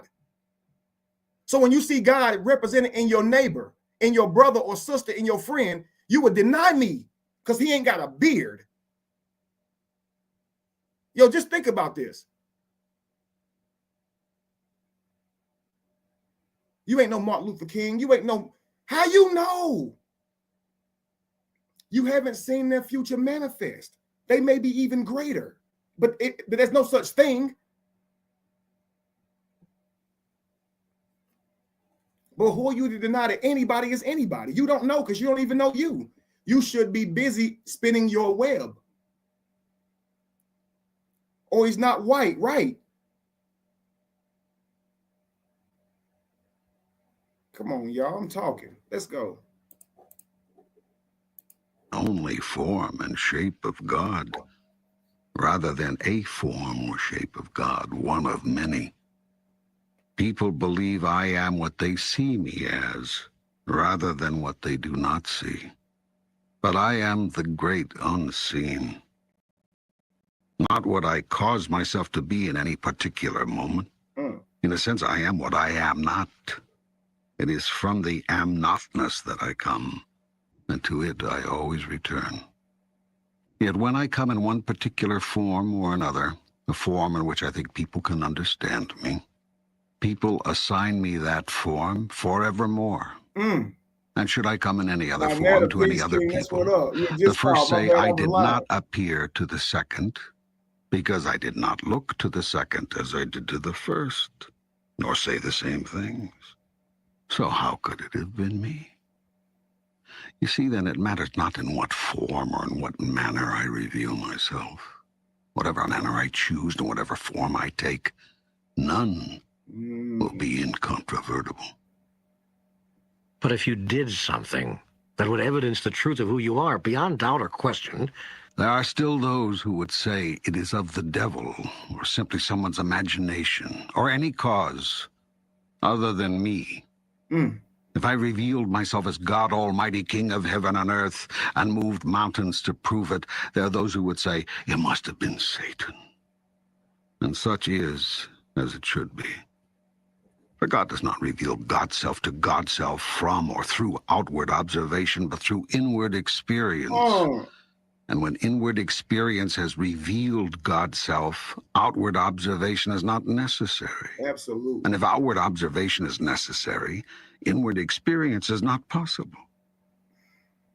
So when you see God represented in your neighbor, in your brother or sister, in your friend, you would deny me because he ain't got a beard. Yo, just think about this. You ain't no Martin Luther King. You ain't no, how you know? You haven't seen their future manifest. They may be even greater, but there's no such thing. But who are you to deny that anybody is anybody? You don't know because you don't even know you. You should be busy spinning your web. Or he's not white, right? Come on, y'all. I'm talking. Let's go. Only form and shape of God, rather than a form or shape of God, one of many. People believe I am what they see me as, rather than what they do not see. But I am the great unseen. Not what I cause myself to be in any particular moment. In a sense, I am what I am not. It is from the am-notness that I come, and to it I always return. Yet when I come in one particular form or another, a form in which I think people can understand me, people assign me that form forevermore. And should I come in any other form to any other people, the first say I did not appear to the second, because I did not look to the second as I did to the first, nor say the same things. So how could it have been me? You see, then it matters not in what form or in what manner I reveal myself. Whatever manner I choose and whatever form I take, none will be incontrovertible. But if you did something that would evidence the truth of who you are beyond doubt or question, there are still those who would say it is of the devil, or simply someone's imagination, or any cause other than me. If I revealed myself as God Almighty, King of heaven and earth, and moved mountains to prove it, there are those who would say, it must have been Satan. And such is as it should be. For God does not reveal God's self to God's self from or through outward observation, but through inward experience. And when inward experience has revealed God's self, outward observation is not necessary. Absolutely. And if outward observation is necessary, inward experience is not possible.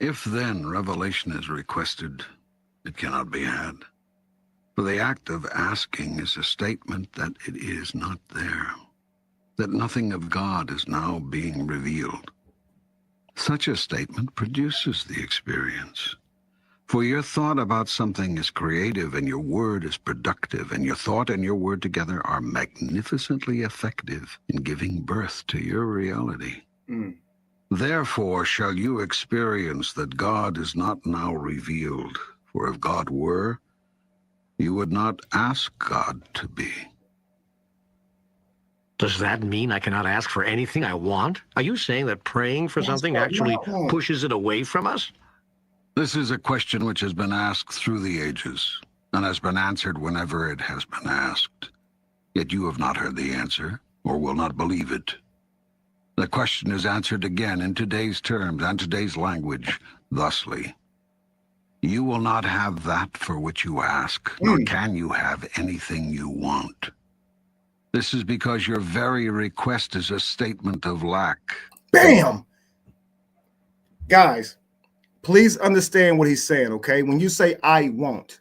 If then revelation is requested, it cannot be had. For the act of asking is a statement that it is not there, that nothing of God is now being revealed. Such a statement produces the experience. For your thought about something is creative and your word is productive, and your thought and your word together are magnificently effective in giving birth to your reality. Therefore shall you experience that God is not now revealed, for if God were, you would not ask God to be. does that mean I cannot ask for anything I want? Are you saying that praying for something actually pushes it away from us? This is a question which has been asked through the ages, and has been answered whenever it has been asked. Yet you have not heard the answer, or will not believe it. The question is answered again in today's terms and today's language, thusly. You will not have that for which you ask, nor can you have anything you want. This is because your very request is a statement of lack. Bam! Guys, please understand what he's saying, okay? When you say, I won't,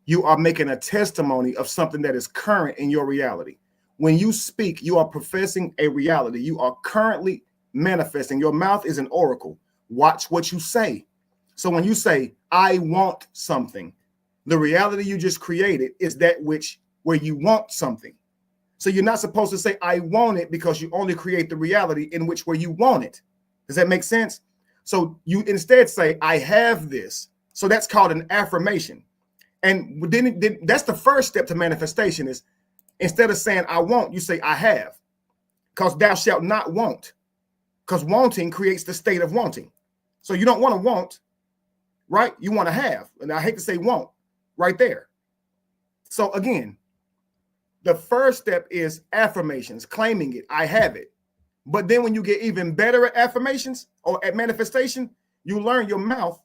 you are making a testimony of something that is current in your reality. When you speak, you are professing a reality. You are currently manifesting. Your mouth is an oracle. Watch what you say. So when you say, I want something, the reality you just created is that where you want something. So you're not supposed to say, I want it, because you only create the reality in which where you want it. Does that make sense? So you instead say, I have this. So that's called an affirmation. And then that's the first step to manifestation is instead of saying, I want, you say, I have. Because thou shalt not want. Because wanting creates the state of wanting. So you don't want to want, right? You want to have. And I hate to say want right there. So again, the first step is affirmations, claiming it. I have it. But then when you get even better at affirmations or at manifestation, you learn your mouth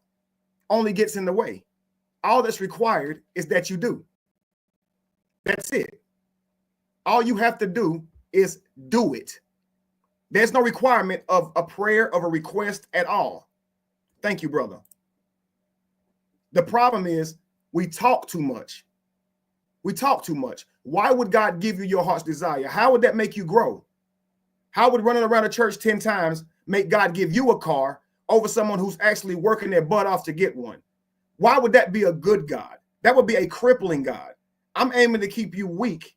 only gets in the way. All that's required is that you do. That's it. All you have to do is do it. There's no requirement of a prayer, of a request at all. Thank you, brother. The problem is we talk too much. We talk too much. Why would God give you your heart's desire? How would that make you grow? How would running around a church 10 times make God give you a car over someone who's actually working their butt off to get one? Why would that be a good God? That would be a crippling God. I'm aiming to keep you weak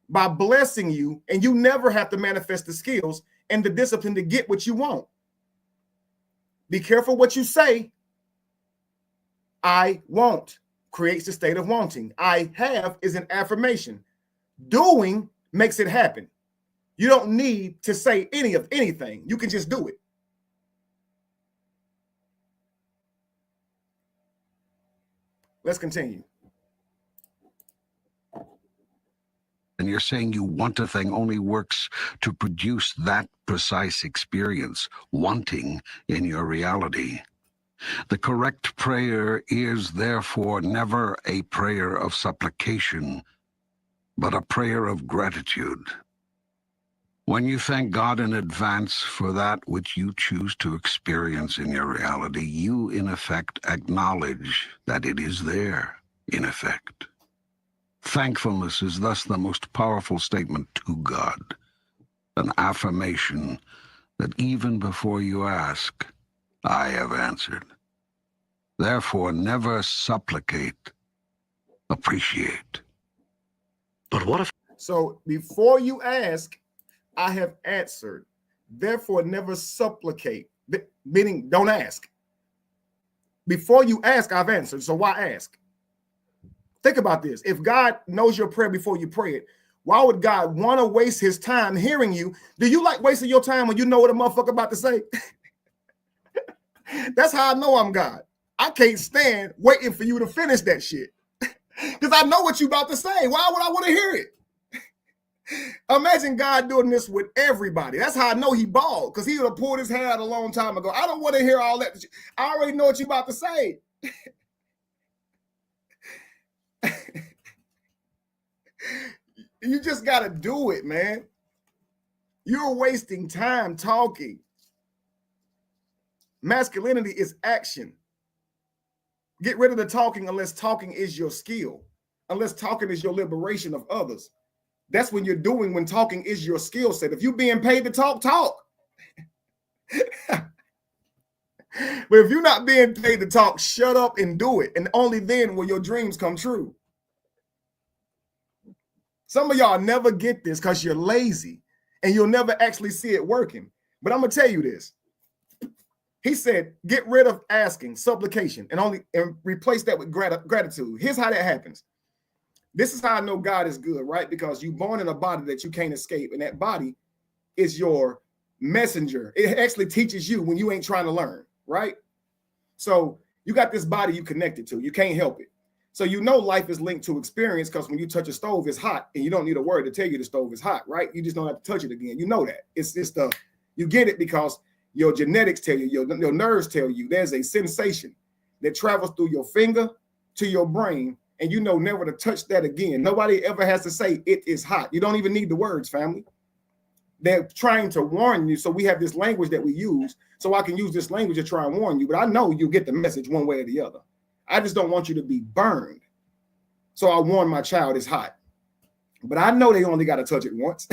by blessing you, and you never have to manifest the skills and the discipline to get what you want. Be careful what you say. I want creates the state of wanting. I have is an affirmation. Doing makes it happen. You don't need to say anything. You can just do it. Let's continue. And you're saying you want a thing only works to produce that precise experience, wanting in your reality. The correct prayer is therefore never a prayer of supplication, but a prayer of gratitude. When you thank God in advance for that which you choose to experience in your reality, you in effect acknowledge that it is there, in effect. Thankfulness is thus the most powerful statement to God, an affirmation that even before you ask, I have answered. Therefore, never supplicate, appreciate. But what if So before you ask, I have answered. Therefore, never supplicate, meaning don't ask. Before you ask, I've answered. So why ask? Think about this. If God knows your prayer before you pray it, why would God want to waste his time hearing you? Do you like wasting your time when you know what a motherfucker about to say? That's how I know I'm God. I can't stand waiting for you to finish that shit. Because I know what you about to say. Why would I want to hear it? Imagine God doing this with everybody. That's how I know he bald, because he would have pulled his hair out a long time ago. I don't want to hear all that. I already know what you about to say. You just got to do it, man. You're wasting time talking. Masculinity is action. Get rid of the talking unless talking is your skill, unless talking is your liberation of others. That's when you're doing when talking is your skill set. If you're being paid to talk, talk. But if you're not being paid to talk, shut up and do it. And only then will your dreams come true. Some of y'all never get this because you're lazy and you'll never actually see it working. But I'm going to tell you this. He said, get rid of asking, supplication, and replace that with gratitude. Here's how that happens. This is how I know God is good, right? Because you're born in a body that you can't escape. And that body is your messenger. It actually teaches you when you ain't trying to learn, right? So you got this body you connected to. You can't help it. So you know life is linked to experience, because when you touch a stove, it's hot. And you don't need a word to tell you the stove is hot, right? You just don't have to touch it again. You know that. It's you get it because your genetics tell you, your nerves tell you there's a sensation that travels through your finger to your brain, and you know never to touch that again. Nobody ever has to say it is hot. You don't even need the words, family. They're trying to warn you. So we have this language that we use. So I can use this language to try and warn you, but I know you'll get the message one way or the other. I just don't want you to be burned. So I warn my child it's hot. But I know they only got to touch it once.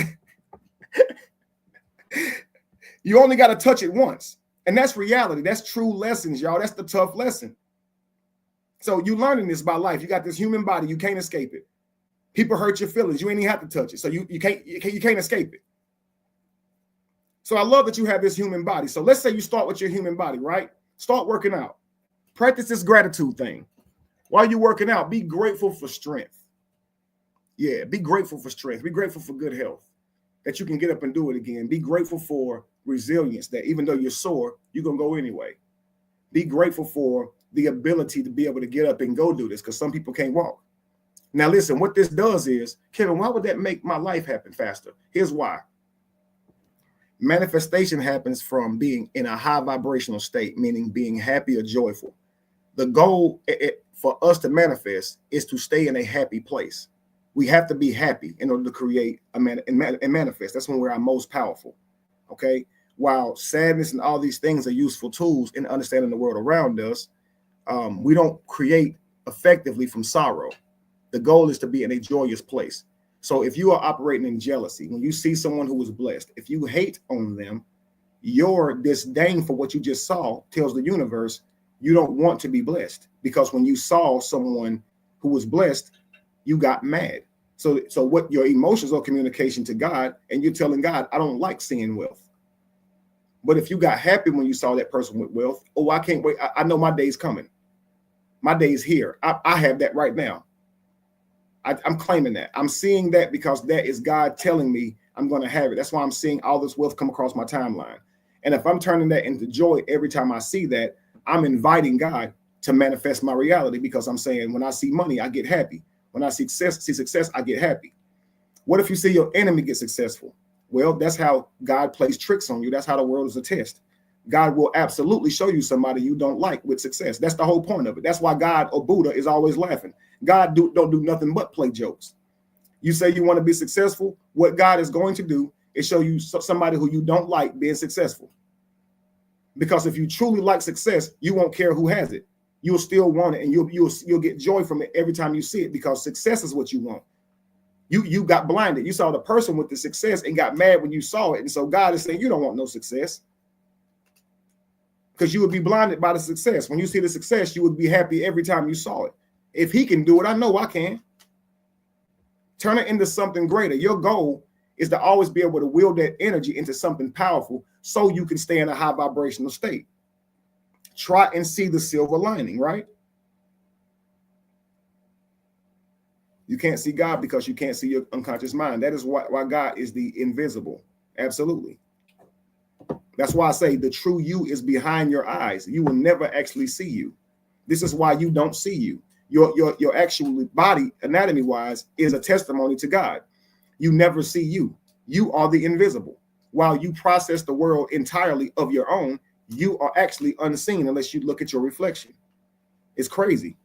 You only got to touch it once. And that's reality. That's true lessons, y'all. That's the tough lesson. So you learning this by life. You got this human body. You can't escape it. People hurt your feelings. You ain't even have to touch it. So you can't escape it. So I love that you have this human body. So let's say you start with your human body, right? Start working out. Practice this gratitude thing. While you're working out, be grateful for strength. Yeah, be grateful for strength. Be grateful for good health, that you can get up and do it again. Be grateful for resilience, that even though you're sore, you're going to go anyway. Be grateful for the ability to be able to get up and go do this, because some people can't walk. Now, listen, what this does is, Kevin, why would that make my life happen faster? Here's why. Manifestation happens from being in a high vibrational state, meaning being happy or joyful. The goal for us to manifest is to stay in a happy place. We have to be happy in order to create and manifest. That's when we're our most powerful. Okay. While sadness and all these things are useful tools in understanding the world around us, we don't create effectively from sorrow. The goal is to be in a joyous place. So if you are operating in jealousy, when you see someone who is blessed, if you hate on them, your disdain for what you just saw tells the universe you don't want to be blessed, because when you saw someone who was blessed, you got mad. So what your emotions are communication to God, and you're telling God, I don't like seeing wealth. But if you got happy when you saw that person with wealth, oh, I can't wait. I know my day's coming. My day's here. I have that right now. I'm claiming that. I'm seeing that because that is God telling me I'm going to have it. That's why I'm seeing all this wealth come across my timeline. And if I'm turning that into joy every time I see that, I'm inviting God to manifest my reality, because I'm saying when I see money, I get happy. When I see success, I get happy. What if you see your enemy get successful? Well, that's how God plays tricks on you. That's how the world is a test. God will absolutely show you somebody you don't like with success. That's the whole point of it. That's why God or Buddha is always laughing. God don't do nothing but play jokes. You say you want to be successful. What God is going to do is show you somebody who you don't like being successful. Because if you truly like success, you won't care who has it. You'll still want it, and you'll get joy from it every time you see it, because success is what you want. You got blinded. You saw the person with the success and got mad when you saw it. And so God is saying you don't want no success, because you would be blinded by the success. When you see the success, you would be happy every time you saw it. If he can do it, I know I can. Turn it into something greater. Your goal is to always be able to wield that energy into something powerful so you can stay in a high vibrational state. Try and see the silver lining, right? You can't see God because you can't see your unconscious mind. That is why God is the invisible. Absolutely. That's why I say the true you is behind your eyes. You will never actually see you. This is why you don't see you. Your actual body, anatomy wise, is a testimony to God. You never see you. You are the invisible. While you process the world entirely of your own, you are actually unseen unless you look at your reflection. It's crazy.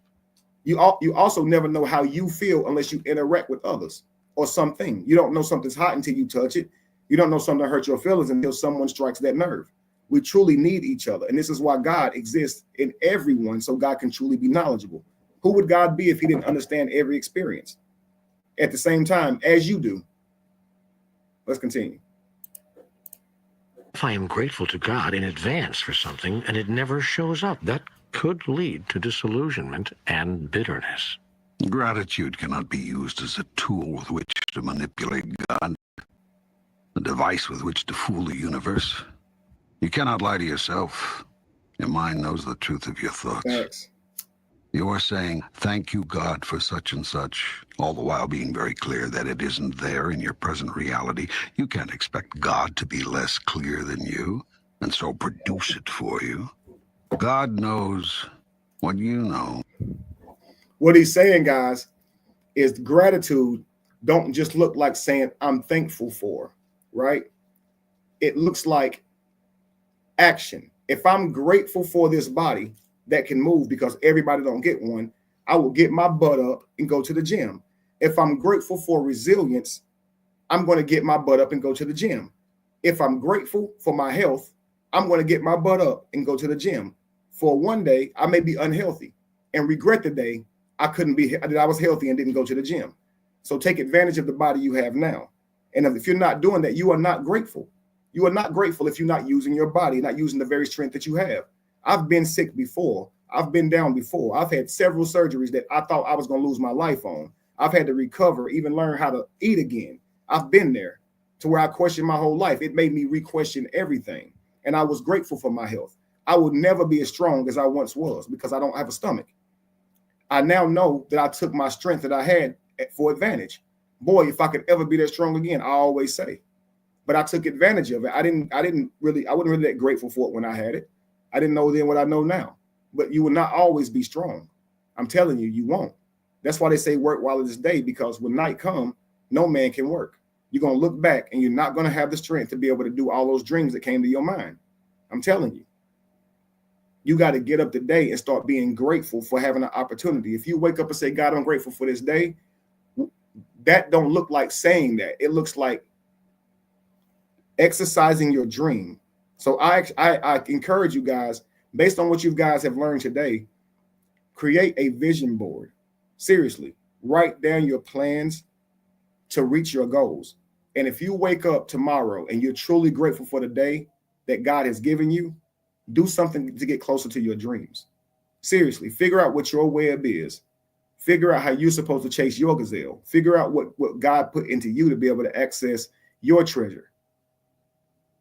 You also never know how you feel unless you interact with others or something. You don't know something's hot until you touch it. You don't know something hurt your feelings until someone strikes that nerve. We truly need each other. And this is why God exists in everyone, so God can truly be knowledgeable. Who would God be if he didn't understand every experience at the same time as you do? Let's continue. If I am grateful to God in advance for something and it never shows up, that could lead to disillusionment and bitterness. Gratitude cannot be used as a tool with which to manipulate God, a device with which to fool the universe. You cannot lie to yourself. Your mind knows the truth of your thoughts. Thanks. You are saying, thank you, God, for such and such, all the while being very clear that it isn't there in your present reality. You can't expect God to be less clear than you, and so produce it for you. God knows what you know. What he's saying, guys, is gratitude don't just look like saying I'm thankful for, right? It looks like action. If I'm grateful for this body that can move, because everybody don't get one, I will get my butt up and go to the gym. If I'm grateful for resilience, I'm going to get my butt up and go to the gym. If I'm grateful for my health, I'm going to get my butt up and go to the gym. For one day, I may be unhealthy and regret the day that I was healthy and didn't go to the gym. So take advantage of the body you have now. And if you're not doing that, you are not grateful. You are not grateful if you're not using your body, not using the very strength that you have. I've been sick before. I've been down before. I've had several surgeries that I thought I was going to lose my life on. I've had to recover, even learn how to eat again. I've been there to where I questioned my whole life. It made me re-question everything. And I was grateful for my health. I will never be as strong as I once was because I don't have a stomach. I now know that I took my strength that I had for advantage. Boy, if I could ever be that strong again, I always say. But I took advantage of it. I wasn't really that grateful for it when I had it. I didn't know then what I know now. But you will not always be strong. I'm telling you, you won't. That's why they say work while it is day, because when night comes, no man can work. You're going to look back and you're not going to have the strength to be able to do all those dreams that came to your mind. I'm telling you. You got to get up today and start being grateful for having an opportunity. If you wake up and say, God, I'm grateful for this day, that don't look like saying that. It looks like exercising your dream. So I encourage you guys, based on what you guys have learned today, create a vision board. Seriously, write down your plans to reach your goals. And if you wake up tomorrow and you're truly grateful for the day that God has given you, do something to get closer to your dreams. Seriously, figure out what your web is. Figure out how you're supposed to chase your gazelle. Figure out what God put into you to be able to access your treasure.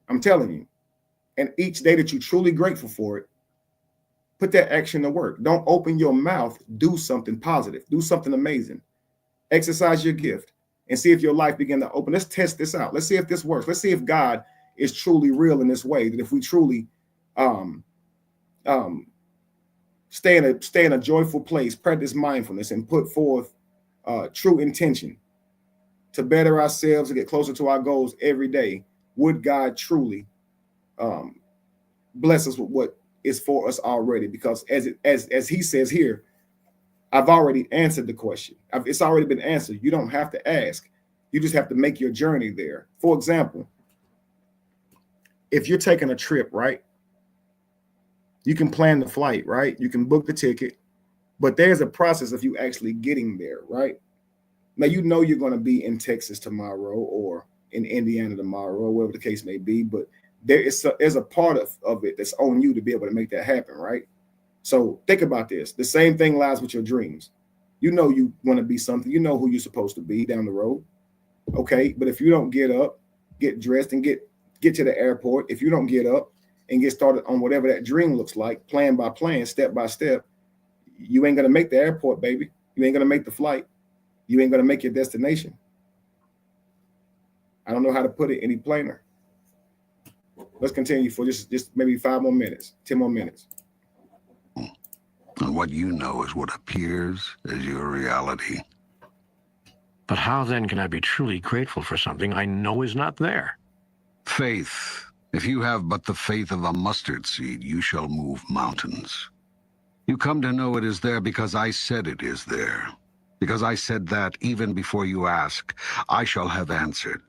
I'm telling you. And each day that you're truly grateful for it, put that action to work. Don't open your mouth. Do something positive. Do something amazing. Exercise your gift and see if your life begin to open. Let's test this out. Let's see if this works. Let's see if God is truly real in this way, that if we truly stay in a joyful place, practice mindfulness, and put forth true intention to better ourselves and get closer to our goals every day, would God truly bless us with what is for us already? Because as he says here, I've already answered the question. It's already been answered. You don't have to ask. You just have to make your journey there. For example, if you're taking a trip, right? You can plan the flight, right? You can book the ticket, but there's a process of you actually getting there, right? Now, you know you're going to be in Texas tomorrow or in Indiana tomorrow or wherever the case may be, but there's a part of it that's on you to be able to make that happen, right? So think about this. The same thing lies with your dreams. You know you want to be something. You know who you're supposed to be down the road, okay? But if you don't get up, get dressed, and get to the airport, if you don't get up and get started on whatever that dream looks like, plan by plan, step by step, you ain't going to make the airport, baby. You ain't going to make the flight. You ain't going to make your destination. I don't know how to put it any plainer. Let's continue for just maybe 5 more minutes, 10 more minutes. And what you know is what appears as your reality. But how then can I be truly grateful for something I know is not there? Faith. If you have but the faith of a mustard seed, you shall move mountains. You come to know it is there because I said it is there. Because I said that even before you ask, I shall have answered.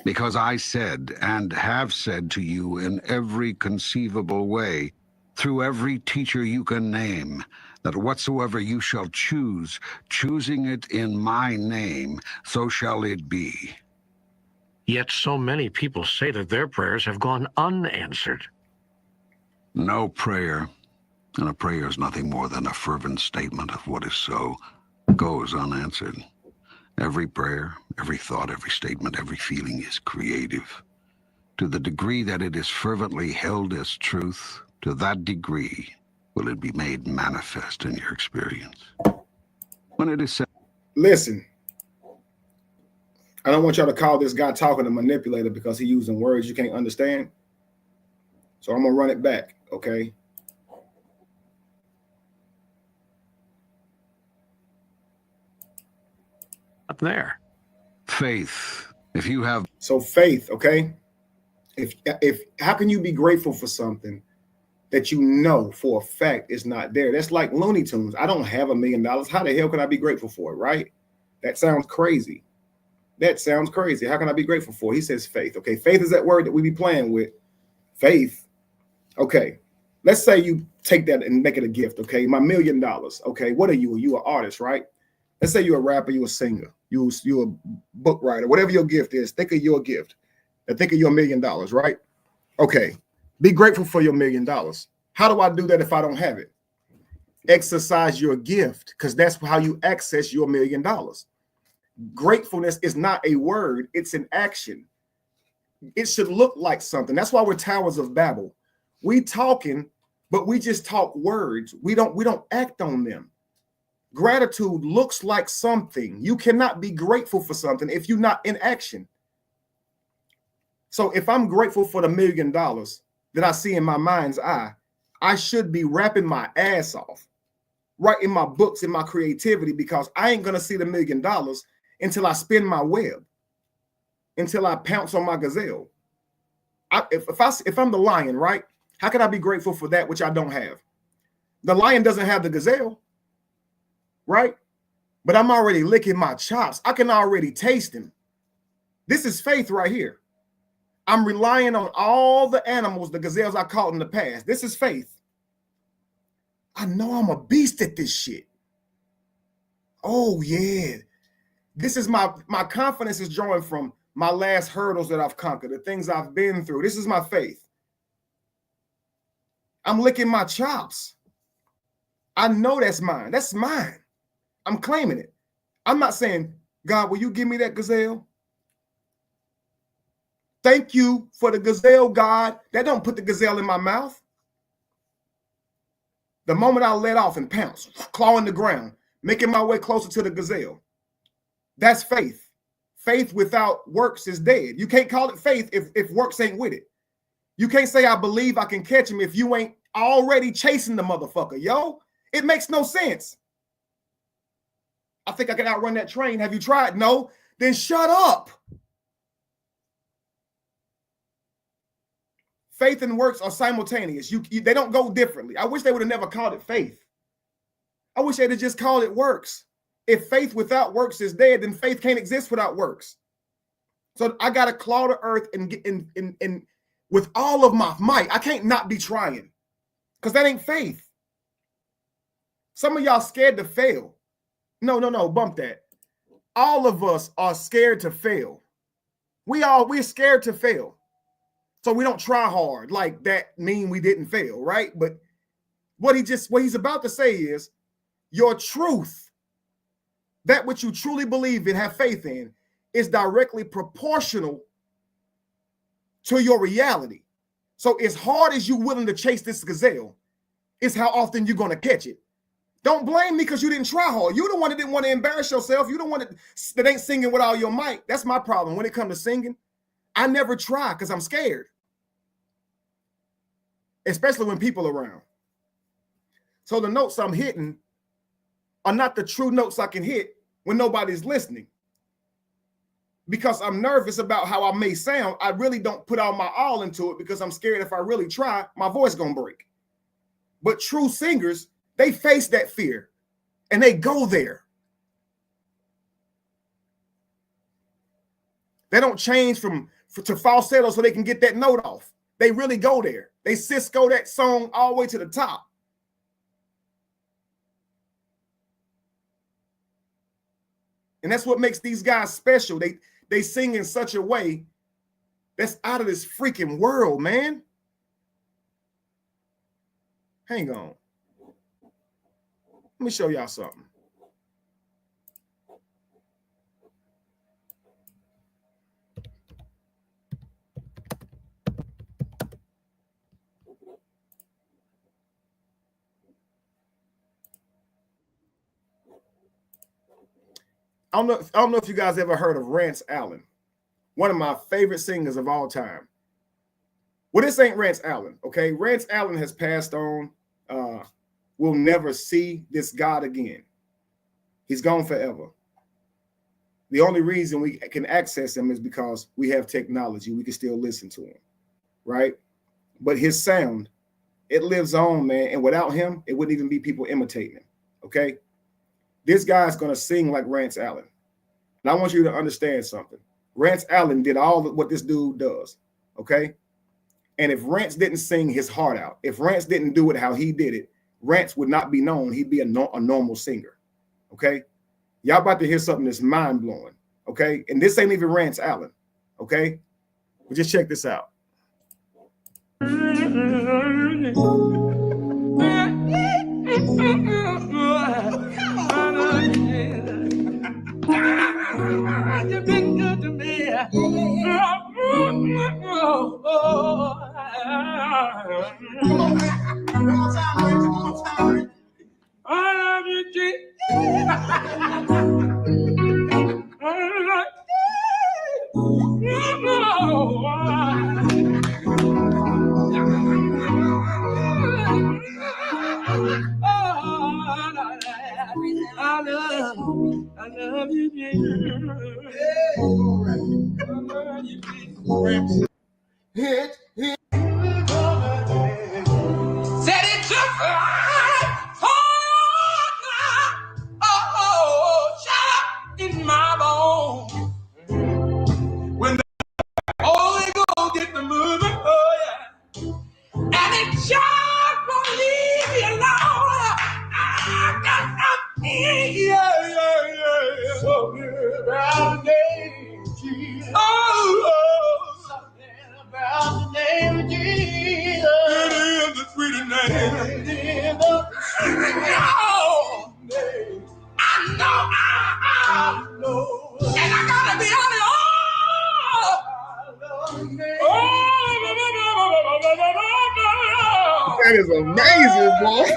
Because I said and have said to you in every conceivable way, through every teacher you can name, that whatsoever you shall choose, choosing it in my name, so shall it be. Yet so many people say that their prayers have gone unanswered. No prayer, and a prayer is nothing more than a fervent statement of what is so, goes unanswered. Every prayer, every thought, every statement, every feeling is creative. To the degree that it is fervently held as truth, to that degree will it be made manifest in your experience. When it is said, listen, I don't want y'all to call this guy talking a manipulator because he's using words you can't understand. So I'm going to run it back, okay? Up there. faith, if you have... So faith, okay? If how can you be grateful for something that you know for a fact is not there? That's like Looney Tunes. I don't have $1 million. How the hell can I be grateful for it, right? That sounds crazy. That sounds crazy. How can I be grateful for? He says faith. Okay, faith is that word that we be playing with. Faith. Okay, let's say you take that and make it a gift. Okay, my $1 million. Okay, what are you? You an artist, right? Let's say you're a rapper, you're a singer, you're a book writer, whatever your gift is. Think of your gift. Now think of your $1 million, right? Okay. Be grateful for your $1 million. How do I do that if I don't have it? Exercise your gift, because that's how you access your $1 million. Gratefulness is not a word, it's an action. It should look like something. That's why we're Towers of Babel. We talking, but we just talk words. We don't act on them. Gratitude looks like something. You cannot be grateful for something if you're not in action. So if I'm grateful for the $1 million that I see in my mind's eye, I should be rapping my ass off, writing my books in my creativity, because I ain't going to see the $1 million until I spin my web, until I pounce on my gazelle. If I'm the lion, right? How can I be grateful for that which I don't have? The lion doesn't have the gazelle, right? But I'm already licking my chops. I can already taste him. This is faith right here. I'm relying on all the animals, the gazelles I caught in the past. This is faith. I know I'm a beast at this shit. Oh, yeah. This is my confidence is drawing from my last hurdles that I've conquered, the things I've been through. This is my faith. I'm licking my chops. I know that's mine. That's mine. I'm claiming it. I'm not saying, God, will you give me that gazelle? Thank you for the gazelle, God. That don't put the gazelle in my mouth. The moment I let off and pounce, clawing the ground, making my way closer to the gazelle, that's faith. Faith without works is dead. You can't call it faith if works ain't with it. You can't say, I believe I can catch him if you ain't already chasing the motherfucker, yo. It makes no sense. I think I can outrun that train. Have you tried? No. Then shut up. Faith and works are simultaneous. They don't go differently. I wish they would have never called it faith. I wish they'd have just called it works. If faith without works is dead, then faith can't exist without works. So I got to claw the earth and get in with all of my might. I can't not be trying, because that ain't faith. Some of y'all scared to fail. No, bump that. All of us are scared to fail. We're scared to fail. So we don't try hard. Like that mean we didn't fail, right? But what he's about to say is your truth, that which you truly believe in, have faith in, is directly proportional to your reality. So as hard as you're willing to chase this gazelle, is how often you're going to catch it. Don't blame me because you didn't try hard. You're the one that didn't want to embarrass yourself. You're the one that ain't singing with all your might. That's my problem when it comes to singing. I never try because I'm scared, especially when people are around. So the notes I'm hitting are not the true notes I can hit when nobody's listening, because I'm nervous about how I may sound. I really don't put all my all into it because I'm scared if I really try, my voice gonna break. But true singers, they face that fear and they go there. They don't change to falsetto so they can get that note off. They really go there. They Cisco that song all the way to the top. And that's what makes these guys special. They sing in such a way that's out of this freaking world, man. Hang on. Let me show y'all something. I don't know if you guys ever heard of Rance Allen, one of my favorite singers of all time. Well, this ain't Rance Allen, okay? Rance Allen has passed on. We'll never see this God again. He's gone forever. The only reason we can access him is because we have technology. We can still listen to him, right? But his sound, it lives on, man. And without him, it wouldn't even be people imitating him, okay? This guy's going to sing like Rance Allen. And I want you to understand something. Rance Allen did all of what this dude does, okay? And if Rance didn't sing his heart out, if Rance didn't do it how he did it, Rance would not be known. He'd be a normal singer, okay? Y'all about to hear something that's mind-blowing, okay? And this ain't even Rance Allen, okay? But just check this out. You've been good to me. I love you, Jesus. I love you, Jesus. Said it took life, shut up in my bones. When the Holy Ghost get the moving, oh yeah, and it just won't leave me alone. I got something, yeah. So good about the name of Jesus. Oh, something about the name of Jesus. It is the sweetest name. It is the sweetest name. I know. And I gotta be on it. That is amazing, boy.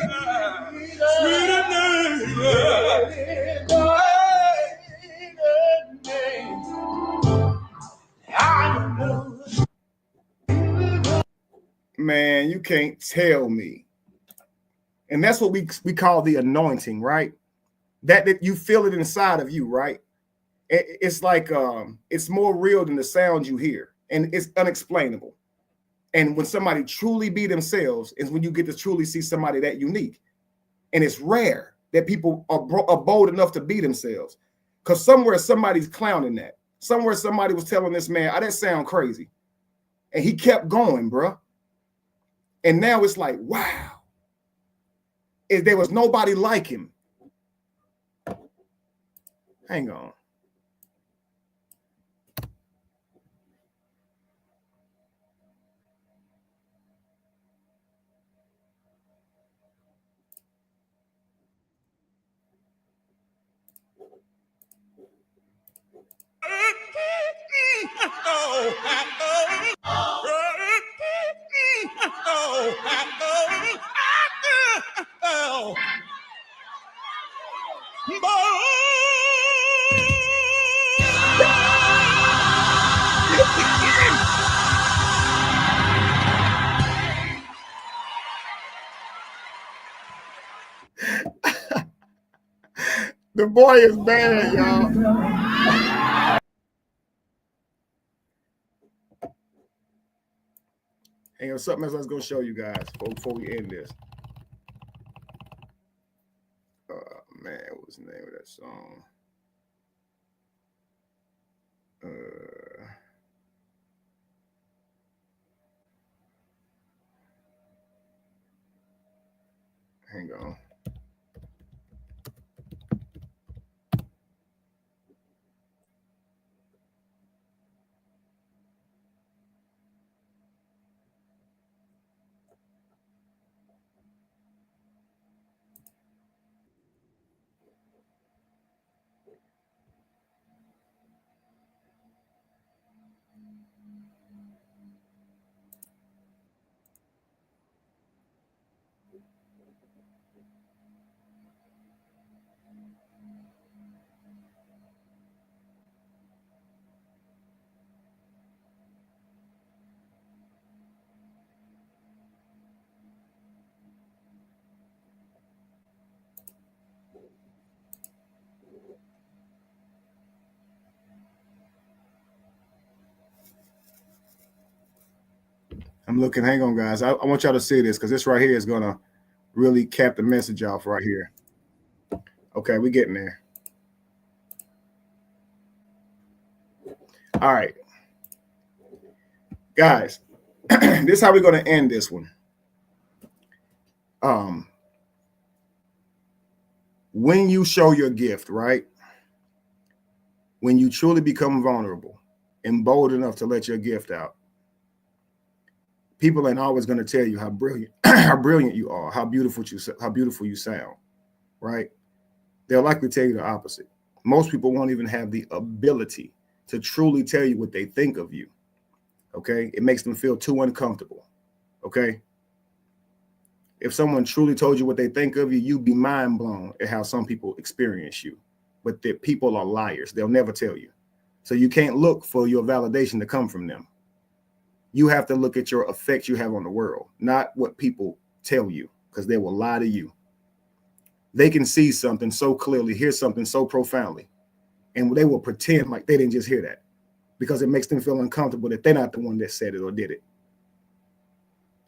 Man, you can't tell me. And that's what we call the anointing, right? That you feel it inside of you, right? It's like it's more real than the sound you hear, and it's unexplainable. And when somebody truly be themselves is when you get to truly see somebody that unique. And it's rare that people are bold enough to be themselves, because somewhere somebody's clowning that. Somewhere somebody was telling this man, "Oh, that sound crazy," and he kept going, bro. And now it's like, wow, if there was nobody like him. Hang on. The boy is bad, y'all. Hang on, something else I was going to show you guys before we end this. Man, what was the name of that song? Hang on. I'm looking. Hang on, guys. I want y'all to see this because this right here is going to really cap the message off right here. Okay, we're getting there. All right. Guys, this is how we're going to end this one. When you show your gift, right? When you truly become vulnerable and bold enough to let your gift out, People ain't always going to tell you how brilliant, how brilliant you are, how beautiful you sound, right? They'll likely tell you the opposite. Most people won't even have the ability to truly tell you what they think of you. Okay, it makes them feel too uncomfortable. Okay, if someone truly told you what they think of you, you'd be mind blown at how some people experience you. But that people are liars; they'll never tell you. So you can't look for your validation to come from them. You have to look at your effect you have on the world, not what people tell you, because they will lie to you. They can see something so clearly, hear something so profoundly, and they will pretend like they didn't just hear that because it makes them feel uncomfortable that they're not the one that said it or did it.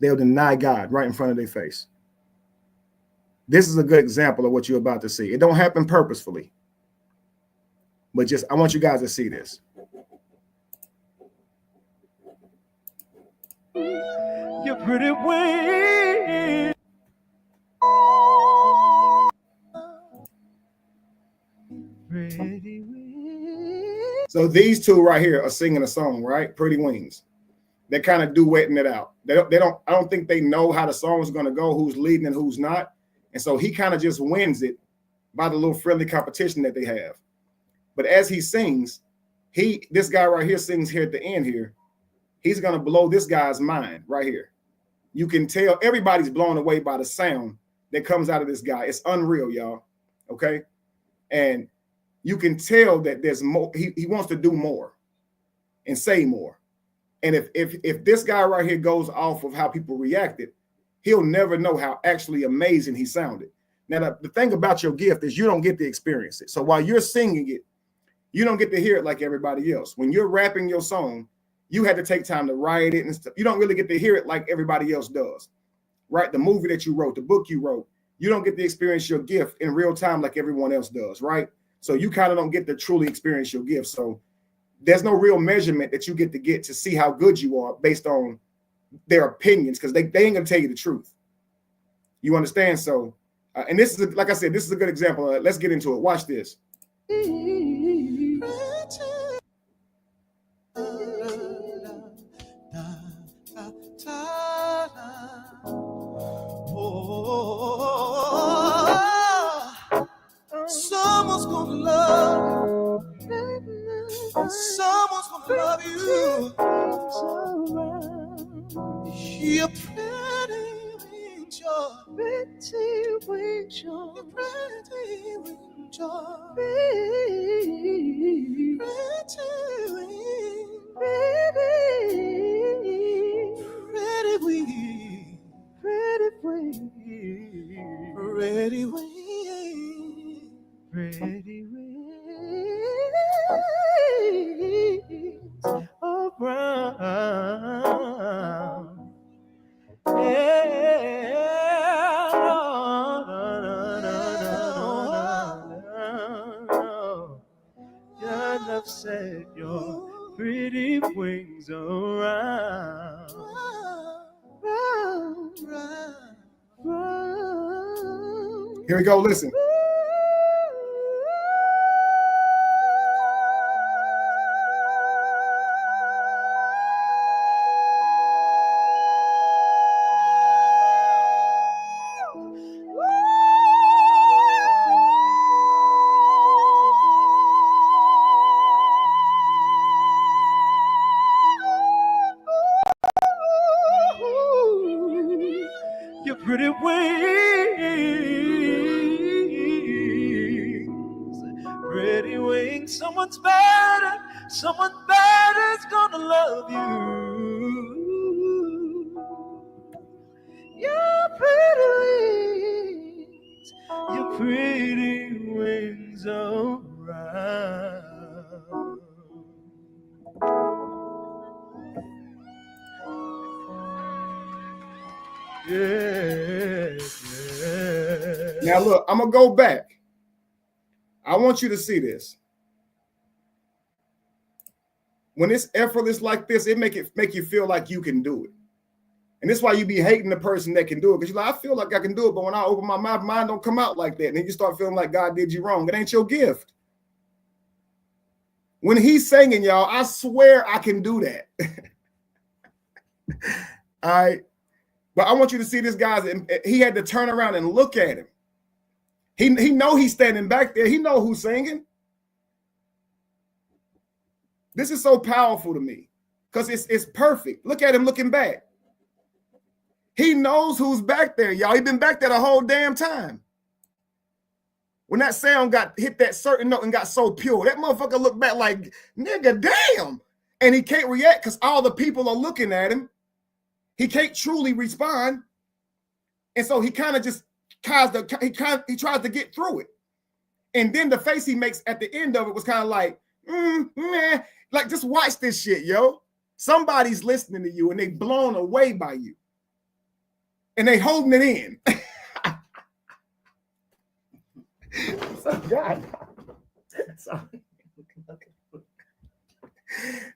They'll deny God right in front of their face. This is a good example of what you're about to see. It don't happen purposefully, but just I want you guys to see this. You're pretty wings. Pretty wings. So these two right here are singing a song, right? Pretty Wings. They're kind of duetting it out. I don't think they know how the song is going to go, who's leading and who's not. And so he kind of just wins it by the little friendly competition that they have. But as he sings, this guy right here sings here at the end here. He's going to blow this guy's mind right here. You can tell everybody's blown away by the sound that comes out of this guy. It's unreal, y'all. Okay. And you can tell that there's more. He wants to do more and say more. And if this guy right here goes off of how people reacted, he'll never know how actually amazing he sounded. Now, the thing about your gift is you don't get to experience it. So while you're singing it, you don't get to hear it like everybody else. When you're rapping your song, you had to take time to write it and stuff. You don't really get to hear it like everybody else does, right? The movie that you wrote, the book you wrote, you don't get to experience your gift in real time like everyone else does, right? So you kind of don't get to truly experience your gift. So there's no real measurement that you get to see how good you are based on their opinions, because they ain't going to tell you the truth. You understand? So, and this is, like I said, this is a good example. Let's get into it. Watch this. Someone's gonna love you. Someone's gonna love you. You're pretty wings, you're pretty wings, you're pretty wings, you're pretty wings, pretty wings, pretty wings, pretty wings. Pretty wings of brown. Yeah. Your love set your pretty wings around. Here we go. Listen. Your pretty wings, someone better's gonna love you. Your pretty wings around. Yeah. Now look, I'm gonna go back. I want you to see this. When it's effortless like this, it make you feel like you can do it. And this is why you be hating the person that can do it, because you're like, I feel like I can do it, but when I open my mouth, mine don't come out like that. And then you start feeling like God did you wrong. It ain't your gift. When he's singing, y'all, I swear I can do that. All right. But I want you to see this guy. He had to turn around and look at him. He know he's standing back there. He know who's singing. This is so powerful to me because it's perfect. Look at him looking back. He knows who's back there, y'all. He been back there the whole damn time. When that sound hit that certain note and got so pure, that motherfucker looked back like, nigga, damn. And he can't react because all the people are looking at him. He can't truly respond. And so he kind of just tries to get through it. And then the face he makes at the end of it was kind of like, man, like just watch this shit, yo. Somebody's listening to you and they blown away by you. And they holding it in. So God.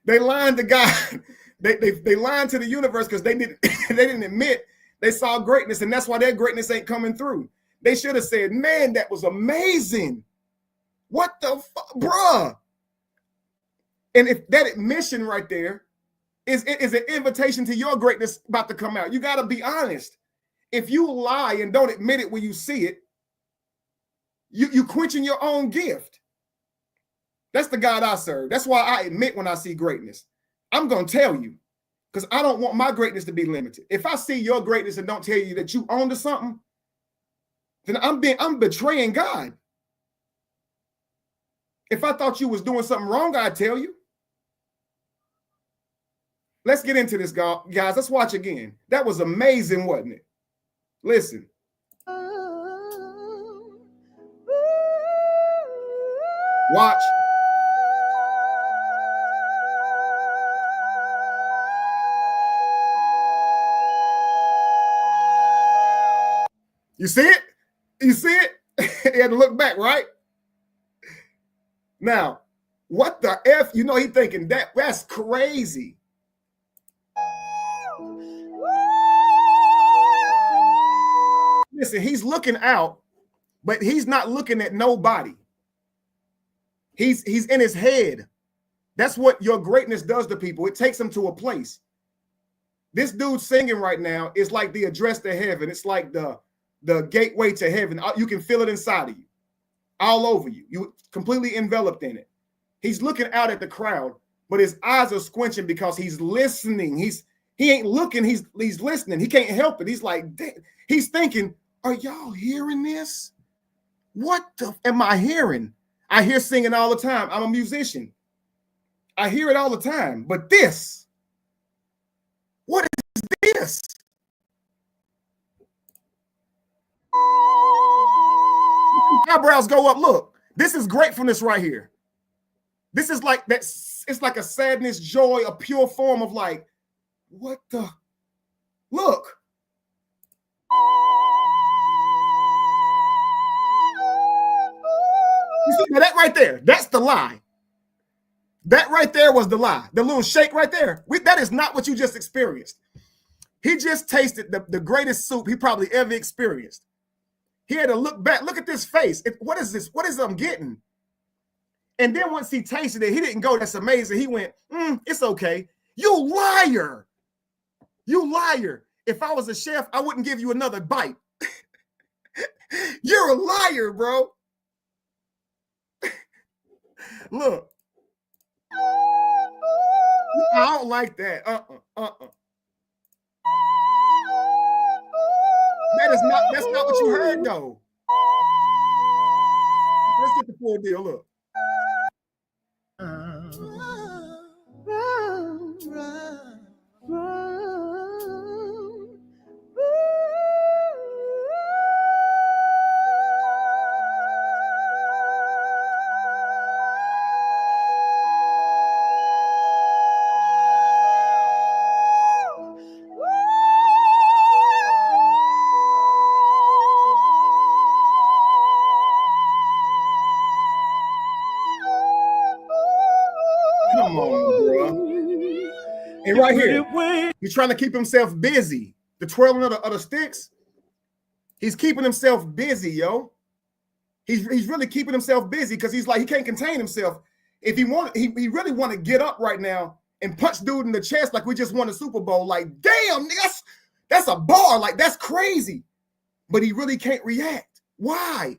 They lied to God. They lied to the universe because they didn't admit they saw greatness, and that's why their greatness ain't coming through. They should have said, man, that was amazing. What the fuck, bruh? And if that admission right there is an invitation to your greatness about to come out, you got to be honest. If you lie and don't admit it when you see it, you quenching your own gift. That's the God I serve. That's why I admit when I see greatness. I'm going to tell you because I don't want my greatness to be limited. If I see your greatness and don't tell you that you own to something, then I'm betraying God. If I thought you was doing something wrong, I'd tell you. Let's get into this, guys. Let's watch again. That was amazing, wasn't it? Listen. Watch. You see it? You see it? He had to look back, right? Now, what the F? You know, he thinking that's crazy. Listen, he's looking out, but he's not looking at nobody. He's in his head. That's what your greatness does to people. It takes them to a place. This dude singing right now is like the address to heaven. It's like the gateway to heaven. You can feel it inside of you, all over you. You completely enveloped in it. He's looking out at the crowd, but his eyes are squinching because he's listening. He ain't looking. He's listening. He can't help it. He's like, he's thinking, are y'all hearing this? What the am I hearing? I hear singing all the time. I'm a musician. I hear it all the time. But this, what is this? Eyebrows go up. Look, this is gratefulness right here. This is like that. It's like a sadness, joy, a pure form of like, what the? Look. You see that right there? That's the lie. That right there was the lie. The little shake right there. That is not what you just experienced. He just tasted the greatest soup he probably ever experienced. He had to look back. Look at this face. What is this? What is I'm getting? And then once he tasted it, he didn't go, that's amazing. He went, it's okay. You liar. You liar. If I was a chef, I wouldn't give you another bite. You're a liar, bro. Look. I don't like that. That's not what you heard, though. Let's get the full deal. Look. Come on, bro. And right here, he's trying to keep himself busy. The twirling of the sticks, he's keeping himself busy, yo. He's really keeping himself busy because he's like, he can't contain himself. If he really want to get up right now and punch dude in the chest like we just won a Super Bowl. Like, damn, nigga, that's a bar. Like, that's crazy. But he really can't react. Why?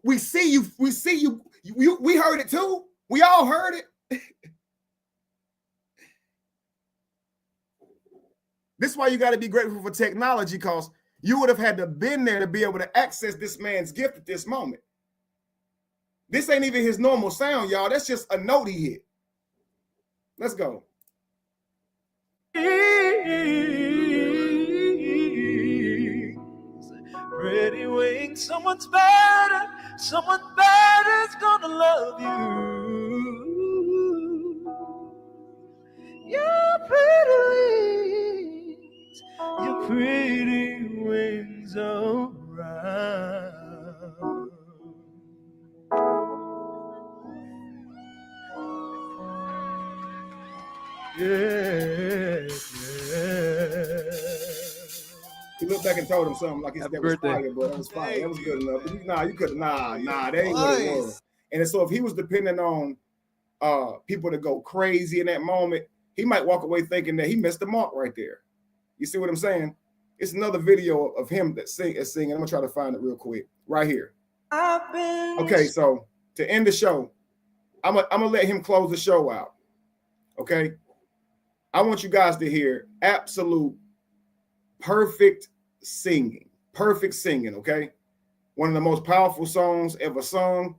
We see you. We heard it too. We all heard it. This is why you got to be grateful for technology, because you would have had to been there to be able to access this man's gift at this moment. This ain't even his normal sound, y'all. That's just a note he hit. Let's go. Pretty wings, someone's better's gonna love you. Your pretty wings around. Yeah. He looked back and told him something like that was fire, bro. That was fire. That was good enough. But you couldn't. Nah, that ain't what it was. And so if he was depending on people to go crazy in that moment, he might walk away thinking that he missed the mark right there. You see what I'm saying? It's another video of him that singing. I'm gonna try to find it real quick right here. Okay, so to end the show, I'm gonna let him close the show out. Okay, I want you guys to hear absolute perfect singing. Okay, one of the most powerful songs ever sung.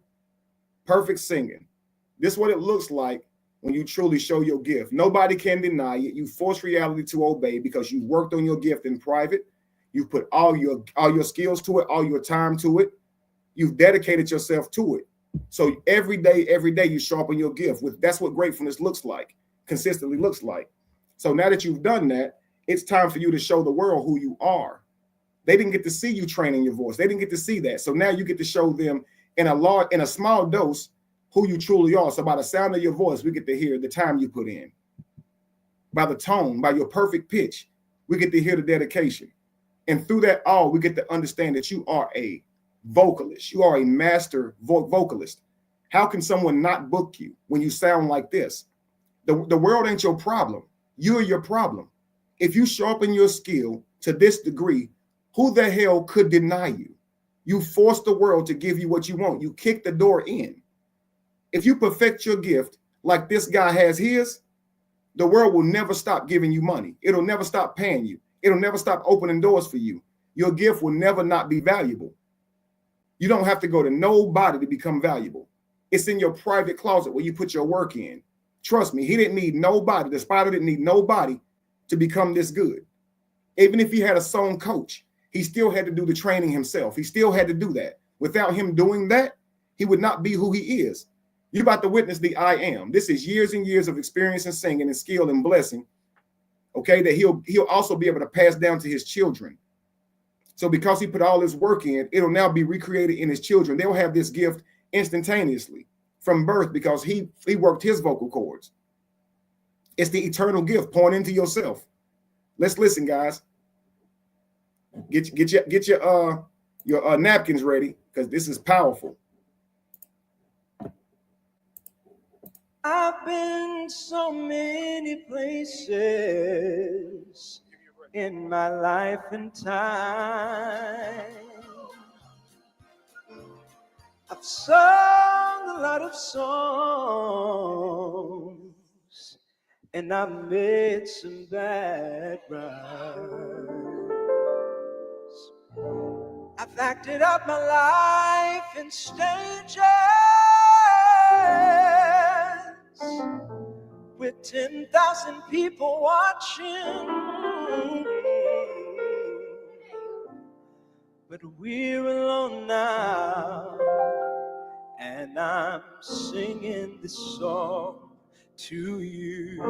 Perfect singing. This is what it looks like when you truly show your gift. Nobody can deny it. You force reality to obey because you worked on your gift in private. You put all your skills to it, all your time to it. You've dedicated yourself to it. So every day you sharpen your gift. That's what gratefulness looks like, consistently looks like. So now that you've done that, it's time for you to show the world who you are. They didn't get to see you training your voice. They didn't get to see that. So now you get to show them in a small dose who you truly are. So by the sound of your voice, we get to hear the time you put in. By the tone, by your perfect pitch, we get to hear the dedication. And through that all, we get to understand that you are a vocalist. You are a master vocalist. How can someone not book you when you sound like this? The world ain't your problem. You're your problem. If you sharpen your skill to this degree, who the hell could deny you? You force the world to give you what you want. You kick the door in. If you perfect your gift like this guy has his, the world will never stop giving you money. It'll never stop paying you. It'll never stop opening doors for you. Your gift will never not be valuable. You don't have to go to nobody to become valuable. It's in your private closet where you put your work in. Trust me, he didn't need nobody. The Spider didn't need nobody to become this good. Even if he had a song coach, he still had to do the training himself. He still had to do that. Without him doing that, he would not be who he is. You're about to witness the I am. This is years and years of experience in singing and skill and blessing, okay, that he'll also be able to pass down to his children. So because he put all this work in, it'll now be recreated in his children. They'll have this gift instantaneously from birth because he worked his vocal cords. It's the eternal gift pouring into yourself. Let's listen, guys. Get your napkins ready because this is powerful. I've been so many places in my life and time. I've sung a lot of songs and I've made some bad rhymes. I've acted out my life in stages with 10,000 people watching, but we're alone now, and I'm singing this song to you.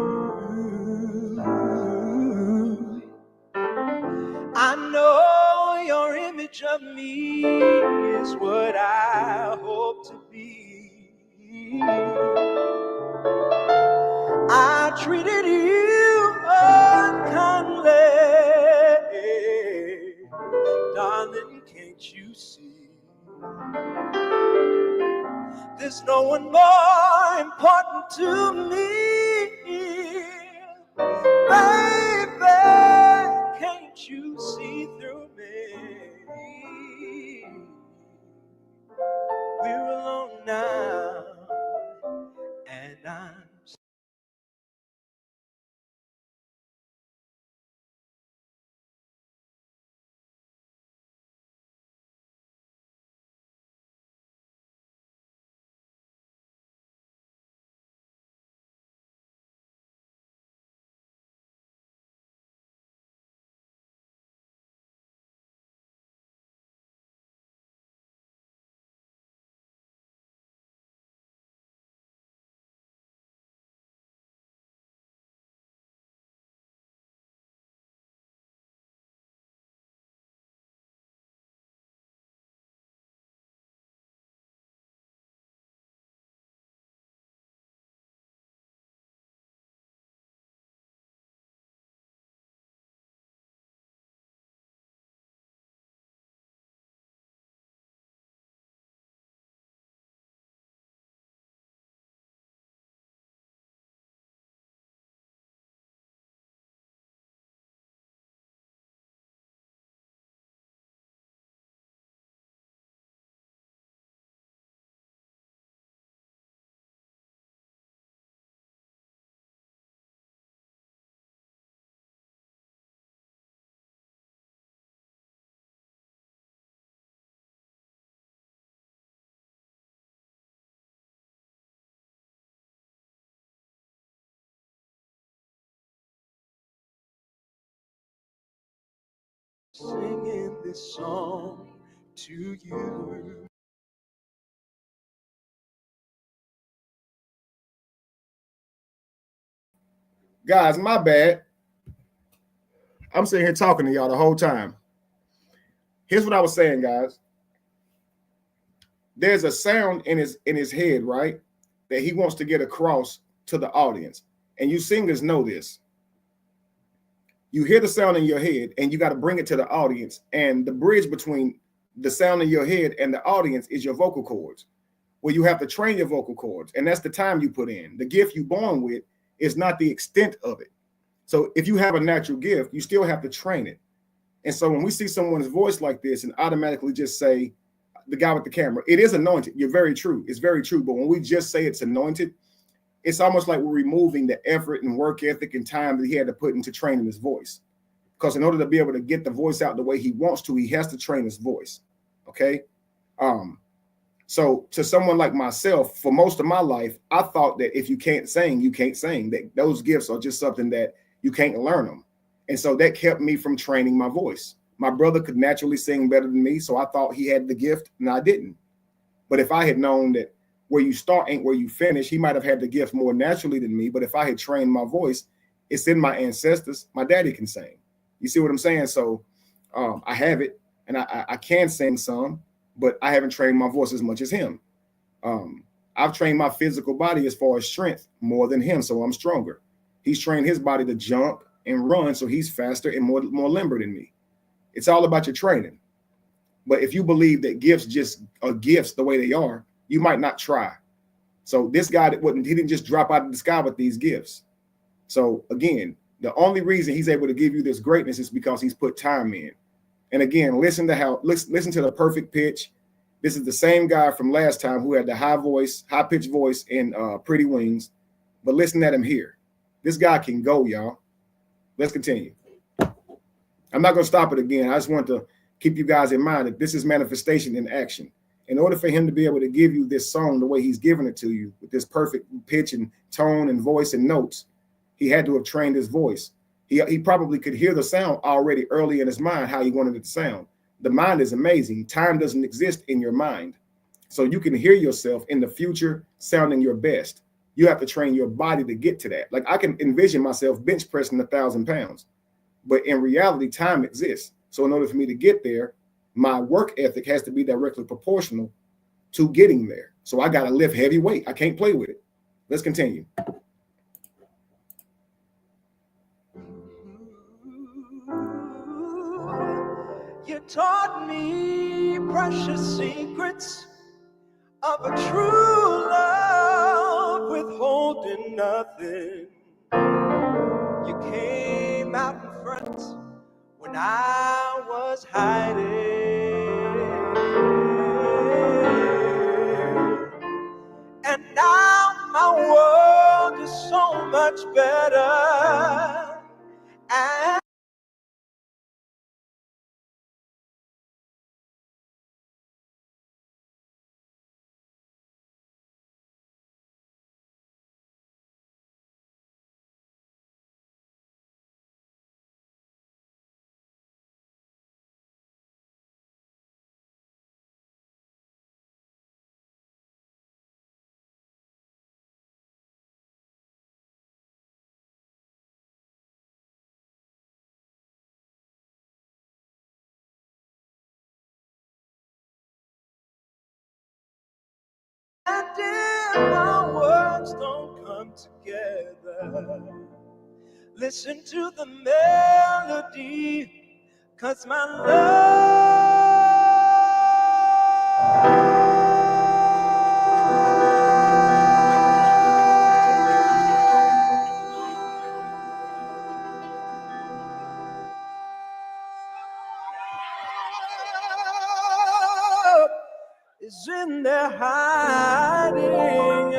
I know your image of me is what I hope to be. I treated you unkindly, darling, can't you see? There's no one more important to me. Baby, can't you see through me? We're alone now, and I'm singing this song to you. Guys, my bad. I'm sitting here talking to y'all the whole time. Here's what I was saying, guys. There's a sound in his head, right, that he wants to get across to the audience. And you singers know this. You hear the sound in your head and you got to bring it to the audience. And the bridge between the sound in your head and the audience is your vocal cords, where you have to train your vocal cords. And that's the time you put in. The gift you're born with is not the extent of it. So if you have a natural gift, you still have to train it. And so when we see someone's voice like this and automatically just say, the guy with the camera, it is anointed. You're very true. It's very true. But when we just say it's anointed, it's almost like we're removing the effort and work ethic and time that he had to put into training his voice. Because in order to be able to get the voice out the way he wants to, he has to train his voice. Okay. So to someone like myself, for most of my life, I thought that if you can't sing, you can't sing. That those gifts are just something that you can't learn them. And so that kept me from training my voice. My brother could naturally sing better than me, so I thought he had the gift, and I didn't. But if I had known that where you start ain't where you finish, he might have had the gift more naturally than me. But if I had trained my voice, it's in my ancestors. My daddy can sing. You see what I'm saying? So I have it, and I can sing some, but I haven't trained my voice as much as him. I've trained my physical body as far as strength more than him, so I'm stronger. He's trained his body to jump and run, so he's faster and more limber than me. It's all about your training. But if you believe that gifts just are gifts the way they are, you might not try. So this guy he didn't just drop out of the sky with these gifts. So again, the only reason he's able to give you this greatness is because he's put time in. And again, listen to the perfect pitch. This is the same guy from last time who had the high pitched voice in Pretty Wings. But listen at him here. This guy can go, y'all. Let's continue. I'm not going to stop it again. I just want to keep you guys in mind that this is manifestation in action. In order for him to be able to give you this song the way he's given it to you, with this perfect pitch and tone and voice and notes, he had to have trained his voice. He probably could hear the sound already early in his mind, how he wanted it to sound. The mind is amazing. Time doesn't exist in your mind. So you can hear yourself in the future sounding your best. You have to train your body to get to that. Like I can envision myself bench pressing 1,000 pounds. But in reality, time exists. So in order for me to get there, my work ethic has to be directly proportional to getting there. So I got to lift heavy weight. I can't play with it. Let's continue. You taught me precious secrets of a true love, withholding nothing. You came out in front when I was hiding, and now my world is so much better. And if my words don't come together, listen to the melody, 'cause my love is in there hiding.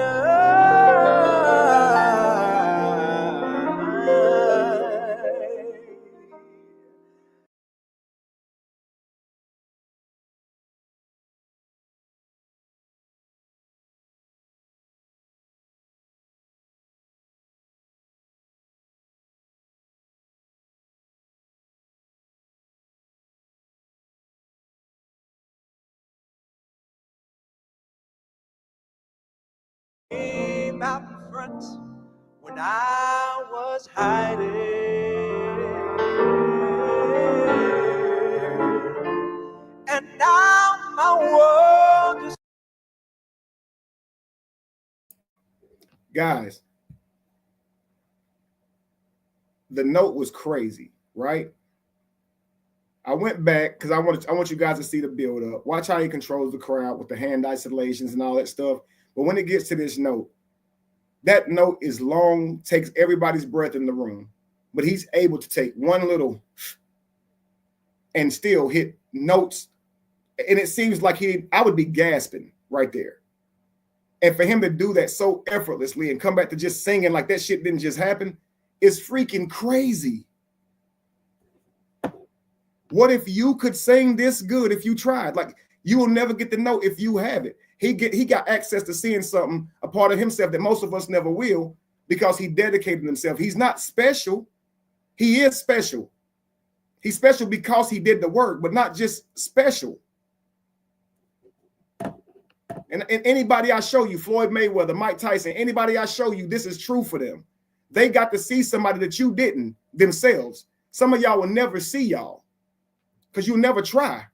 Came out in front when I was hiding, and now my world is. Guys, the note was crazy, right? I went back because I want you guys to see the build up. Watch how he controls the crowd with the hand isolations and all that stuff. But when it gets to this note, that note is long, takes everybody's breath in the room, but he's able to take one little and still hit notes. And it seems like I would be gasping right there. And for him to do that so effortlessly and come back to just singing like that shit didn't just happen is freaking crazy. What if you could sing this good if you tried? Like, you will never get the note if you have it. He got access to seeing something, a part of himself that most of us never will, because he dedicated himself. He's not special. He is special. He's special because he did the work, but not just special. And anybody I show you, Floyd Mayweather, Mike Tyson, anybody I show you, this is true for them. They got to see somebody that you didn't themselves. Some of y'all will never see y'all because you'll never try.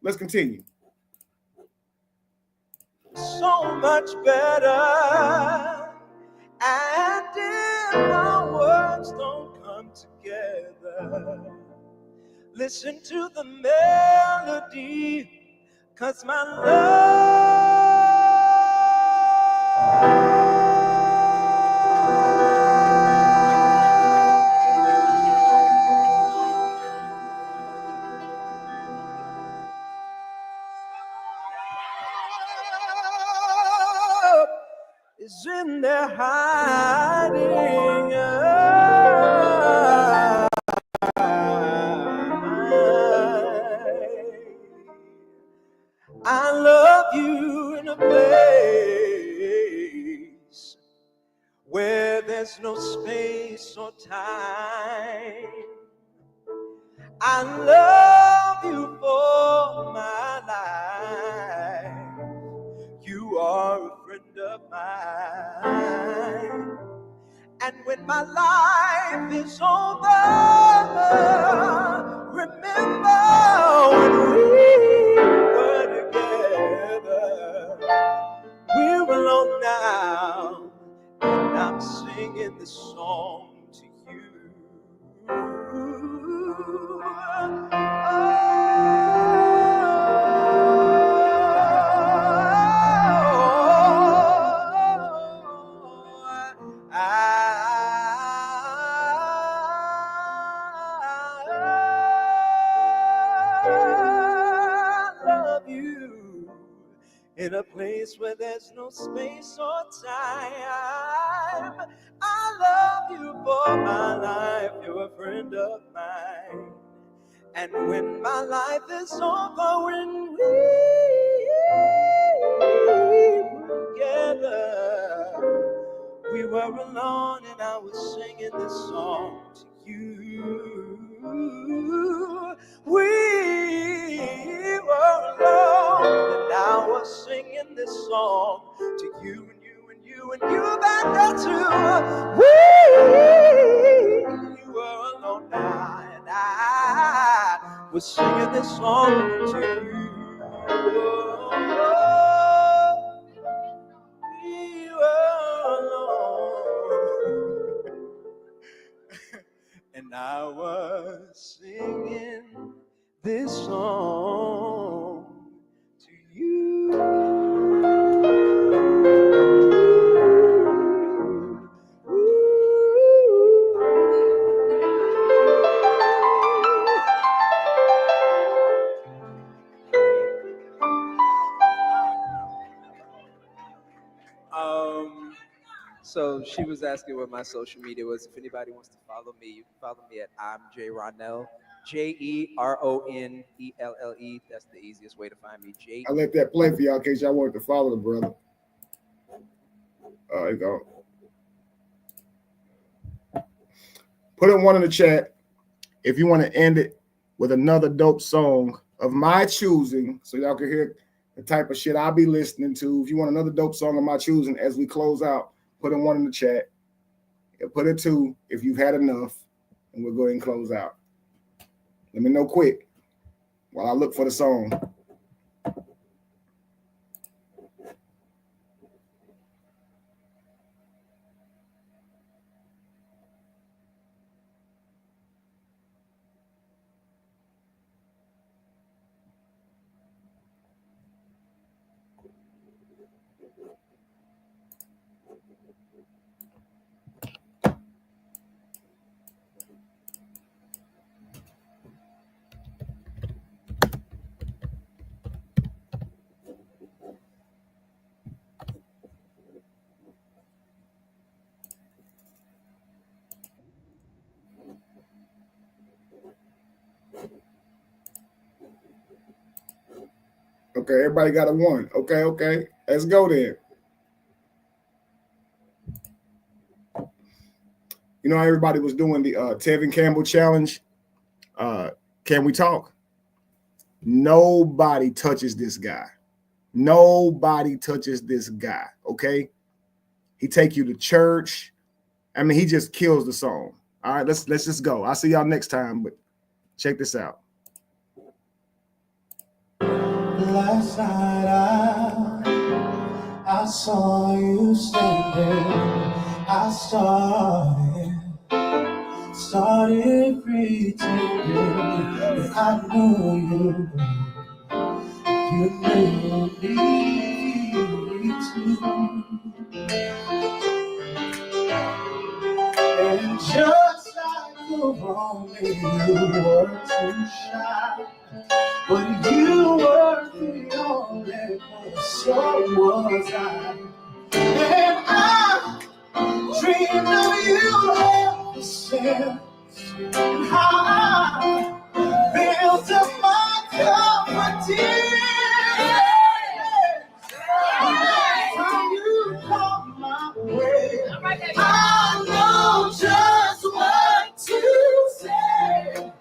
Let's continue. So much better, and if my words don't come together, listen to the melody, 'cause my is in there hiding. I love you in a place where there's no space or time. I love you for my life. You are a friend of mine. And when my life is over, remember when we were together. We're alone now, and I'm singing this song to you. in a place where there's no space or time. I love you for my life, you're a friend of mine. And when my life is over, when we were together, we were alone and I was singing this song to you. We were alone and I was singing this song to you and you and you and you back there too. We were alone now and I was singing this song to you. We were alone and I was singing this song to you. So she was asking what my social media was. If anybody wants to follow me, you can follow me at I'm J Ronell, JERONELLE. That's the easiest way to find me. I let that play for y'all in case y'all wanted to follow the brother. There you go. Put in one in the chat if you want to end it with another dope song of my choosing, so y'all can hear the type of shit I'll be listening to. If you want another dope song of my choosing as we close out, put in one in the chat. Put in two if you've had enough, and we'll go ahead and close out. Let me know quick while I look for the song. Okay, everybody got a one. Okay. Let's go then. You know, everybody was doing the Tevin Campbell challenge. Can we talk? Nobody touches this guy. Nobody touches this guy. Okay. He take you to church. I mean, he just kills the song. All right, let's just go. I'll see y'all next time, but check this out. Last night I saw you standing. I started pretending that I knew you knew me too. And just like the Romeo, you were too shy, but you were the only one, so was I. And I dreamed of you ever since, and how I built up my confidence. Time you come my way, I know just what to say.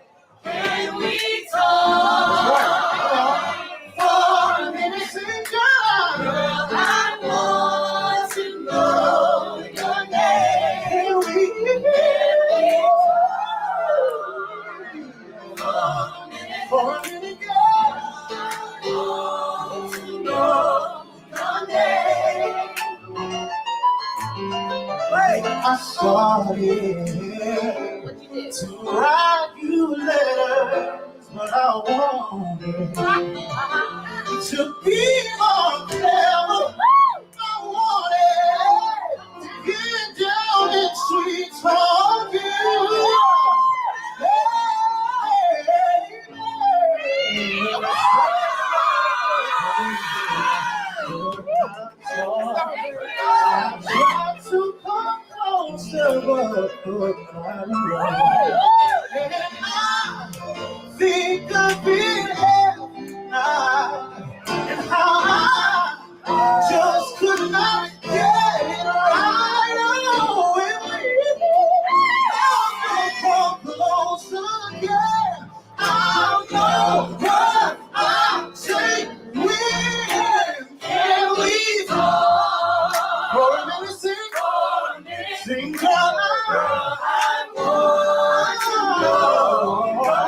Can we talk for a minute, girl? I want to know your name. Can we talk for a minute, girl? I want to know your name. I started to write you letters, but I wanted to be more clever. I wanted to get down and sweet talk you. think of it and how I just could not get it right away. I'll come closer again. I'll know what I'm saying. Can we talk for a minute? Sing, girl, I want to know your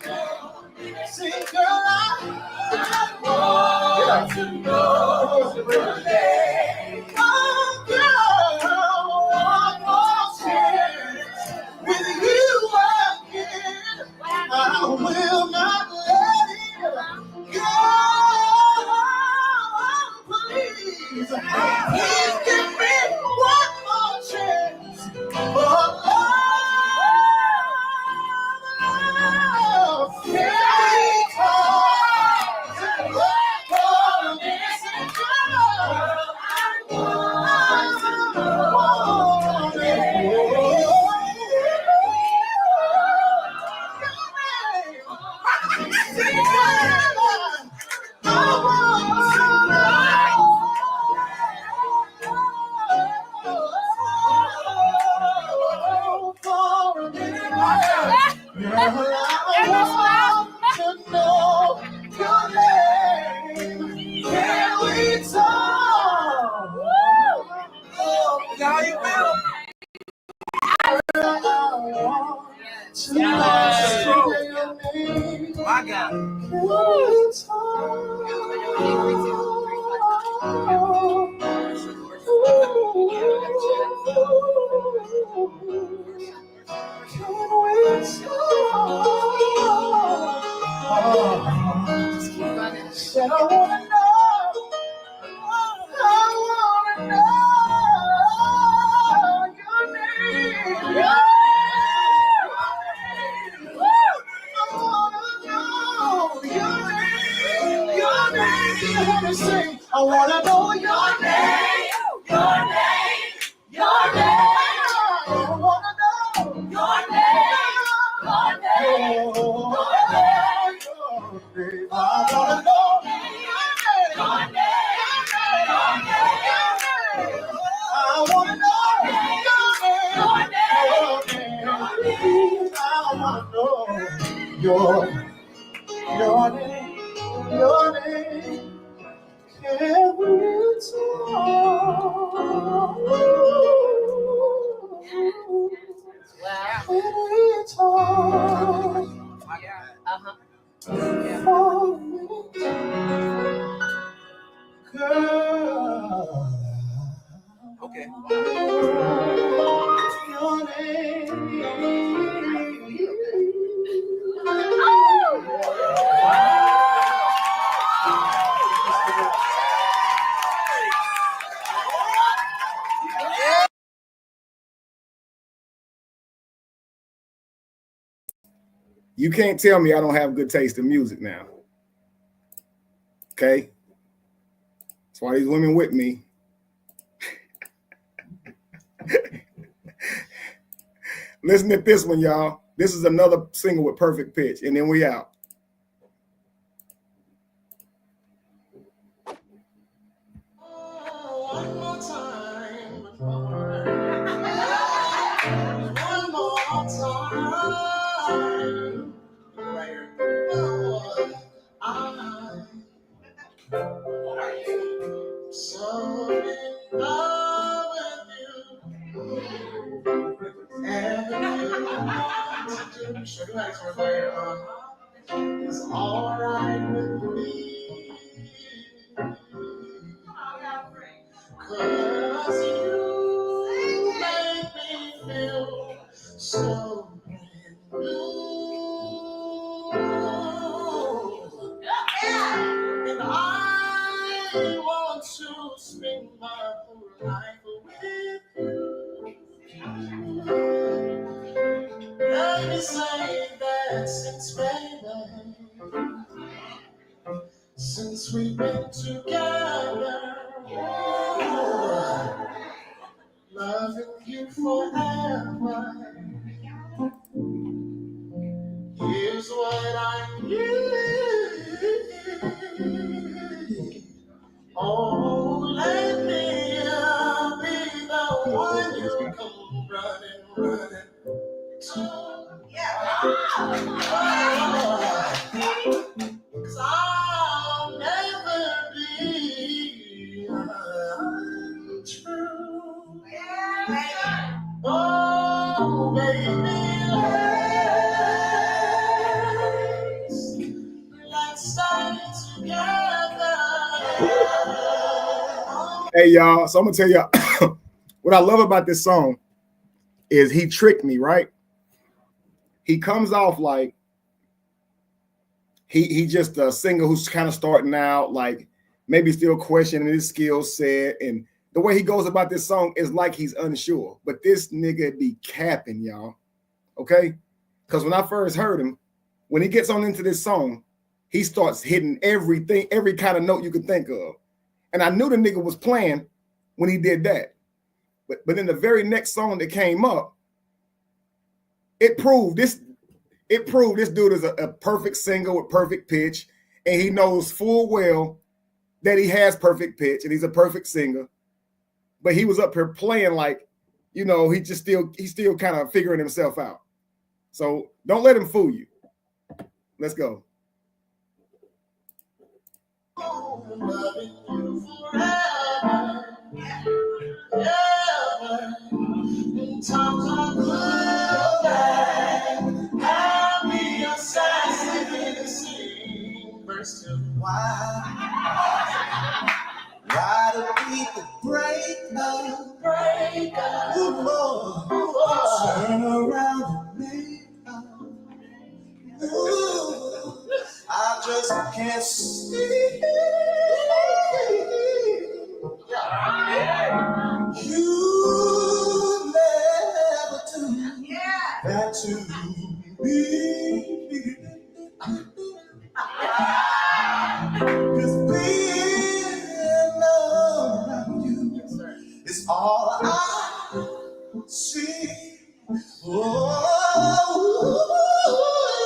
name. Sing, girl, I want to know your name. Oh, girl, one more chance with you again. I will not let it go. Please, please give me one more chance for love. Can we talk? For this girl, I want my God. Said I wanna know, your name. I wanna know your name. Your name. You wanna say, I wanna know your name. Your name. Your name. I wanna know your name. Your name. Your name. I wanna know your name. Your name. Your name. I wanna know your name. Your name. Your name. Can we talk? Can we talk? For a minute, girl. Okay. Your name. You can't tell me I don't have good taste in music now. Okay? That's why these women with me. Listen to this one, y'all. This is another single with perfect pitch, and then we out. One more time. One more time. Right here. I'm so in love with you. And you want to do. Should I turn my it's all right with me. Cause you make me feel so brand new. And I want to spend my whole life with you. Let me say that since we've been together, you forever. Here's what I need. Oh, let me be the one you come running to. Yeah. 'Cause I'll never be untrue. Oh, baby, let's stay together. Hey, y'all. So I'm gonna tell y'all what I love about this song is he tricked me, right? He comes off like he just a singer who's kind of starting out, like maybe still questioning his skill set, and the way he goes about this song is like he's unsure. But this nigga be capping, y'all. Okay, because when I first heard him, when he gets on into this song, he starts hitting everything, every kind of note you could think of, and I knew the nigga was playing when he did that. But in the very next song that came up, it proved this dude is a perfect singer with perfect pitch, and he knows full well that he has perfect pitch and he's a perfect singer. But he was up here playing like, you know, he's still kind of figuring himself out. So don't let him fool you. Let's go. Times are good, bad, happy, or sad, to sing. Verse 2. Why do people break up? Ooh, turn around and make up. Ooh, I just can't see. You never do that to me. 'Cause being around you is all I see. Oh,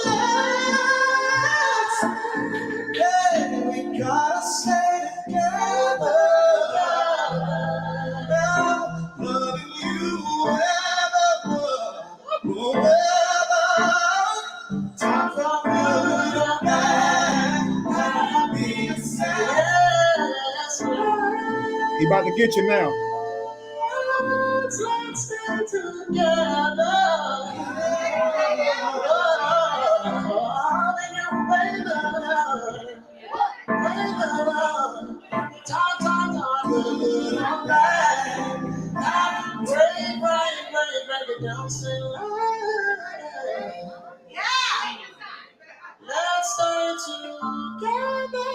yes. Yeah, we gotta stay together. Loving you forever. Times are good or bad, happy and sad. He about to get you now. Let's stay together. Times are good or bad. Break it down, sing. Let's stay together.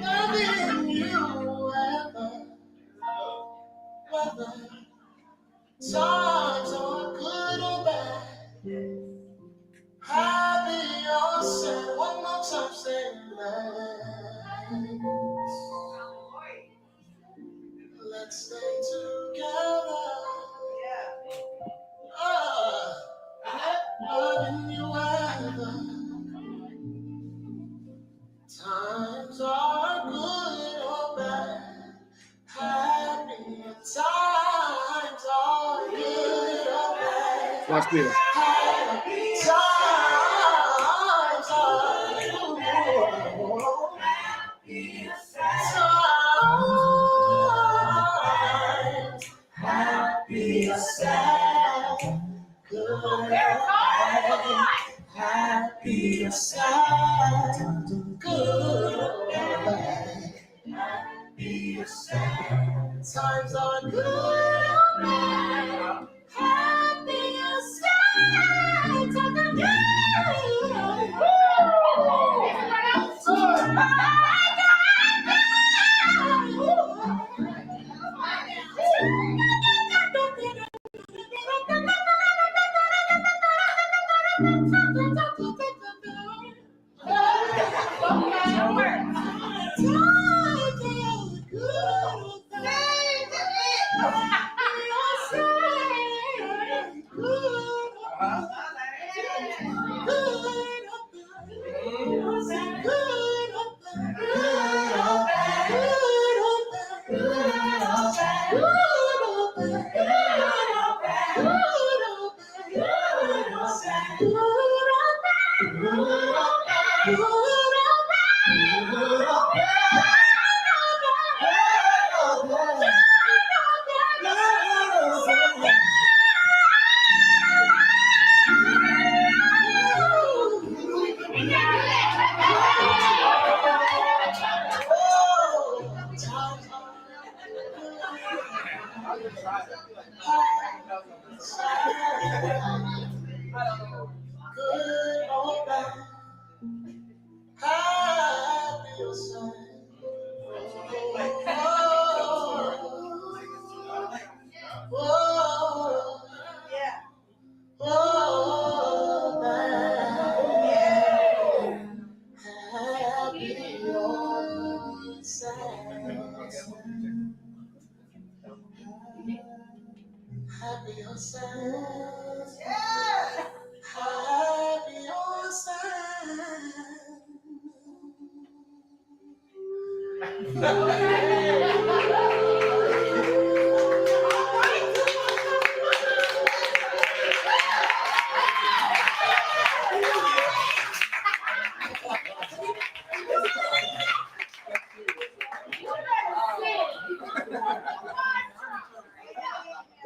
Loving you whether times are good or bad, happy or sad. One more time, say let's stay together. Loving you whether times are good or bad, happy times are good or bad. Watch this. Happy times are good. Happy or sad, good. Happy or sad, good. Happy or sad, times are good or bad. Happy or sad, times are good.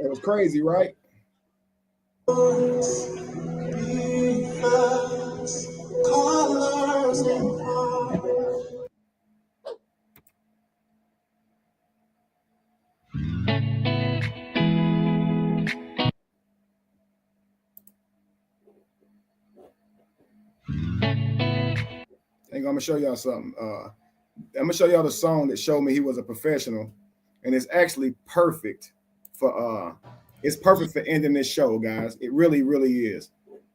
It was crazy, right? I'm gonna show y'all something. I'm gonna show y'all the song that showed me he was a professional, and it's actually perfect for it's perfect for ending this show, guys. It really, really is.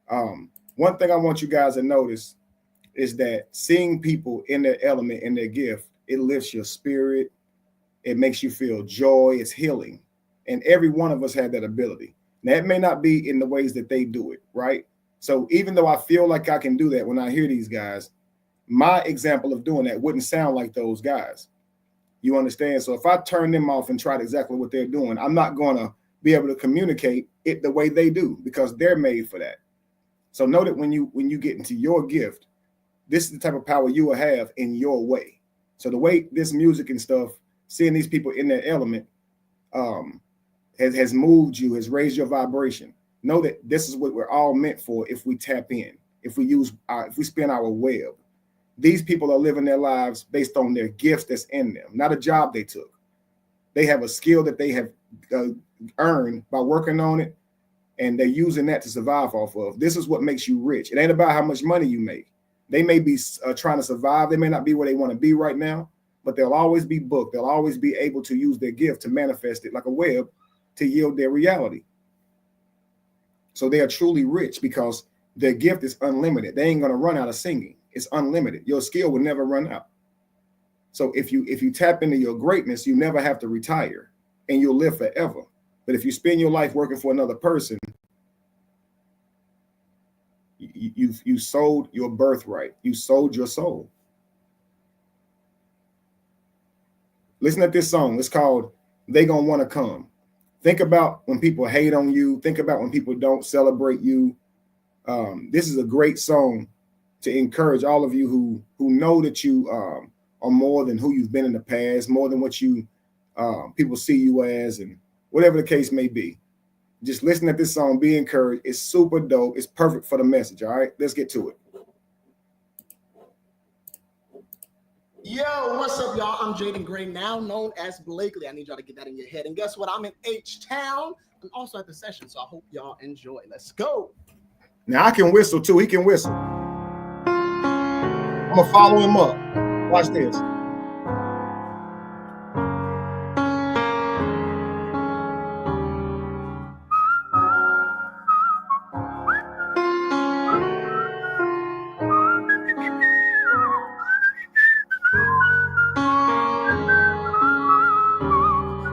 One thing I want you guys to notice is that seeing people in their element, in their gift, it lifts your spirit. It makes you feel joy. It's healing, and every one of us had that ability. Now, it may not be in the ways that they do it, right? So even though I feel like I can do that when I hear these guys, my example of doing that wouldn't sound like those guys. You understand? So if I turn them off and tried exactly what they're doing, I'm not going to be able to communicate it the way they do because they're made for that. So know that when you get into your gift, this is the type of power you will have in your way. So the way this music and stuff, seeing these people in their element, has moved you, has raised your vibration. Know that this is what we're all meant for if we tap in, if we spin our web. These people are living their lives based on their gifts that's in them, not a job they took. They have a skill that they have earned by working on it, and they're using that to survive off of. This is what makes you rich. It ain't about how much money you make. They may be trying to survive. They may not be where they want to be right now, but they'll always be booked. They'll always be able to use their gift to manifest it like a web to yield their reality. So they are truly rich because their gift is unlimited. They ain't going to run out of singing. It's unlimited. Your skill will never run out. So if you tap into your greatness, you never have to retire and you'll live forever. But if you spend your life working for another person, you sold your birthright. You sold your soul. Listen to this song. It's called They Gonna Wanna Come. Think about when people hate on you. Think about when people don't celebrate you. This is a great song to encourage all of you who know that you are more than who you've been in the past, more than what you people see you as, and whatever the case may be. Just listen to this song, be encouraged. It's super dope. It's perfect for the message. All right, let's get to it. Yo, what's up, y'all? I'm Jaden Gray, now known as Blakely. I need y'all to get that in your head. And guess what? I'm in H-Town. I'm also at the session, so I hope y'all enjoy. Let's go. Now, I can whistle, too. He can whistle. I'm going to follow him up. Watch this.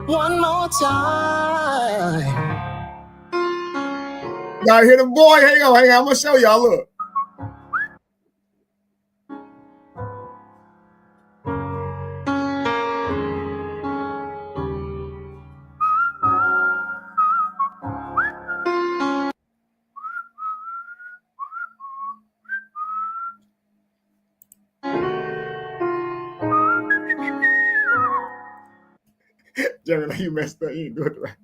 One more time. Y'all hear the boy? Hang on. I'm gonna show y'all. Look. Jeremy, you messed up. You didn't do it right.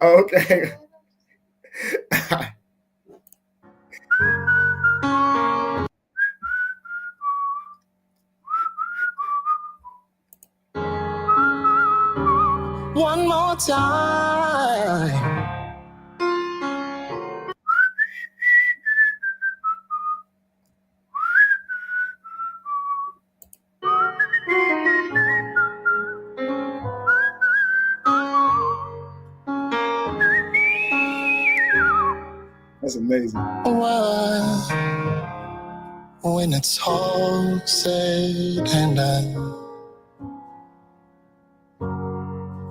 Okay. One more time. That's amazing. Well, when it's all said and done,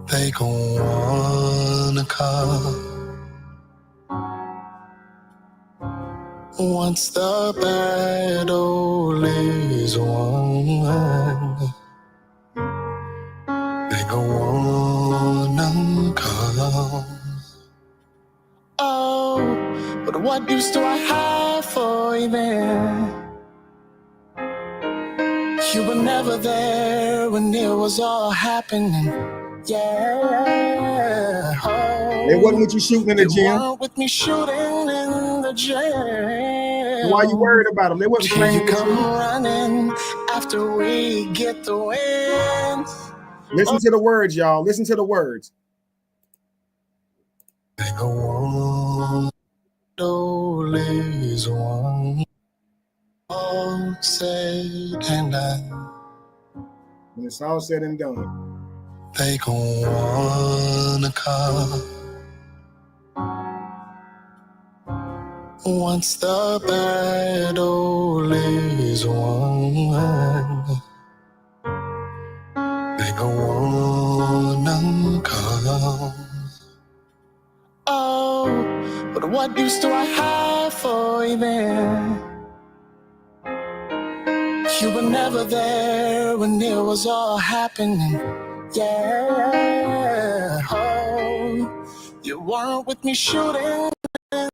they gon' wanna come. Once the battle is won, they gon' wanna come. Oh, but what use do I have for you then? You were never there when it was all happening. Yeah. Oh, They wasn't with you shooting in the you gym. weren't with me shooting in the gym. Why you worried about them? They wasn't Till playing you with come you. running after we get the win. Listen to the words, y'all. Listen to the words. They go on, is one. All said and done. When it's all said and done, They gon' wanna come. Once the battle is won, they gon' wanna come. Oh, but what use do I have for you then? You were never there when it was all happening. Yeah. Oh, you weren't with me shooting in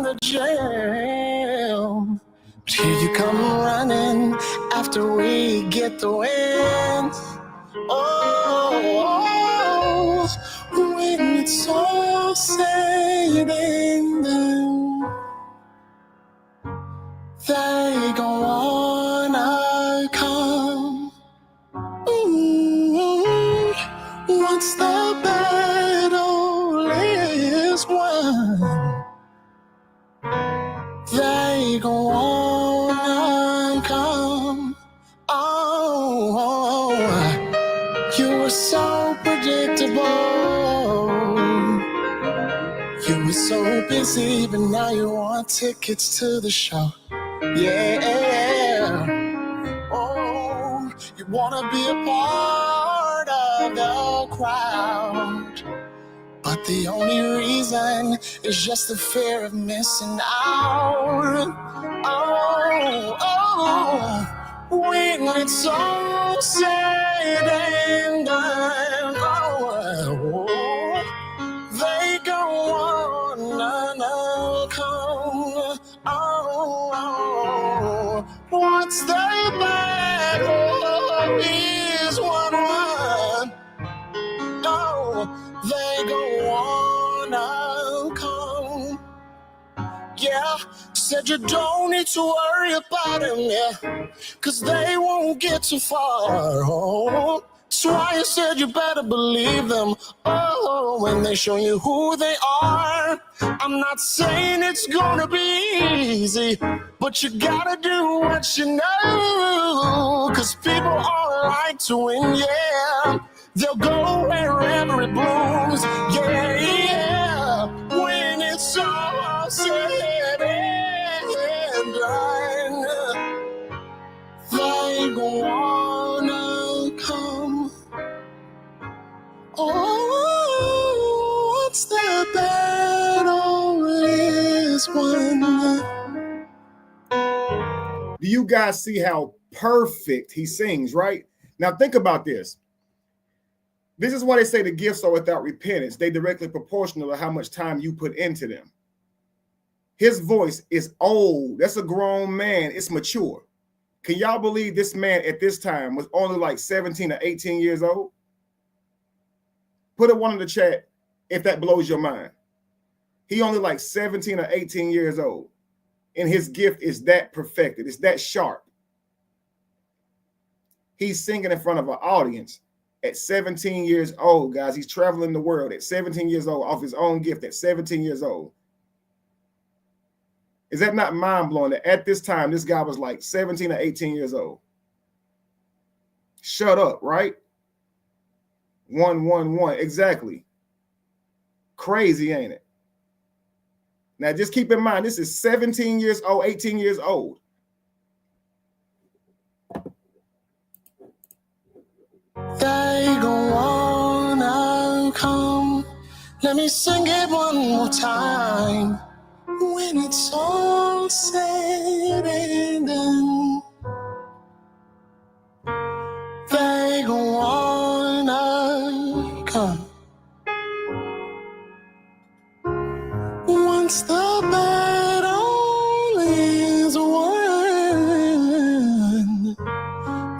the jail. But here you come running after we get the win. Oh, when it's all said and done, they gon' wanna come. Once the battle is won, they gon' wanna come. Oh, you were so predictable. You were so busy, but now you want tickets to the show. Yeah. Oh, you wanna be a part of the crowd, but the only reason is just the fear of missing out. Oh, when it's all said and done, they go on and come. Oh, once they battle is won, they go on and come. Yeah, said you don't need to worry about them, yeah, 'cause they won't get too far. Oh, that's why I said you better believe them. Oh, when they show you who they are. I'm not saying it's gonna be easy, but you gotta do what you know. 'Cause people all like to win, yeah. They'll go wherever it blooms, yeah, yeah. When it's all said and done, they go on and come. Oh, the battle is won. Do you guys see how perfect he sings, right? Now think about this. This is why they say the gifts are without repentance. They directly proportional to how much time you put into them. His voice is old. That's a grown man. It's mature. Can y'all believe this man at this time was only like 17 or 18 years old? Put a one in the chat if that blows your mind. He only like 17 or 18 years old. And his gift is that perfected. It's that sharp. He's singing in front of an audience at 17 years old, guys. He's traveling the world at 17 years old off his own gift at 17 years old. Is that not mind-blowing that at this time, this guy was like 17 or 18 years old? Shut up, right? 111, exactly. Crazy, ain't it? Now, just keep in mind, this is 17 years old, 18 years old. They go on, I'll come. Let me sing it one more time. When it's all said and done, they go on, I'll come. Once the battle is won,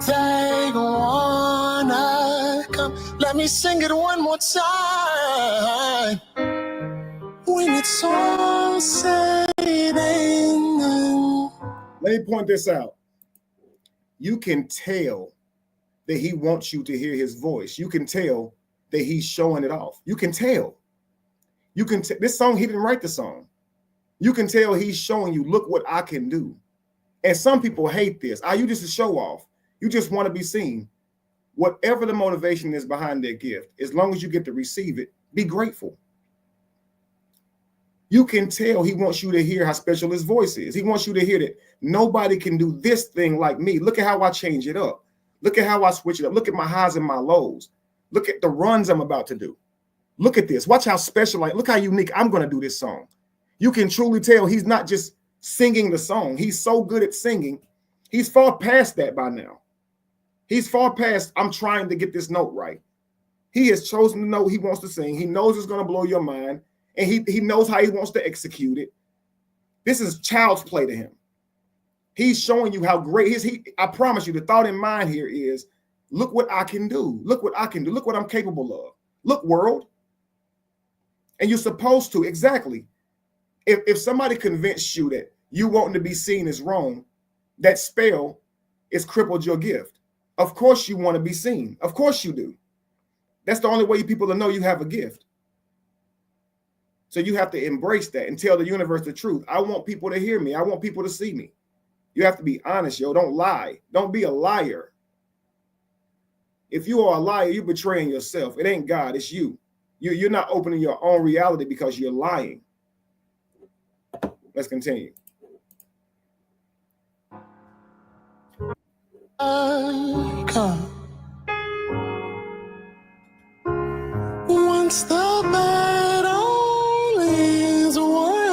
they go on, I'll come. Let me sing it one more time. When it's all said and done. Let me point this out. You can tell that he wants you to hear his voice. You can tell that he's showing it off. You can tell. You can this song, he didn't write the song. You can tell he's showing you, look what I can do. And some people hate this. Are you just a show off? You just want to be seen. Whatever the motivation is behind their gift, as long as you get to receive it, be grateful. You can tell he wants you to hear how special his voice is. He wants you to hear that nobody can do this thing like me. Look at how I change it up. Look at how I switch it up. Look at my highs and my lows. Look at the runs I'm about to do. Look at this. Watch how special, look how unique I'm going to do this song. You can truly tell he's not just singing the song. He's so good at singing. He's far past that by now. He's far past, I'm trying to get this note right. He has chosen the note he wants to sing. He knows it's going to blow your mind. And he knows how he wants to execute it. This is child's play to him. He's showing you how great I promise you, the thought in mind here is, look what I can do. Look what I can do. Look what I'm capable of. Look, world. And you're supposed to, exactly. If somebody convinced you that you wanting to be seen is wrong, that spell is crippled your gift. Of course you want to be seen. Of course you do. That's the only way people will know you have a gift. So you have to embrace that and tell the universe the truth. I want people to hear me. I want people to see me. You have to be honest, yo. Don't lie. Don't be a liar. If you are a liar, you're betraying yourself. It ain't God, it's you. You're not opening your own reality because you're lying. Let's continue. Come. Once the battle is won,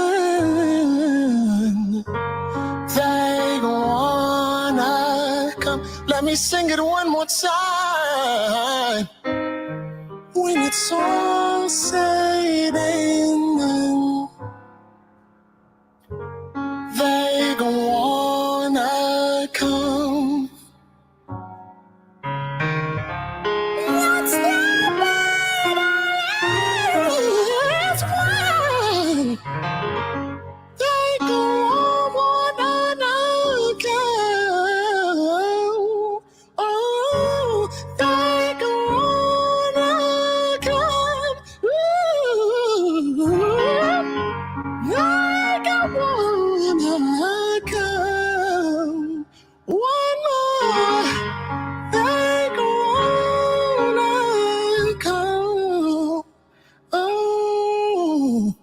they go on, I come. Let me sing it one more time. When it's all said and done, they go on, I come. Once the they go on and I come. Oh, they go on and come. Ooh, they go on and come. One more. They go on and come. Oh.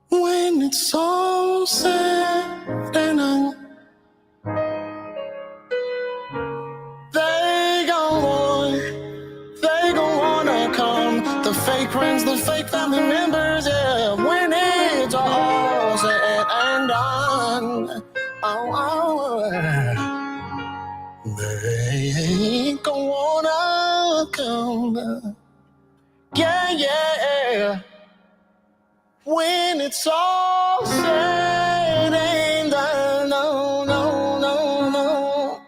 When it's all said and done, they go on and come. The fake friends, the fake family members, yeah, when it's all said and done. Oh, they ain't gonna wanna come. Yeah, yeah. When it's all said and done, no, no, no, no.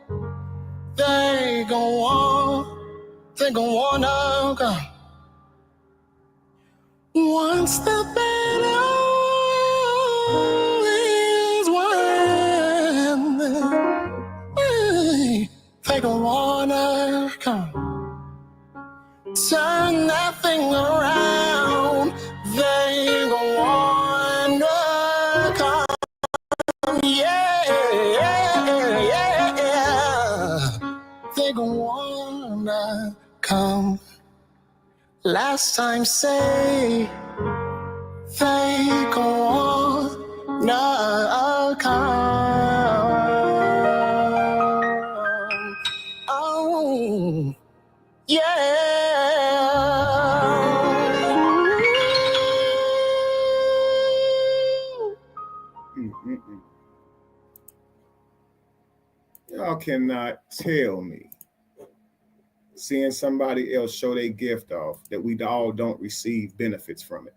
They gon' wanna come. Once the battle is won, they gon' wanna come. Turn that thing around. They gon' wanna come. Yeah, yeah, yeah. They gon' wanna come. Last time say they gon' wanna come. Oh, yeah. Y'all cannot tell me seeing somebody else show their gift off that we all don't receive benefits from it.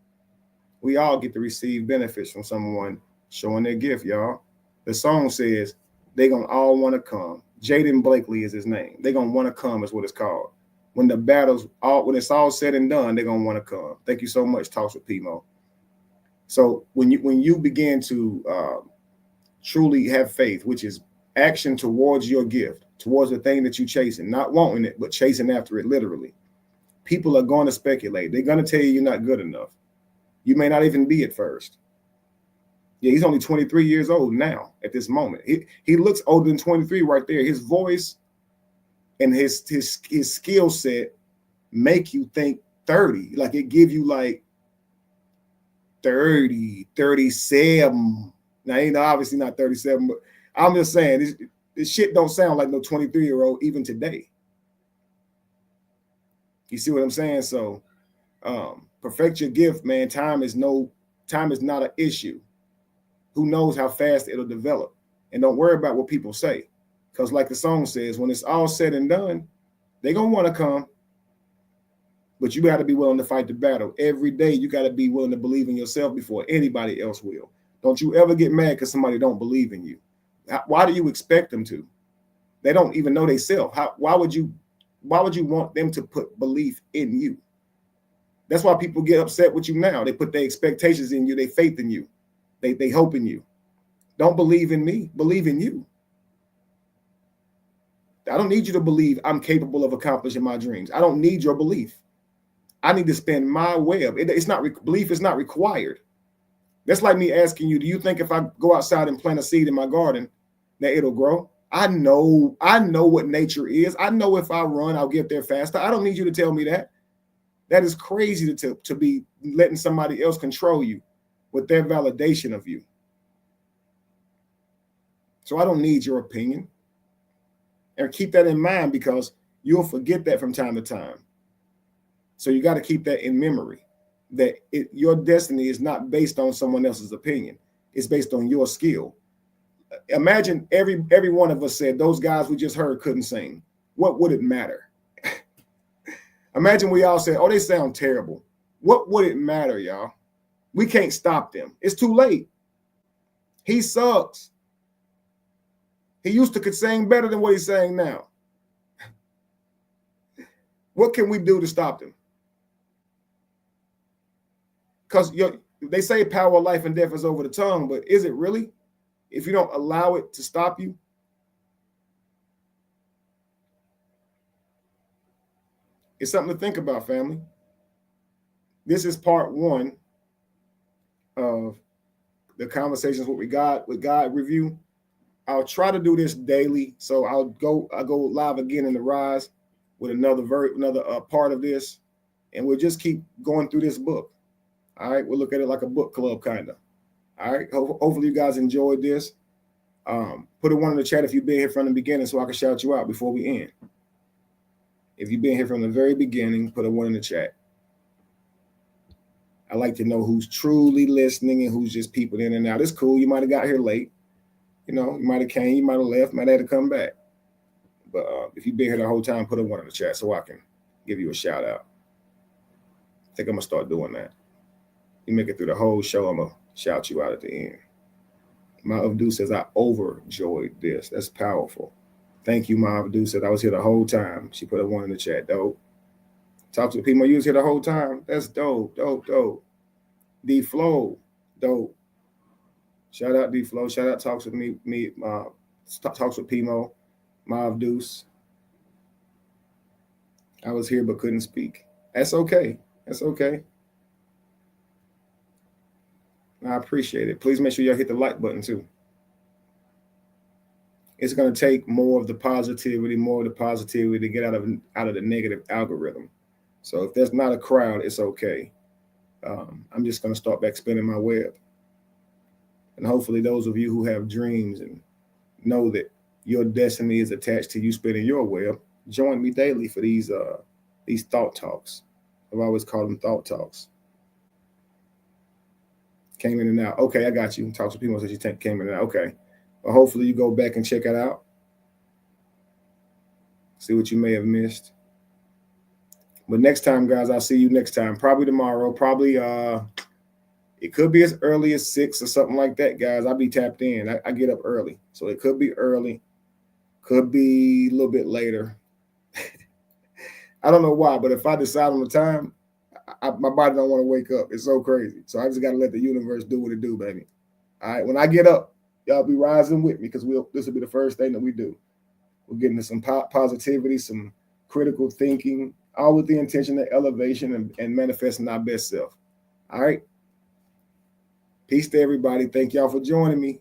We all get to receive benefits from someone showing their gift, y'all. The song says they gonna all want to come. Jaden Blakely is his name. They gonna want to come is what it's called. When the battle's all, when it's all said and done, they're gonna want to come. Thank you so much, Talks with Pimo. So when you begin to truly have faith, which is action towards your gift, towards the thing that you're chasing, not wanting it, but chasing after it literally, people are going to speculate. They're going to tell you you're not good enough. You may not even be at first. Yeah, he's only 23 years old now at this moment. He looks older than 23 right there. His voice and his skill set make you think 30. Like it give you like 30, 37. Now, obviously not 37, but I'm just saying this shit don't sound like no 23-year-old even today. You see what I'm saying? So perfect your gift, man. Time is not an issue. Who knows how fast it'll develop? And don't worry about what people say. Because like the song says, when it's all said and done, they're going to want to come. But you got to be willing to fight the battle. Every day, you got to be willing to believe in yourself before anybody else will. Don't you ever get mad because somebody don't believe in you. Why do you expect them to? They don't even know themselves. Why would you want them to put belief in you? That's why people get upset with you now. They put their expectations in you, they faith in you. They hope in you. Don't believe in me, believe in you. I don't need you to believe I'm capable of accomplishing my dreams. I don't need your belief. I need to spin my web. Belief is not required. That's like me asking you, do you think if I go outside and plant a seed in my garden that it'll grow? I know what nature is. I know if I run, I'll get there faster. I don't need you to tell me that. That is crazy to be letting somebody else control you with their validation of you. So I don't need your opinion. And keep that in mind because you'll forget that from time to time. So you got to keep that in memory, that your destiny is not based on someone else's opinion. It's based on your skill. Imagine every one of us said those guys we just heard couldn't sing. What would it matter? Imagine we all said, oh, they sound terrible. What would it matter, y'all? We can't stop them. It's too late. He sucks. He used to could sing better than what he's saying now. What can we do to stop them? Because they say power of life and death is over the tongue, but is it really? If you don't allow it to stop you? It's something to think about, family. This is part one of the Conversations with God review. I'll try to do this daily, so I'll go live again in the Rise with another part of this, and we'll just keep going through this book. All right, we'll look at it like a book club, kind of. All right, hopefully you guys enjoyed this. Put a one in the chat if you've been here from the beginning, so I can shout you out before we end. If you've been here from the very beginning, put a one in the chat. I like to know who's truly listening and who's just people in and out. It's cool. You might have got here late. You know, you might have came, you might have left, might have had to come back. But if you've been here the whole time, put a 1 in the chat so I can give you a shout out. I think I'm going to start doing that. You make it through the whole show, I'm going to shout you out at the end. Ma Abdu says, I overjoyed this. That's powerful. Thank you, Ma Abdu said, I was here the whole time. She put a 1 in the chat. Dope. Talk to the people. You was here the whole time. That's dope, dope, dope. D Flow, dope. Shout out D Flow. Shout out Talks with me Talks with Pimo, Mav Deuce. I was here but couldn't speak. That's okay. That's okay. I appreciate it. Please make sure y'all hit the like button too. It's going to take more of the positivity to get out of the negative algorithm. So if there's not a crowd, it's okay. I'm just going to start back spinning my web. And hopefully those of you who have dreams and know that your destiny is attached to you spinning your web, join me daily for these thought talks. I've always called them thought talks. Came in and out. Okay, I got you. Talks with people said you came in and out. Okay. Well, hopefully you go back and check it out. See what you may have missed. But next time, guys, I'll see you next time. Probably tomorrow. Probably it could be as early as 6 or something like that, guys. I'll be tapped in. I get up early. So it could be early. Could be a little bit later. I don't know why, but if I decide on the time, my body don't want to wake up. It's so crazy. So I just got to let the universe do what it do, baby. All right. When I get up, y'all be rising with me because this will be the first thing that we do. We're getting to some positivity, some critical thinking, all with the intention of elevation and manifesting our best self. All right. Peace to everybody. Thank y'all for joining me.